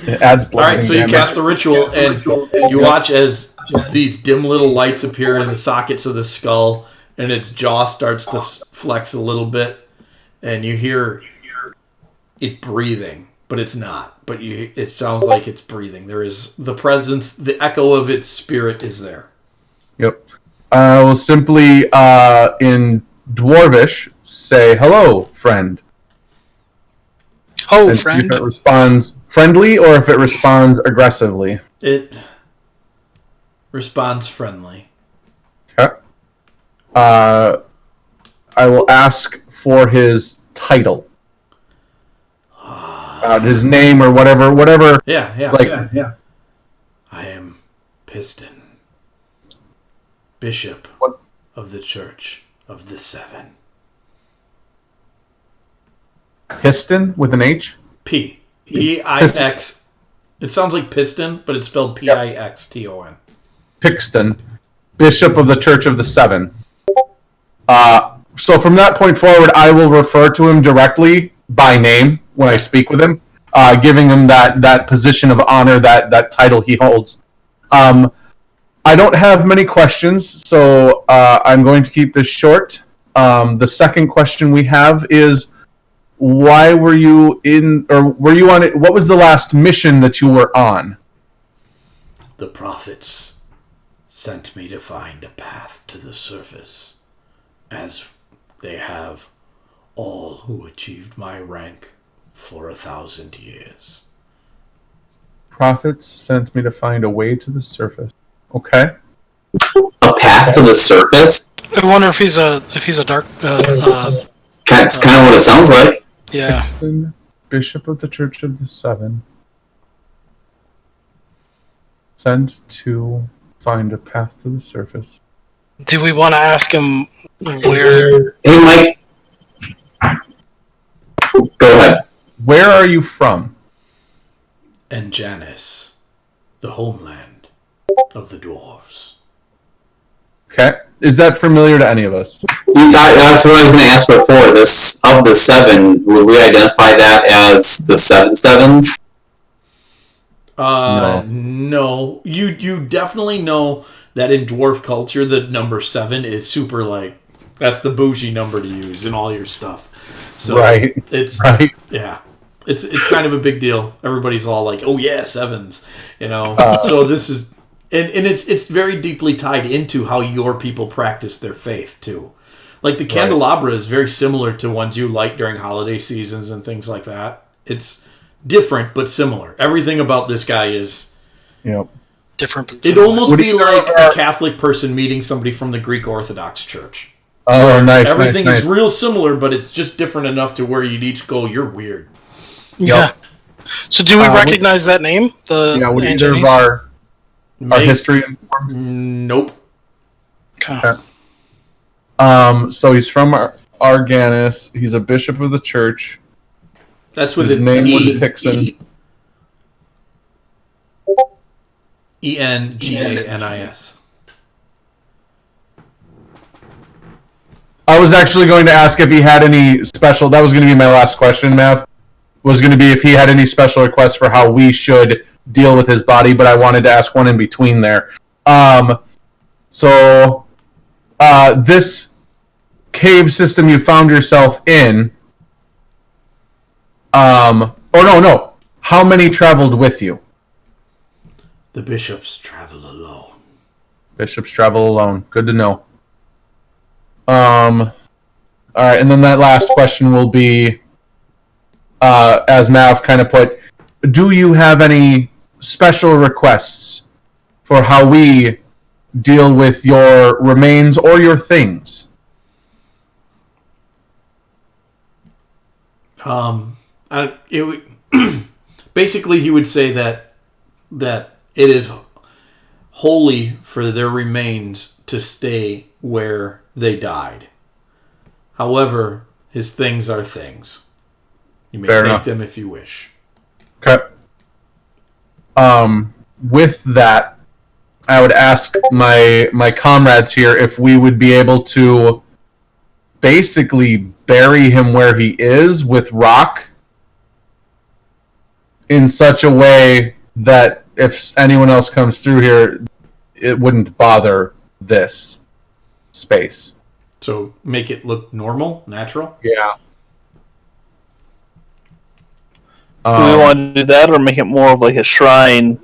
[SPEAKER 6] It adds
[SPEAKER 1] All right, so you cast the ritual, and you watch as these dim little lights appear in the sockets of the skull, and its jaw starts to flex a little bit, and you hear it breathing, but it's not. But it sounds like it's breathing. There is the presence, the echo of its spirit is there.
[SPEAKER 6] Yep. I will simply, in Dwarvish, say, hello, friend.
[SPEAKER 3] Oh,
[SPEAKER 6] And see
[SPEAKER 3] friend.
[SPEAKER 6] if it responds friendly or if it responds aggressively.
[SPEAKER 1] It responds friendly.
[SPEAKER 6] Okay. I will ask for his title. His name or whatever.
[SPEAKER 1] Yeah.
[SPEAKER 6] Like,
[SPEAKER 1] I am Piston, Bishop of the Church of the Seven.
[SPEAKER 6] Piston with an H?
[SPEAKER 1] P-I-X. It sounds like piston, but it's spelled P-I-X-T-O-N.
[SPEAKER 6] Pixton, Bishop of the Church of the Seven. So from that point forward, I will refer to him directly by name when I speak with him, giving him that position of honor, that title he holds. I don't have many questions, so I'm going to keep this short. The second question we have is, why were you on it? What was the last mission that you were on?
[SPEAKER 1] The prophets sent me to find a path to the surface, as they have all who achieved my rank for 1,000 years.
[SPEAKER 6] Prophets sent me to find a way to the surface. Okay.
[SPEAKER 2] A path to the surface?
[SPEAKER 3] I wonder if he's a dark.
[SPEAKER 2] That's kind of what it sounds like.
[SPEAKER 3] Yeah.
[SPEAKER 6] Bishop of the Church of the Seven. Sent to find a path to the surface.
[SPEAKER 3] Do we want to ask him where?
[SPEAKER 2] Hey, Mike. Go ahead.
[SPEAKER 6] Where are you from?
[SPEAKER 1] And Janus, the homeland of the dwarves.
[SPEAKER 6] Okay. Is that familiar to any of us?
[SPEAKER 2] That's what I was going to ask before. This of the seven, would we identify that as the 7 sevens?
[SPEAKER 1] No. You definitely know that in dwarf culture, the number 7 is super that's the bougie number to use in all your stuff. So
[SPEAKER 6] right.
[SPEAKER 1] It's
[SPEAKER 6] right.
[SPEAKER 1] Yeah. It's kind of a big deal. Everybody's all like, "Oh yeah, 7s," So this is, and it's very deeply tied into how your people practice their faith too. Like the candelabra is very similar to ones you light during holiday seasons and things like that. It's different but similar. Everything about this guy is
[SPEAKER 3] Different. But
[SPEAKER 1] it'd almost be like a Catholic person meeting somebody from the Greek Orthodox Church.
[SPEAKER 6] Oh, nice.
[SPEAKER 1] Everything
[SPEAKER 6] nice.
[SPEAKER 1] is real similar, but it's just different enough to where you'd each go, "You're weird."
[SPEAKER 3] Yeah. So do we recognize that name?
[SPEAKER 6] Would either of our history informed?
[SPEAKER 1] Nope.
[SPEAKER 3] Okay.
[SPEAKER 6] So he's from Arganus. He's a bishop of the church.
[SPEAKER 1] That's with
[SPEAKER 6] his name was Pixon.
[SPEAKER 1] Enganis.
[SPEAKER 6] I was actually going to ask if he had any special. That was going to be my last question, Mav. Was going to be if he had any special requests for how we should deal with his body, but I wanted to ask one in between there. So this cave system you found yourself in. No. How many traveled with you?
[SPEAKER 1] The bishops travel alone.
[SPEAKER 6] Bishops travel alone. Good to know. All right, and then that last question will be, as Mav kind of put, do you have any special requests for how we deal with your remains or your things?
[SPEAKER 1] Basically, he would say that it is holy for their remains to stay where they died. However, his things are things. You may take them if you wish.
[SPEAKER 6] Okay. With that, I would ask my comrades here if we would be able to basically bury him where he is with rock in such a way that if anyone else comes through here, it wouldn't bother this space.
[SPEAKER 1] So make it look normal, natural?
[SPEAKER 6] Yeah.
[SPEAKER 5] Do we want to do that, or make it more of like a shrine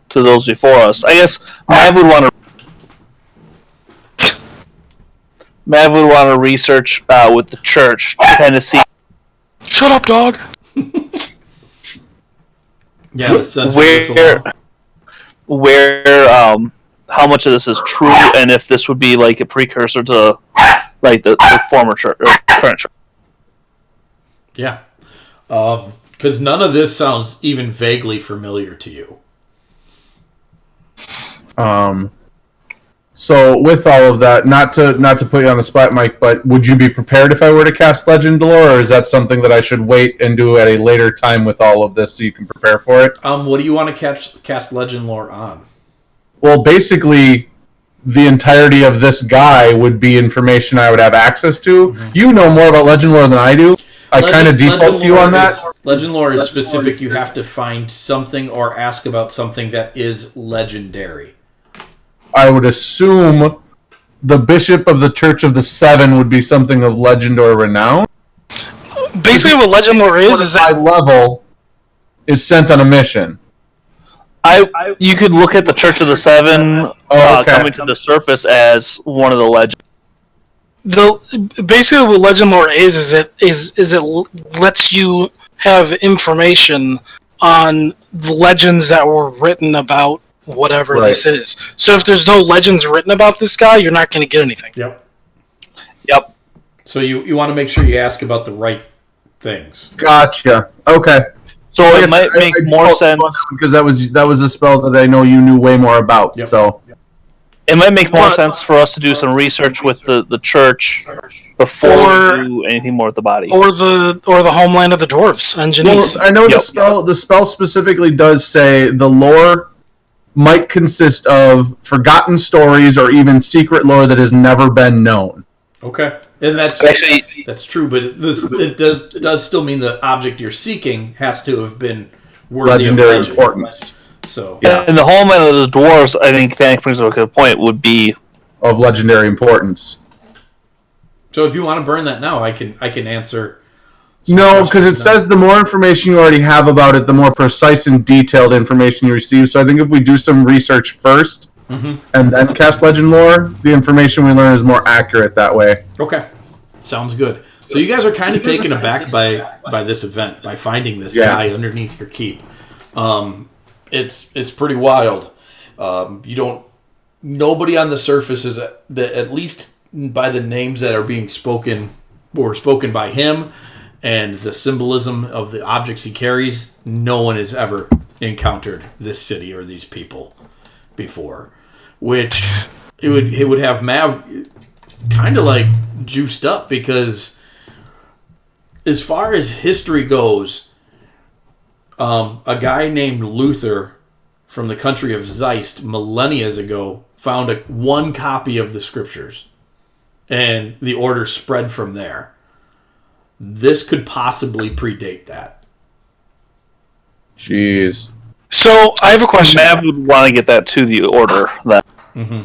[SPEAKER 5] to those before us? I guess Mav would want to research with the church to kind of see.
[SPEAKER 3] Shut up, dog.
[SPEAKER 1] Yeah, the sense of this alone.
[SPEAKER 5] where how much of this is true, and if this would be like a precursor to like the former church or current church.
[SPEAKER 1] Yeah. Because none of this sounds even vaguely familiar to you.
[SPEAKER 6] So with all of that, not to put you on the spot, Mike, but would you be prepared if I were to cast Legend Lore, or is that something that I should wait and do at a later time with all of this so you can prepare for it?
[SPEAKER 1] What do you want to cast Legend Lore on?
[SPEAKER 6] Well, basically, the entirety of this guy would be information I would have access to. Mm-hmm. You know more about Legend Lore than I do. I kind of default to you on that.
[SPEAKER 1] Legend Lore is specific. You have to find something or ask about something that is legendary.
[SPEAKER 6] I would assume the Bishop of the Church of the Seven would be something of legend or renown.
[SPEAKER 3] Basically, what Legend Lore is that
[SPEAKER 6] level is sent on a mission.
[SPEAKER 5] You could look at the Church of the Seven coming to the surface as one of the legends.
[SPEAKER 3] Basically what Legend Lore is it lets you have information on the legends that were written about whatever this is. So if there's no legends written about this guy, you're not going to get anything.
[SPEAKER 5] Yep.
[SPEAKER 1] So you want to make sure you ask about the right things.
[SPEAKER 6] Gotcha. Okay.
[SPEAKER 5] So it might make more sense
[SPEAKER 6] because that was a spell that I know you knew way more about.
[SPEAKER 1] Yep.
[SPEAKER 6] So
[SPEAKER 5] it might make more sense for us to do some research with the church before we do anything more with the body,
[SPEAKER 3] or the homeland of the dwarves and Janice.
[SPEAKER 6] Well, I know the spell specifically does say the lore might consist of forgotten stories or even secret lore that has never been known.
[SPEAKER 1] Okay, and that's true, but it does still mean the object you're seeking has to have been worthy
[SPEAKER 6] legendary
[SPEAKER 1] of
[SPEAKER 6] importance.
[SPEAKER 1] So
[SPEAKER 5] and the homeland of the dwarves, I think Thanik brings up a good point, would be
[SPEAKER 6] of legendary importance.
[SPEAKER 1] So if you want to burn that now, I can answer.
[SPEAKER 6] No, because it says the more information you already have about it, the more precise and detailed information you receive. So I think if we do some research first and then cast Legend Lore, the information we learn is more accurate that way.
[SPEAKER 1] Okay, sounds good. So you guys are kind of taken aback by this event, by finding this guy underneath your keep. It's pretty wild. Nobody on the surface is at least by the names that are being spoken or spoken by him and the symbolism of the objects he carries, no one has ever encountered this city or these people before. Which it would have Mav kind of like juiced up, because as far as history goes, a guy named Luther from the country of Zeist millennia ago found one copy of the scriptures, and the order spread from there. This could possibly predate that.
[SPEAKER 6] Jeez.
[SPEAKER 3] So I have a question.
[SPEAKER 5] Mav would want to get that to the order. Then.
[SPEAKER 1] Mm-hmm.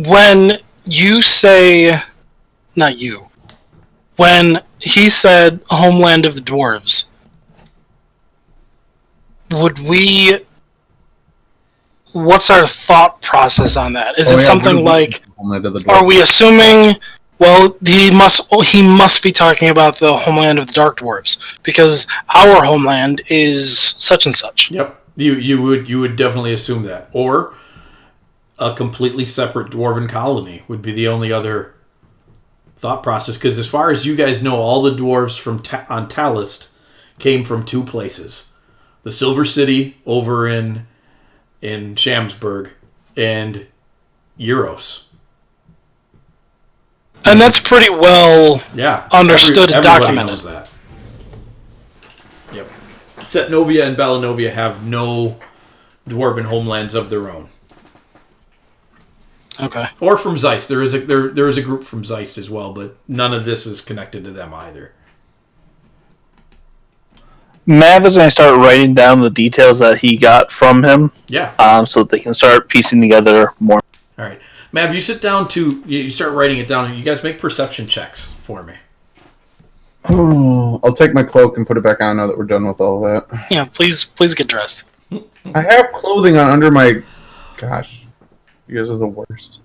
[SPEAKER 3] When you say, not you, when he said homeland of the dwarves, what's our thought process on that? Is it something like, are we assuming, well, he must be talking about the homeland of the dark dwarves, because our homeland is such and such.
[SPEAKER 1] Yep. You would definitely assume that. Or a completely separate dwarven colony would be the only other thought process, because as far as you guys know, all the dwarves from on Talist came from two places. The Silver City over in Shamsburg and Euros.
[SPEAKER 3] And that's pretty well understood and documented.
[SPEAKER 1] Knows that. Yep. Setnovia and Balanovia have no dwarven homelands of their own.
[SPEAKER 3] Okay.
[SPEAKER 1] Or from Zeist. There is a group from Zeist as well, but none of this is connected to them either.
[SPEAKER 5] Mav is going to start writing down the details that he got from him.
[SPEAKER 1] Yeah.
[SPEAKER 5] So that they can start piecing together more.
[SPEAKER 1] All right. Mav, you sit down you start writing it down, and you guys make perception checks for me.
[SPEAKER 6] Oh, I'll take my cloak and put it back on now that we're done with all that.
[SPEAKER 3] Yeah, please get dressed.
[SPEAKER 6] I have clothing on under my... Gosh. You guys are the worst.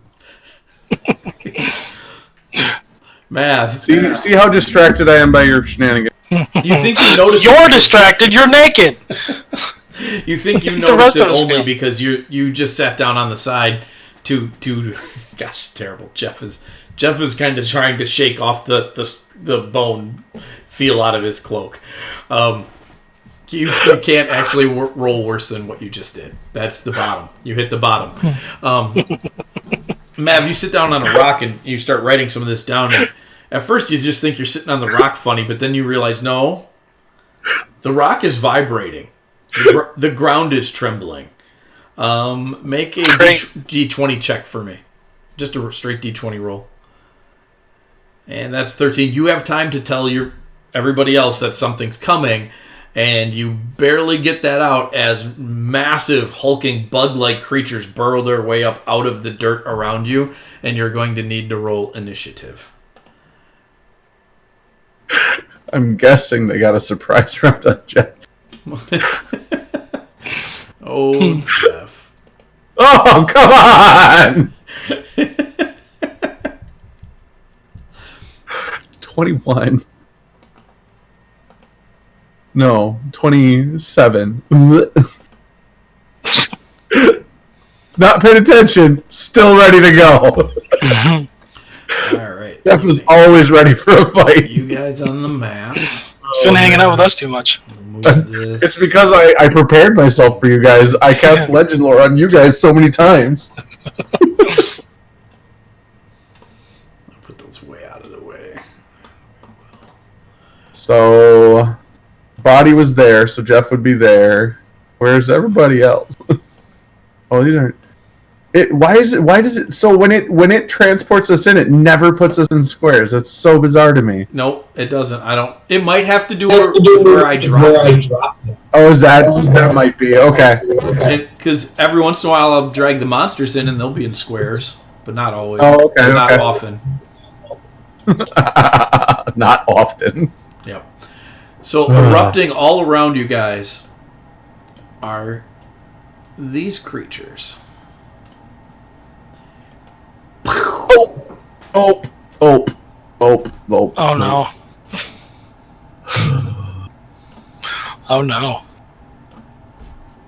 [SPEAKER 1] Math.
[SPEAKER 6] See how distracted I am by your shenanigans.
[SPEAKER 1] You think you noticed?
[SPEAKER 3] You're distracted. You're naked.
[SPEAKER 1] You think you
[SPEAKER 3] The
[SPEAKER 1] noticed
[SPEAKER 3] rest
[SPEAKER 1] it
[SPEAKER 3] of us
[SPEAKER 1] only
[SPEAKER 3] feel.
[SPEAKER 1] because you just sat down on the side to gosh, terrible. Jeff is kind of trying to shake off the bone feel out of his cloak. You can't actually roll worse than what you just did. That's the bottom. You hit the bottom. Mav, you sit down on a rock and you start writing some of this down. And at first, you just think you're sitting on the rock funny, but then you realize, no, the rock is vibrating. The ground is trembling. Make a D20 check for me. Just a straight D20 roll. And that's 13. You have time to tell everybody else that something's coming, and you barely get that out as massive, hulking, bug-like creatures burrow their way up out of the dirt around you, and you're going to need to roll initiative.
[SPEAKER 6] I'm guessing they got a surprise round on Jeff.
[SPEAKER 1] Oh, Jeff.
[SPEAKER 6] Oh, come on! 21. No, 27. Not paying attention. Still ready to go.
[SPEAKER 1] All right.
[SPEAKER 6] Jeff is always ready for a fight.
[SPEAKER 1] You guys on the map.
[SPEAKER 3] He's been hanging out with us too much.
[SPEAKER 1] Move this.
[SPEAKER 6] It's because I prepared myself for you guys. I cast Legend Lore on you guys so many times.
[SPEAKER 1] I'll put those way out of the way.
[SPEAKER 6] So, Body was there, so Jeff would be there. Where's everybody else? Oh, these aren't. Why does it? So when it transports us in, it never puts us in squares. That's so bizarre to me.
[SPEAKER 1] No, it doesn't. I don't. It might have to do with where I drop it.
[SPEAKER 6] Oh, is that might be okay?
[SPEAKER 1] Because every once in a while I'll drag the monsters in and they'll be in squares, but not always.
[SPEAKER 6] Oh, okay,
[SPEAKER 1] Not
[SPEAKER 6] okay.
[SPEAKER 1] often.
[SPEAKER 6] Not often.
[SPEAKER 1] Yep. So erupting all around you guys are these creatures.
[SPEAKER 6] Oh.
[SPEAKER 3] Oh no. Oh no.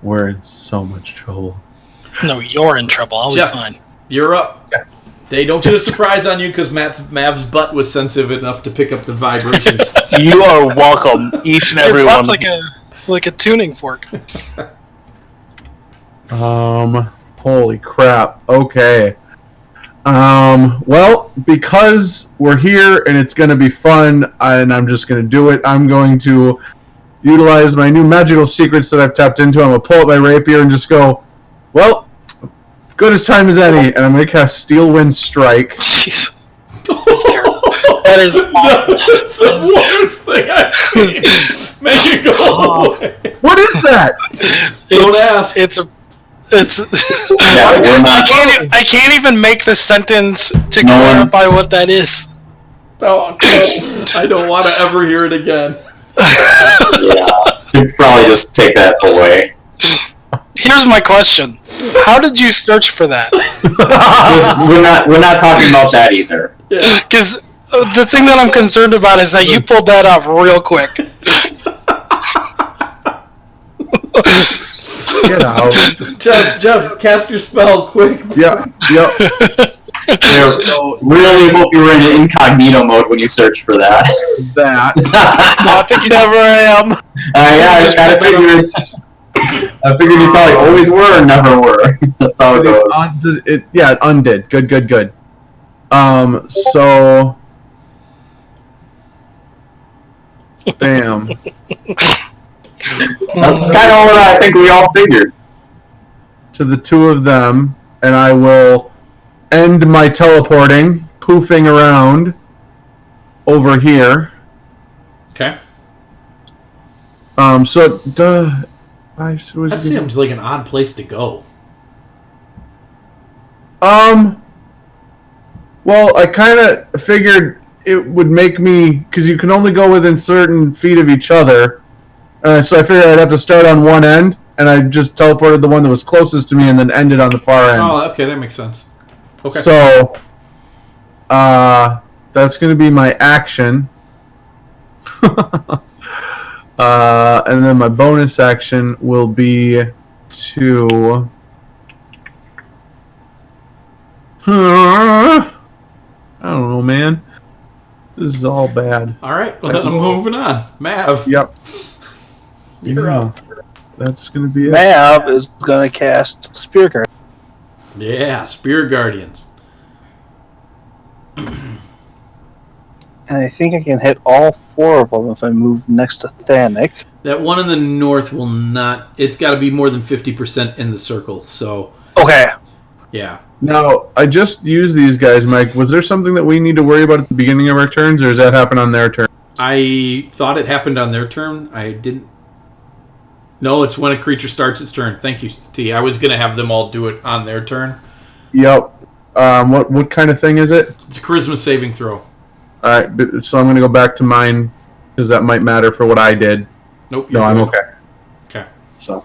[SPEAKER 6] We're in so much trouble.
[SPEAKER 3] No, you're in trouble. I'll
[SPEAKER 1] Jeff.
[SPEAKER 3] be fine.
[SPEAKER 1] You're up.
[SPEAKER 6] Yeah.
[SPEAKER 1] They don't get a surprise on you because Mav's butt was sensitive enough to pick up the vibrations.
[SPEAKER 5] You are welcome, each and every
[SPEAKER 3] Your
[SPEAKER 5] one.
[SPEAKER 3] butt's like a tuning fork.
[SPEAKER 6] Holy crap. Okay. Well, because we're here and it's going to be fun and I'm just going to do it, I'm going to utilize my new magical secrets that I've tapped into. I'm going to pull out my rapier and just go, well, good as time as any. And I'm going to cast Steel Wind Strike.
[SPEAKER 3] Jeez. That's terrible. That is
[SPEAKER 1] That's the worst thing I've seen. Make it go away.
[SPEAKER 6] What is that?
[SPEAKER 1] Don't ask.
[SPEAKER 3] It's
[SPEAKER 2] Yeah, we're not.
[SPEAKER 3] I can't even make the sentence to
[SPEAKER 2] No one-
[SPEAKER 3] clarify what that is.
[SPEAKER 1] I don't want to ever hear it again.
[SPEAKER 2] Yeah, you'd probably just take that away.
[SPEAKER 3] Here's my question: how did you search for that?
[SPEAKER 2] We're not talking about that either.
[SPEAKER 1] Yeah.
[SPEAKER 3] Because the thing that I'm concerned about is that you pulled that up real quick.
[SPEAKER 6] Get out.
[SPEAKER 1] Jeff, cast your spell quick.
[SPEAKER 6] Yep.
[SPEAKER 2] Really hope you were in incognito mode when you searched for that.
[SPEAKER 6] That.
[SPEAKER 3] I think you never am.
[SPEAKER 2] Yeah, I figured you probably always were or never were. That's how it goes.
[SPEAKER 6] It undid. Good. So... Bam.
[SPEAKER 2] That's kind of what I think we all figured.
[SPEAKER 6] To the two of them, and I will end my teleporting, poofing around over here.
[SPEAKER 1] Okay.
[SPEAKER 6] That
[SPEAKER 1] That seems like an odd place to go.
[SPEAKER 6] Well, I kind of figured
[SPEAKER 4] it would make me, because you can only go within certain feet of each other. So I figured I'd have to start on one end, and I just teleported the one that was closest to me, and then ended on the far end.
[SPEAKER 1] Oh, okay, that makes sense. Okay.
[SPEAKER 4] So, that's going to be my action. And then my bonus action will be to... I don't know, man. This is all bad.
[SPEAKER 1] All right, well, I'm moving on. Mav.
[SPEAKER 4] Yep.
[SPEAKER 1] You're up.
[SPEAKER 4] That's going to be it.
[SPEAKER 5] Mav is going to cast Spear Guard.
[SPEAKER 1] Yeah, Spirit Guardians.
[SPEAKER 5] And I think I can hit all 4 of them if I move next to Thanik.
[SPEAKER 1] That one in the north will not... It's got to be more than 50% in the circle, so...
[SPEAKER 5] Okay.
[SPEAKER 1] Yeah.
[SPEAKER 4] Now, I just used these guys, Mike. Was there something that we need to worry about at the beginning of our turns, or does that happen on their turn?
[SPEAKER 1] I thought it happened on their turn. I didn't... No, it's when a creature starts its turn. Thank you, T. I was going to have them all do it on their turn.
[SPEAKER 4] Yep. What kind of thing is it?
[SPEAKER 1] It's a charisma saving throw.
[SPEAKER 4] All right, so I'm going to go back to mine, because that might matter for what I did.
[SPEAKER 1] Nope.
[SPEAKER 4] No, I'm okay.
[SPEAKER 1] Okay.
[SPEAKER 4] So,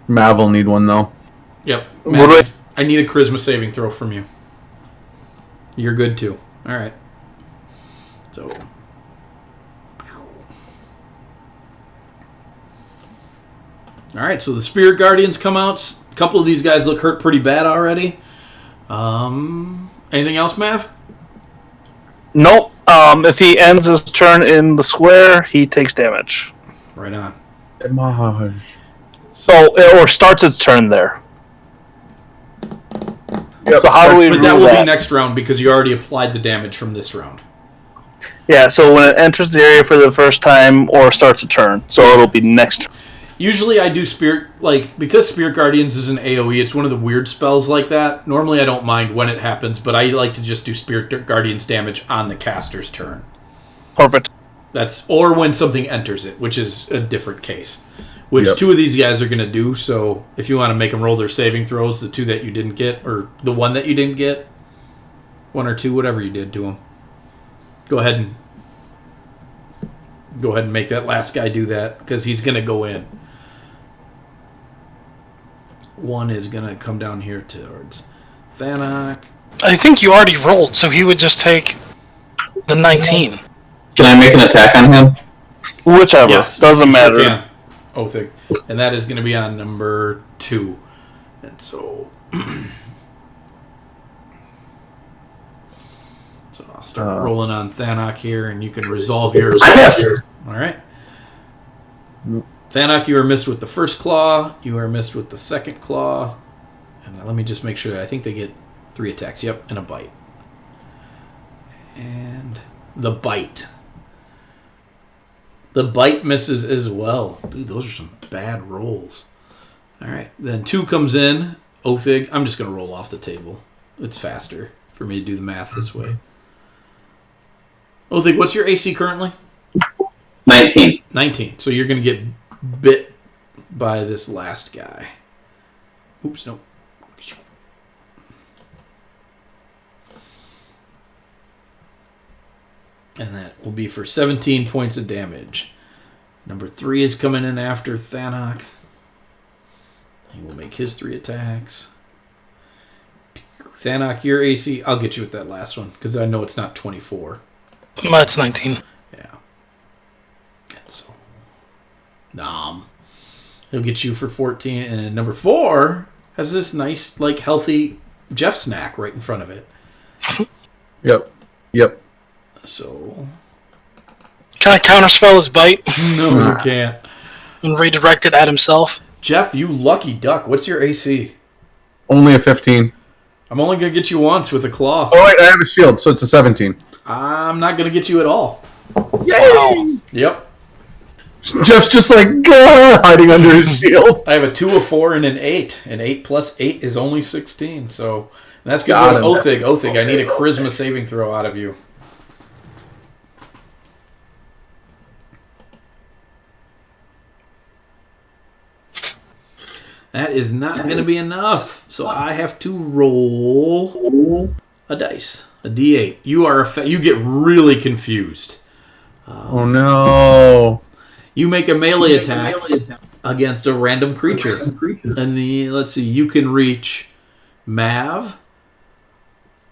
[SPEAKER 4] Mav will need one, though.
[SPEAKER 1] Yep.
[SPEAKER 5] What do
[SPEAKER 1] I need a charisma saving throw from you. You're good, too. All right. So... All right, so the Spirit Guardians come out. A couple of these guys look hurt pretty bad already. Anything else, Mav?
[SPEAKER 5] Nope. If he ends his turn in the square, he takes damage.
[SPEAKER 1] Right on.
[SPEAKER 5] So, or starts its turn there.
[SPEAKER 4] Yep.
[SPEAKER 5] So how do we
[SPEAKER 1] But
[SPEAKER 5] rule
[SPEAKER 1] that will
[SPEAKER 5] that?
[SPEAKER 1] be next round because you already applied the damage from this round.
[SPEAKER 5] Yeah, so when it enters the area for the first time or starts a turn, so it'll be next turn.
[SPEAKER 1] Usually I do Spirit, because Spirit Guardians is an AoE, it's one of the weird spells like that. Normally I don't mind when it happens, but I like to just do Spirit Guardians damage on the caster's turn.
[SPEAKER 5] Perfect.
[SPEAKER 1] Or when something enters it, which is a different case. Which
[SPEAKER 4] Yep.
[SPEAKER 1] 2 of these guys are going to do, so if you want to make them roll their saving throws, the 2 that you didn't get, or the 1 that you didn't get, 1 or 2, whatever you did to them. Go ahead and make that last guy do that, because he's going to go in. 1 is going to come down here towards Thanak.
[SPEAKER 3] I think you already rolled, so he would just take the 19.
[SPEAKER 2] Can I make an attack on him?
[SPEAKER 5] Whichever.
[SPEAKER 1] Yes,
[SPEAKER 5] Doesn't
[SPEAKER 1] you
[SPEAKER 5] matter.
[SPEAKER 1] Sure can. Othig. And that is going to be on number 2. And so... so I'll start rolling on Thanak here, and you can resolve yours.
[SPEAKER 2] I miss.
[SPEAKER 1] All right. Thanak, you are missed with the first claw. You are missed with the second claw. And now let me just make sure. I think they get 3 attacks. Yep, and a bite. And the bite. The bite misses as well. Dude, those are some bad rolls. All right. Then 2 comes in. Othig. I'm just going to roll off the table. It's faster for me to do the math this way. Othig, what's your AC currently?
[SPEAKER 2] 19.
[SPEAKER 1] 19. So you're going to get bit by this last guy. Oops, no. And that will be for 17 points of damage. Number 3 is coming in after Thanak. He will make his 3 attacks. Thanak, your AC, I'll get you with that last one, because I know it's not 24.
[SPEAKER 3] That's 19.
[SPEAKER 1] Yeah. And so, he'll get you for 14. And then number 4 has this nice, healthy Jeff snack right in front of it.
[SPEAKER 4] Yep.
[SPEAKER 1] So...
[SPEAKER 3] Can I counterspell his bite
[SPEAKER 1] No, you can't.
[SPEAKER 3] and redirect it at himself?
[SPEAKER 1] Jeff, you lucky duck. What's your AC?
[SPEAKER 4] Only a 15.
[SPEAKER 1] I'm only going to get you once with a claw.
[SPEAKER 4] Oh, wait, I have a shield, so it's a 17.
[SPEAKER 1] I'm not going to get you at all.
[SPEAKER 3] Wow.
[SPEAKER 1] Yep.
[SPEAKER 4] Jeff's just hiding under his shield.
[SPEAKER 1] I have a 2, a 4, and an 8. An 8 plus 8 is only 16. So that's good.
[SPEAKER 4] Got him.
[SPEAKER 1] Othig, I need a charisma saving throw out of you. That is not going to be enough. So I have to roll a dice, a D8. You get really confused.
[SPEAKER 4] Oh no!
[SPEAKER 1] You make a melee attack against a random creature, and let's see, you can reach Mav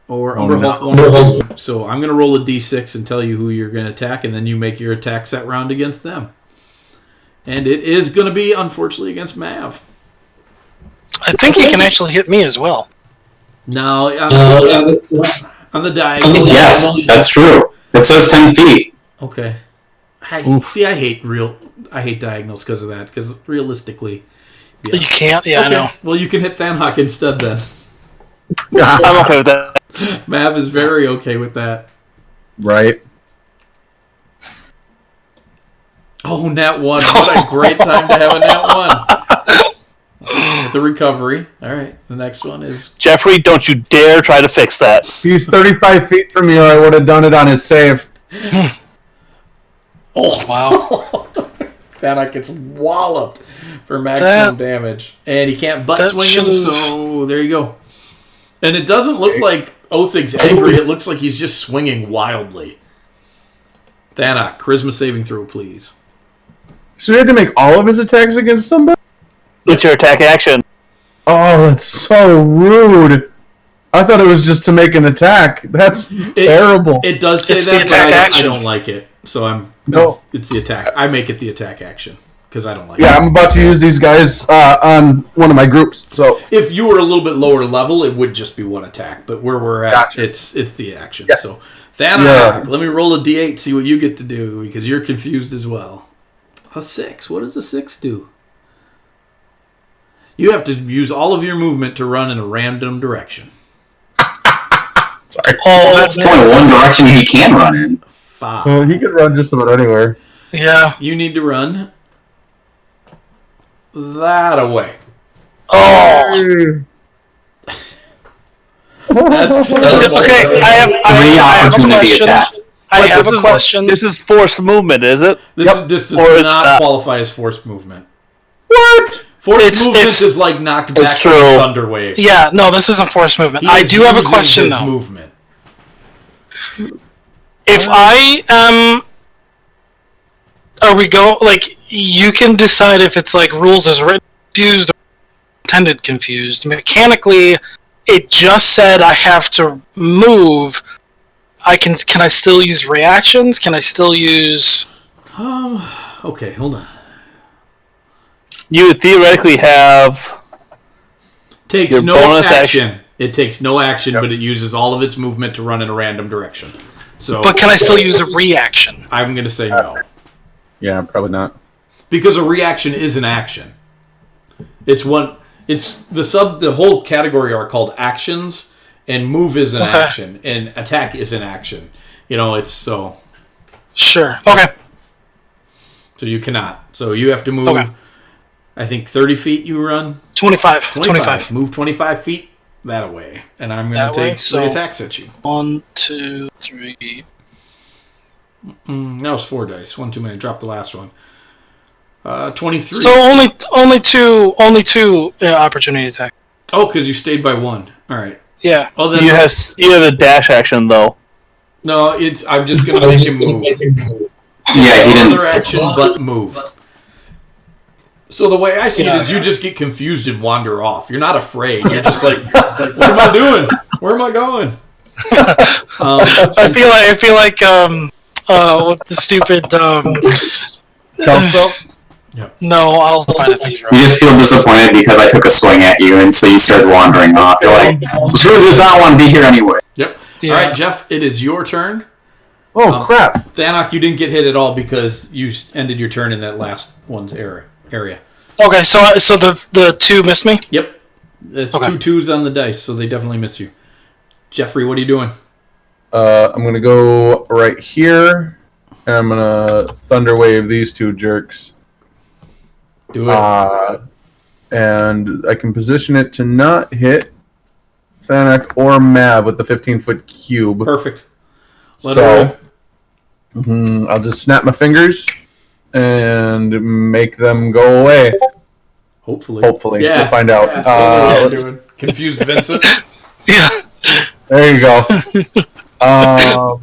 [SPEAKER 1] or Umberhulk 1 or 2. So I'm going to roll a D6 and tell you who you're going to attack, and then you make your attacks that round against them. And it is going to be, unfortunately, against Mav.
[SPEAKER 3] I think he can actually hit me as well.
[SPEAKER 1] No, on the diagonal.
[SPEAKER 2] Yes, that's true. It says 10 feet.
[SPEAKER 1] Okay. I hate diagonals because of that. Because realistically,
[SPEAKER 3] You can't. Yeah, I know.
[SPEAKER 1] Well, you can hit Thanhawk instead then.
[SPEAKER 5] I'm okay with that.
[SPEAKER 1] Mav is very okay with that.
[SPEAKER 4] Right.
[SPEAKER 1] Oh, nat 1. What a great time to have a nat 1. With the recovery. All right. The next one is...
[SPEAKER 5] Jeffrey, don't you dare try to fix that.
[SPEAKER 4] He's 35 feet from me, or I would have done it on his save.
[SPEAKER 1] Oh,
[SPEAKER 3] wow.
[SPEAKER 1] Thanhawk gets walloped for maximum damage. And he can't butt swing him, so there you go. And it doesn't look like Othig's angry. It looks like he's just swinging wildly. Thanhawk, charisma saving throw, please.
[SPEAKER 4] So he had to make all of his attacks against somebody?
[SPEAKER 5] It's your attack action.
[SPEAKER 4] Oh, that's so rude. I thought it was just to make an attack. That's terrible.
[SPEAKER 1] It does say
[SPEAKER 3] It's
[SPEAKER 1] that,
[SPEAKER 3] the
[SPEAKER 1] but
[SPEAKER 3] attack
[SPEAKER 1] I don't like it. So it's the attack. I make it the attack action because I don't like it.
[SPEAKER 4] Yeah, I'm about to use these guys on one of my groups. So
[SPEAKER 1] if you were a little bit lower level, it would just be one attack. But where we're at,
[SPEAKER 4] Gotcha.
[SPEAKER 1] it's the action.
[SPEAKER 4] Yeah.
[SPEAKER 1] So Thanhawk, let me roll a d8, see what you get to do because you're confused as well. A 6. What does a 6 do? You have to use all of your movement to run in a random direction.
[SPEAKER 4] sorry.
[SPEAKER 3] Oh, that's
[SPEAKER 2] There's only one direction he can run in.
[SPEAKER 1] 5.
[SPEAKER 4] Well, he could run just about anywhere.
[SPEAKER 3] yeah.
[SPEAKER 1] You need to run that away.
[SPEAKER 3] Oh.
[SPEAKER 1] That's terrible.
[SPEAKER 3] Okay, I have a
[SPEAKER 2] Opportunity
[SPEAKER 3] question.
[SPEAKER 2] attacks.
[SPEAKER 3] I
[SPEAKER 5] Wait,
[SPEAKER 3] have
[SPEAKER 5] this
[SPEAKER 3] a
[SPEAKER 5] is
[SPEAKER 3] question.
[SPEAKER 5] This is forced movement, is it?
[SPEAKER 1] This does
[SPEAKER 5] Or is
[SPEAKER 1] not
[SPEAKER 5] that-
[SPEAKER 1] qualify as forced movement.
[SPEAKER 4] What?
[SPEAKER 1] Forced movement
[SPEAKER 3] it's-
[SPEAKER 1] is like knocked back
[SPEAKER 5] it's
[SPEAKER 1] from a
[SPEAKER 5] true.
[SPEAKER 1] thunder wave.
[SPEAKER 3] Yeah, no, this isn't forced movement.
[SPEAKER 1] He
[SPEAKER 3] I
[SPEAKER 1] is
[SPEAKER 3] do have a
[SPEAKER 1] using
[SPEAKER 3] question
[SPEAKER 1] his
[SPEAKER 3] though.
[SPEAKER 1] movement.
[SPEAKER 3] If I am, are we go like you can decide if it's like rules as written confused or intended confused. Mechanically, it just said I have to move. Can I still use reactions? Can I still use?
[SPEAKER 1] Okay, hold on.
[SPEAKER 5] You would theoretically have...
[SPEAKER 1] Takes
[SPEAKER 5] Your
[SPEAKER 1] no
[SPEAKER 5] bonus
[SPEAKER 1] action. It takes no action, but it uses all of its movement to run in a random direction. So,
[SPEAKER 3] But can I still use a reaction?
[SPEAKER 1] I'm going to say no.
[SPEAKER 4] Yeah, probably not.
[SPEAKER 1] Because a reaction is an action. It's the whole category are called actions, and move is an action, and attack is an action. It's so.
[SPEAKER 3] Sure. Okay.
[SPEAKER 1] So you cannot. So you have to move.
[SPEAKER 3] Okay.
[SPEAKER 1] I think 30 feet you run.
[SPEAKER 3] 25. 25.
[SPEAKER 1] Move 25 feet that away, and I'm going
[SPEAKER 3] That
[SPEAKER 1] to
[SPEAKER 3] way,
[SPEAKER 1] take
[SPEAKER 3] so-
[SPEAKER 1] 3 attacks at you.
[SPEAKER 3] 1, 2, 3.
[SPEAKER 1] That was 4 dice. One too many. Drop the last one. 23.
[SPEAKER 3] So only two opportunity attack.
[SPEAKER 1] Oh, because you stayed by 1. All right.
[SPEAKER 3] Yeah.
[SPEAKER 1] Oh, then
[SPEAKER 5] You have a dash action, though.
[SPEAKER 1] no. I'm just going to make him move.
[SPEAKER 2] Yeah, he didn't.
[SPEAKER 1] Other action, but move. So the way I see it is you just get confused and wander off. You're not afraid. You're just like, what am I doing? Where am I going?
[SPEAKER 3] I feel like what the stupid
[SPEAKER 4] Kelso?
[SPEAKER 3] No, I'll find a thief.
[SPEAKER 2] You just feel disappointed because I took a swing at you, and so you started wandering off. You're like, screw this, I don't want to be here anyway.
[SPEAKER 1] Yep.
[SPEAKER 3] Yeah.
[SPEAKER 1] All right, Jeff, it is your turn.
[SPEAKER 4] Oh, crap.
[SPEAKER 1] Thanhawk, you didn't get hit at all because you ended your turn in that last one's area.
[SPEAKER 3] Okay, so the 2 missed me.
[SPEAKER 1] Yep. It's
[SPEAKER 3] Okay.
[SPEAKER 1] 2 2s on the dice, so they definitely miss you. Jeffrey, what are you doing?
[SPEAKER 6] I'm going to go right here, and I'm going to Thunder Wave these 2 jerks.
[SPEAKER 1] Do it.
[SPEAKER 6] And I can position it to not hit Thanak or Mav with the 15-foot cube.
[SPEAKER 1] Perfect. Let it roll.
[SPEAKER 6] I'll just snap my fingers and make them go away.
[SPEAKER 1] Hopefully.
[SPEAKER 6] Hopefully.
[SPEAKER 1] Yeah.
[SPEAKER 6] We'll find out.
[SPEAKER 1] That's totally what we're doing. Confused Vincent.
[SPEAKER 3] Yeah.
[SPEAKER 6] There you go.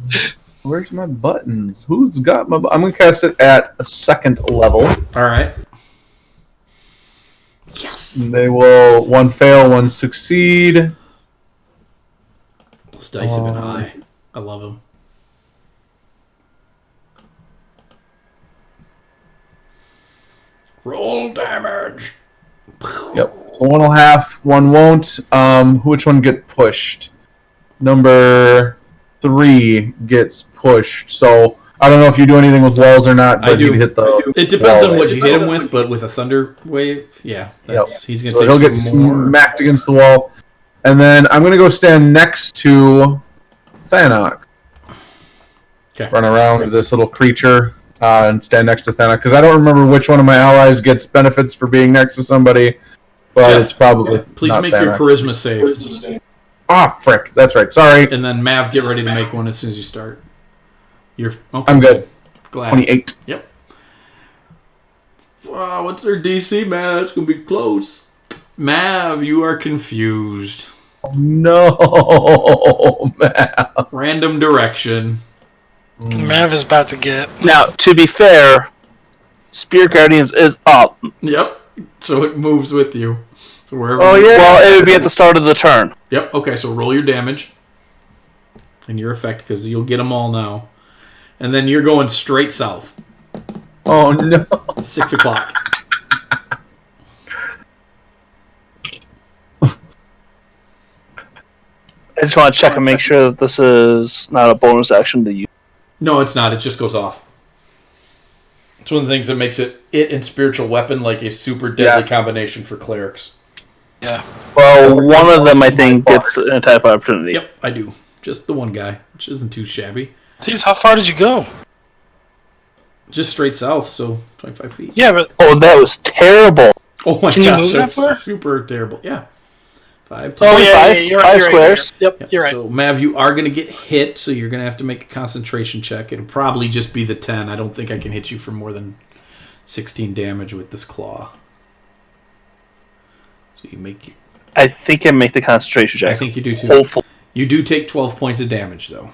[SPEAKER 6] Where's my buttons? Who's got my? I'm gonna cast it at a 2nd level.
[SPEAKER 1] All right. Yes.
[SPEAKER 6] They will one fail, one succeed.
[SPEAKER 1] Those dice have been high. I love them. Roll damage.
[SPEAKER 6] Yep. One will half, one won't. Which one get pushed? Number 3 gets pushed. So I don't know if you do anything with walls or not, but
[SPEAKER 1] I do.
[SPEAKER 6] you hit the.
[SPEAKER 1] It depends
[SPEAKER 6] wall
[SPEAKER 1] on what you
[SPEAKER 6] edge.
[SPEAKER 1] hit him with, but with a thunder wave, yeah, he's gonna
[SPEAKER 6] So
[SPEAKER 1] take
[SPEAKER 6] he'll get
[SPEAKER 1] some more.
[SPEAKER 6] smacked against the wall, and then I'm gonna go stand next to Thanok.
[SPEAKER 1] Okay.
[SPEAKER 6] Run around this little creature and stand next to Thanok because I don't remember which one of my allies gets benefits for being next to somebody, but
[SPEAKER 1] Jeff,
[SPEAKER 6] it's probably
[SPEAKER 1] Please
[SPEAKER 6] not
[SPEAKER 1] make your
[SPEAKER 6] Thanok.
[SPEAKER 1] charisma save,
[SPEAKER 6] Ah, frick! That's right. Sorry.
[SPEAKER 1] and then Mav, get ready to make one as soon as you start. You're okay.
[SPEAKER 6] I'm good.
[SPEAKER 1] Glad.
[SPEAKER 6] 28.
[SPEAKER 1] Yep. Wow, what's their DC, man? That's gonna be close. Mav, you are confused.
[SPEAKER 6] No, man.
[SPEAKER 1] Random direction.
[SPEAKER 3] Mav is about to get.
[SPEAKER 5] Now, to be fair, Spirit Guardians is up.
[SPEAKER 1] Yep. So it moves with you. So wherever.
[SPEAKER 6] Oh, yeah.
[SPEAKER 5] Well, it would be at the start of the turn.
[SPEAKER 1] Yep. Okay. So roll your damage and your effect because you'll get them all now, and then you're going straight south.
[SPEAKER 6] Oh no.
[SPEAKER 1] 6 o'clock.
[SPEAKER 5] I just want to check and make sure that this is not a bonus action to use.
[SPEAKER 1] No, it's not. It just goes off. It's one of the things that makes it and spiritual weapon like a super deadly
[SPEAKER 6] Yes.
[SPEAKER 1] combination for clerics.
[SPEAKER 3] Yeah.
[SPEAKER 5] Well, one of them, I think, gets an attack of opportunity.
[SPEAKER 1] Yep, I do. Just the one guy, which isn't too shabby.
[SPEAKER 3] Jeez, how far did you go?
[SPEAKER 1] Just straight south, so 25 feet.
[SPEAKER 3] Yeah, but
[SPEAKER 5] Oh, that was terrible.
[SPEAKER 1] Oh my
[SPEAKER 3] Can you
[SPEAKER 1] gosh,
[SPEAKER 3] move that
[SPEAKER 1] that's
[SPEAKER 3] far?
[SPEAKER 1] super terrible. Yeah. 5, 10.
[SPEAKER 5] Oh, yeah,
[SPEAKER 3] you're right.
[SPEAKER 5] five
[SPEAKER 3] You're
[SPEAKER 5] squares.
[SPEAKER 3] right. Yep,
[SPEAKER 1] Yep.
[SPEAKER 3] you're right.
[SPEAKER 1] So, Mav, you are going to get hit, so you're going to have to make a concentration check. It'll probably just be the 10. I don't think I can hit you for more than 16 damage with this claw. So you make...
[SPEAKER 5] I think I make the concentration check.
[SPEAKER 1] I think you do too.
[SPEAKER 5] Hopefully.
[SPEAKER 1] You do take 12 points of damage, though.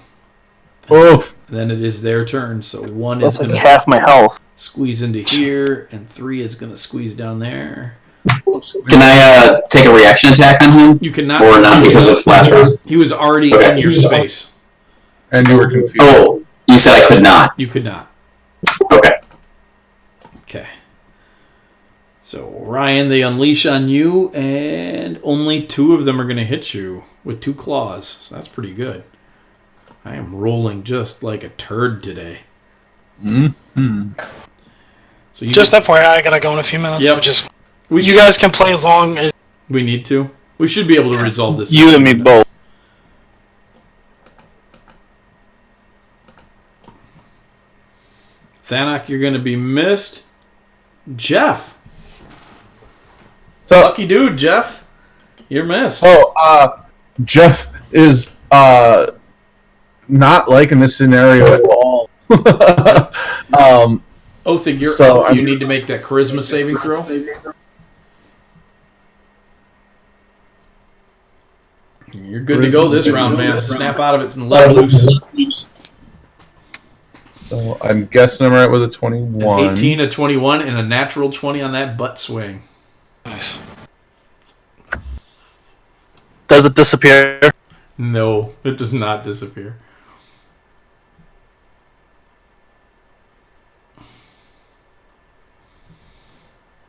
[SPEAKER 6] Oof.
[SPEAKER 1] Then it is their turn, so 1
[SPEAKER 5] That's
[SPEAKER 1] is
[SPEAKER 5] like
[SPEAKER 1] going to
[SPEAKER 5] half my health.
[SPEAKER 1] squeeze into here, and 3 is going to squeeze down there.
[SPEAKER 2] Can I take a reaction attack on him?
[SPEAKER 1] You cannot...
[SPEAKER 2] Or not because of last round?
[SPEAKER 1] He was already
[SPEAKER 2] Okay.
[SPEAKER 1] in your space.
[SPEAKER 6] And you were confused.
[SPEAKER 2] Oh, you said I could not.
[SPEAKER 1] You could not.
[SPEAKER 2] Okay.
[SPEAKER 1] Okay. So, Ryan, they unleash on you, and only 2 of them are going to hit you with 2 claws. So that's pretty good. I am rolling just like a turd today.
[SPEAKER 6] Mm-hmm.
[SPEAKER 1] So you
[SPEAKER 3] Just FYI, I gotta go in a few minutes.
[SPEAKER 1] Yep.
[SPEAKER 3] Just
[SPEAKER 1] we
[SPEAKER 3] you
[SPEAKER 1] should-
[SPEAKER 3] guys can play as long as.
[SPEAKER 1] We need to. We should be able to resolve this.
[SPEAKER 5] You and me both.
[SPEAKER 1] Thanok, you're going to be missed. Jeff.
[SPEAKER 6] So,
[SPEAKER 1] Lucky dude, Jeff. You're missed.
[SPEAKER 6] Jeff is not liking this scenario at all.
[SPEAKER 1] Othig, you're
[SPEAKER 6] so
[SPEAKER 1] up.
[SPEAKER 6] I'm-
[SPEAKER 1] You need to make that charisma saving throw. You're good to go this round, man. Snap out of it and let it loose.
[SPEAKER 6] So I'm guessing I'm right with a 21.
[SPEAKER 1] 18, a 21, and a natural 20 on that butt swing.
[SPEAKER 3] Nice.
[SPEAKER 5] Does it disappear?
[SPEAKER 1] No, it does not disappear.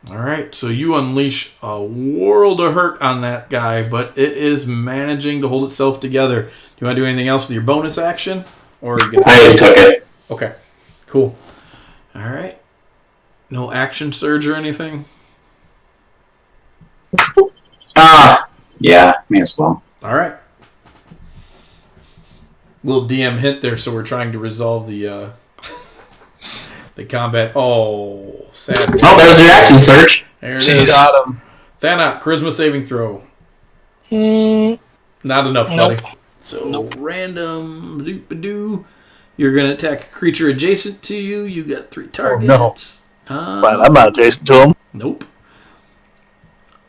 [SPEAKER 1] All right, so you unleash a world of hurt on that guy, but it is managing to hold itself together. Do you want to do anything else with your bonus action? Or are you gonna...
[SPEAKER 2] I took it.
[SPEAKER 1] Okay, cool. All right. No action surge or anything?
[SPEAKER 2] Yeah, may as well.
[SPEAKER 1] All right. Little DM hint there, so we're trying to resolve the the combat. Oh, sad.
[SPEAKER 2] Oh, there's your action search.
[SPEAKER 1] There it
[SPEAKER 3] Jeez.
[SPEAKER 1] is.
[SPEAKER 6] Got him.
[SPEAKER 1] Thanok, charisma saving throw. Not enough,
[SPEAKER 3] Nope.
[SPEAKER 1] buddy. So random doop-a-doo. You're gonna attack a creature adjacent to you. You got 3 targets.
[SPEAKER 5] But I'm not adjacent to him.
[SPEAKER 1] Nope.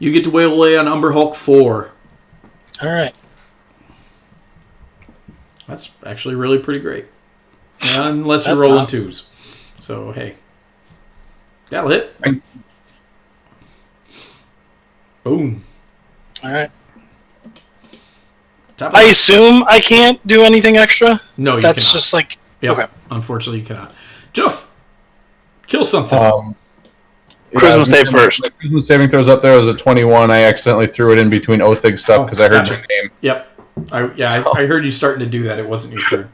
[SPEAKER 1] You get to wail away on Umber Hulk 4.
[SPEAKER 3] All right.
[SPEAKER 1] That's actually really pretty great. Unless you're rolling twos. So, hey. That'll hit. Boom.
[SPEAKER 3] All right.
[SPEAKER 1] Top
[SPEAKER 3] I assume I can't do anything extra?
[SPEAKER 1] No, you
[SPEAKER 3] That's
[SPEAKER 1] cannot.
[SPEAKER 3] just like...
[SPEAKER 1] Yep.
[SPEAKER 3] Okay.
[SPEAKER 1] Unfortunately, you cannot. Jeff, kill something.
[SPEAKER 5] Charisma save first.
[SPEAKER 6] My Charisma saving throws up there was a 21. I accidentally threw it in between Othig stuff because I heard your name.
[SPEAKER 1] Yep. I heard you starting to do that. It wasn't your turn.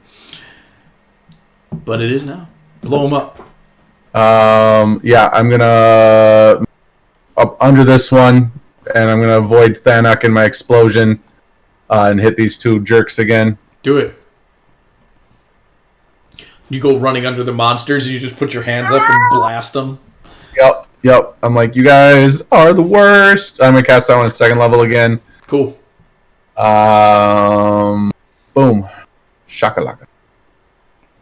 [SPEAKER 1] But it is now. Blow him up.
[SPEAKER 6] Yeah, I'm gonna up under this one, and I'm gonna avoid Thanak in my explosion, and hit these two jerks again.
[SPEAKER 1] Do it. You go running under the monsters, and you just put your hands up and blast them.
[SPEAKER 6] Yep. I'm like, you guys are the worst. I'm gonna cast that one at second level again.
[SPEAKER 1] Cool.
[SPEAKER 6] Boom. Shakalaka.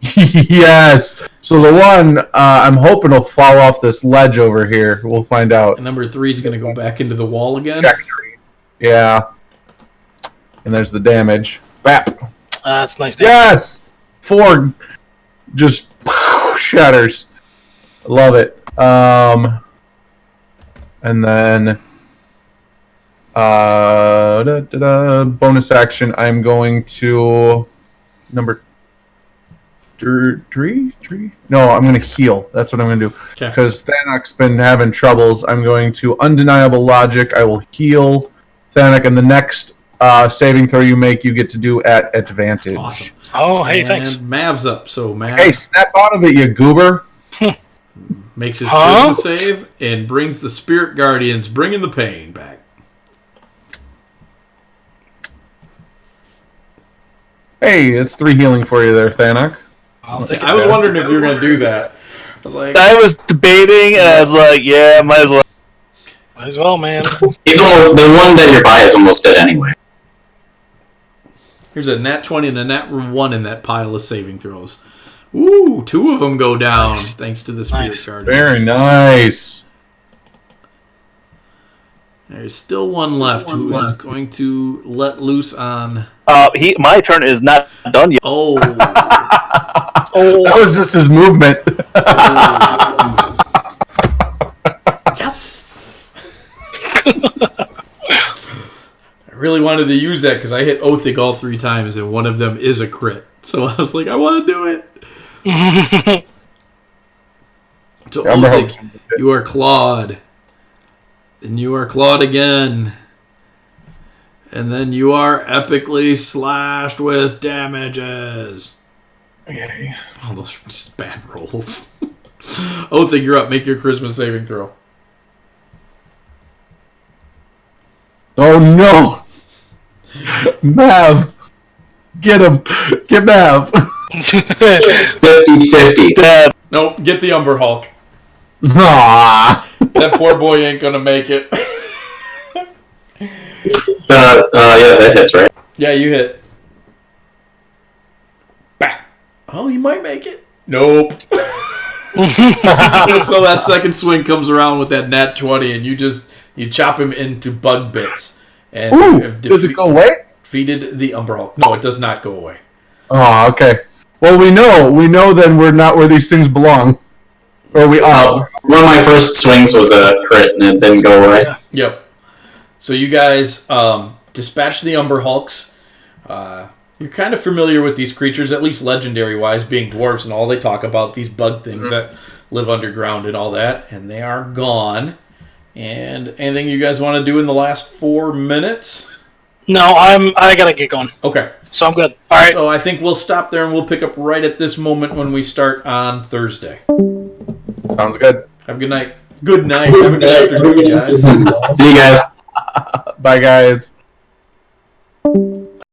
[SPEAKER 6] Yes. So the one I'm hoping will fall off this ledge over here. We'll find out.
[SPEAKER 1] And number 3 is going to go back into the wall again.
[SPEAKER 6] Yeah. And there's the damage. Bap.
[SPEAKER 3] That's nice.
[SPEAKER 6] Yes. 4 just shatters. Love it. And then bonus action. I'm going to number 3. No, I'm going to heal. That's what I'm going to do. Because Thanak's been having troubles. I'm going to undeniable logic. I will heal Thanak, and the next saving throw you make, you get to do at advantage.
[SPEAKER 1] Awesome.
[SPEAKER 3] Oh, hey, thanks.
[SPEAKER 1] Mav's up. So Mav
[SPEAKER 6] Hey, snap out of it, you goober.
[SPEAKER 1] makes his charisma save and brings the Spirit Guardians, bringing the pain back.
[SPEAKER 6] Hey, it's 3 healing for you there, Thanak.
[SPEAKER 1] I was wondering if you were going to do that.
[SPEAKER 5] I was debating, and I was like, yeah, might as well.
[SPEAKER 3] Might as well, man.
[SPEAKER 2] He's almost, the one that you're by is almost dead anyway.
[SPEAKER 1] Here's a nat 20 and a nat 1 in that pile of saving throws. Ooh, 2 of them go down thanks to the Spirit Guardians.
[SPEAKER 6] Very nice.
[SPEAKER 1] There's still one left who is going to let loose on...
[SPEAKER 5] My turn is not done yet.
[SPEAKER 1] Oh.
[SPEAKER 6] That was just his movement.
[SPEAKER 1] Yes! I really wanted to use that because I hit Othig all 3 times and one of them is a crit. So I was like, I want to do it. So Othig, you are clawed. And you are clawed again. And then you are epically slashed with damages.
[SPEAKER 6] Okay.
[SPEAKER 1] Oh, those are just bad rolls. Othig, you're up. Make your charisma saving throw.
[SPEAKER 6] Oh no! Mav! Get him! Get Mav!
[SPEAKER 2] 50-50.
[SPEAKER 1] Nope, get the Umber Hulk.
[SPEAKER 6] Aww.
[SPEAKER 1] That poor boy ain't gonna make it.
[SPEAKER 2] Yeah, that hits, right?
[SPEAKER 1] Yeah, you hit. Bah. Oh, you might make it. Nope. So that second swing comes around with that nat 20, and you chop him into bug bits. And
[SPEAKER 6] Ooh,
[SPEAKER 1] you have
[SPEAKER 6] does it go away?
[SPEAKER 1] defeated the Umber Hulk. No, it does not go away.
[SPEAKER 6] Oh, okay. Well, we know then we're not where these things belong. Or we are.
[SPEAKER 2] One of my first swings was a crit, and it didn't go away.
[SPEAKER 1] Yep. So you guys dispatch the Umber Hulks. You're kind of familiar with these creatures, at least legendary-wise, being dwarves and all. They talk about these bug things that live underground and all that, and they are gone. And anything you guys want to do in the last 4 minutes?
[SPEAKER 3] No, I gotta get going.
[SPEAKER 1] Okay.
[SPEAKER 3] So I'm good. All right.
[SPEAKER 1] So I think we'll stop there and we'll pick up right at this moment when we start on Thursday.
[SPEAKER 6] Sounds good.
[SPEAKER 1] Have a good night. Good night. Have a good afternoon, guys.
[SPEAKER 2] See you guys.
[SPEAKER 6] Bye, guys.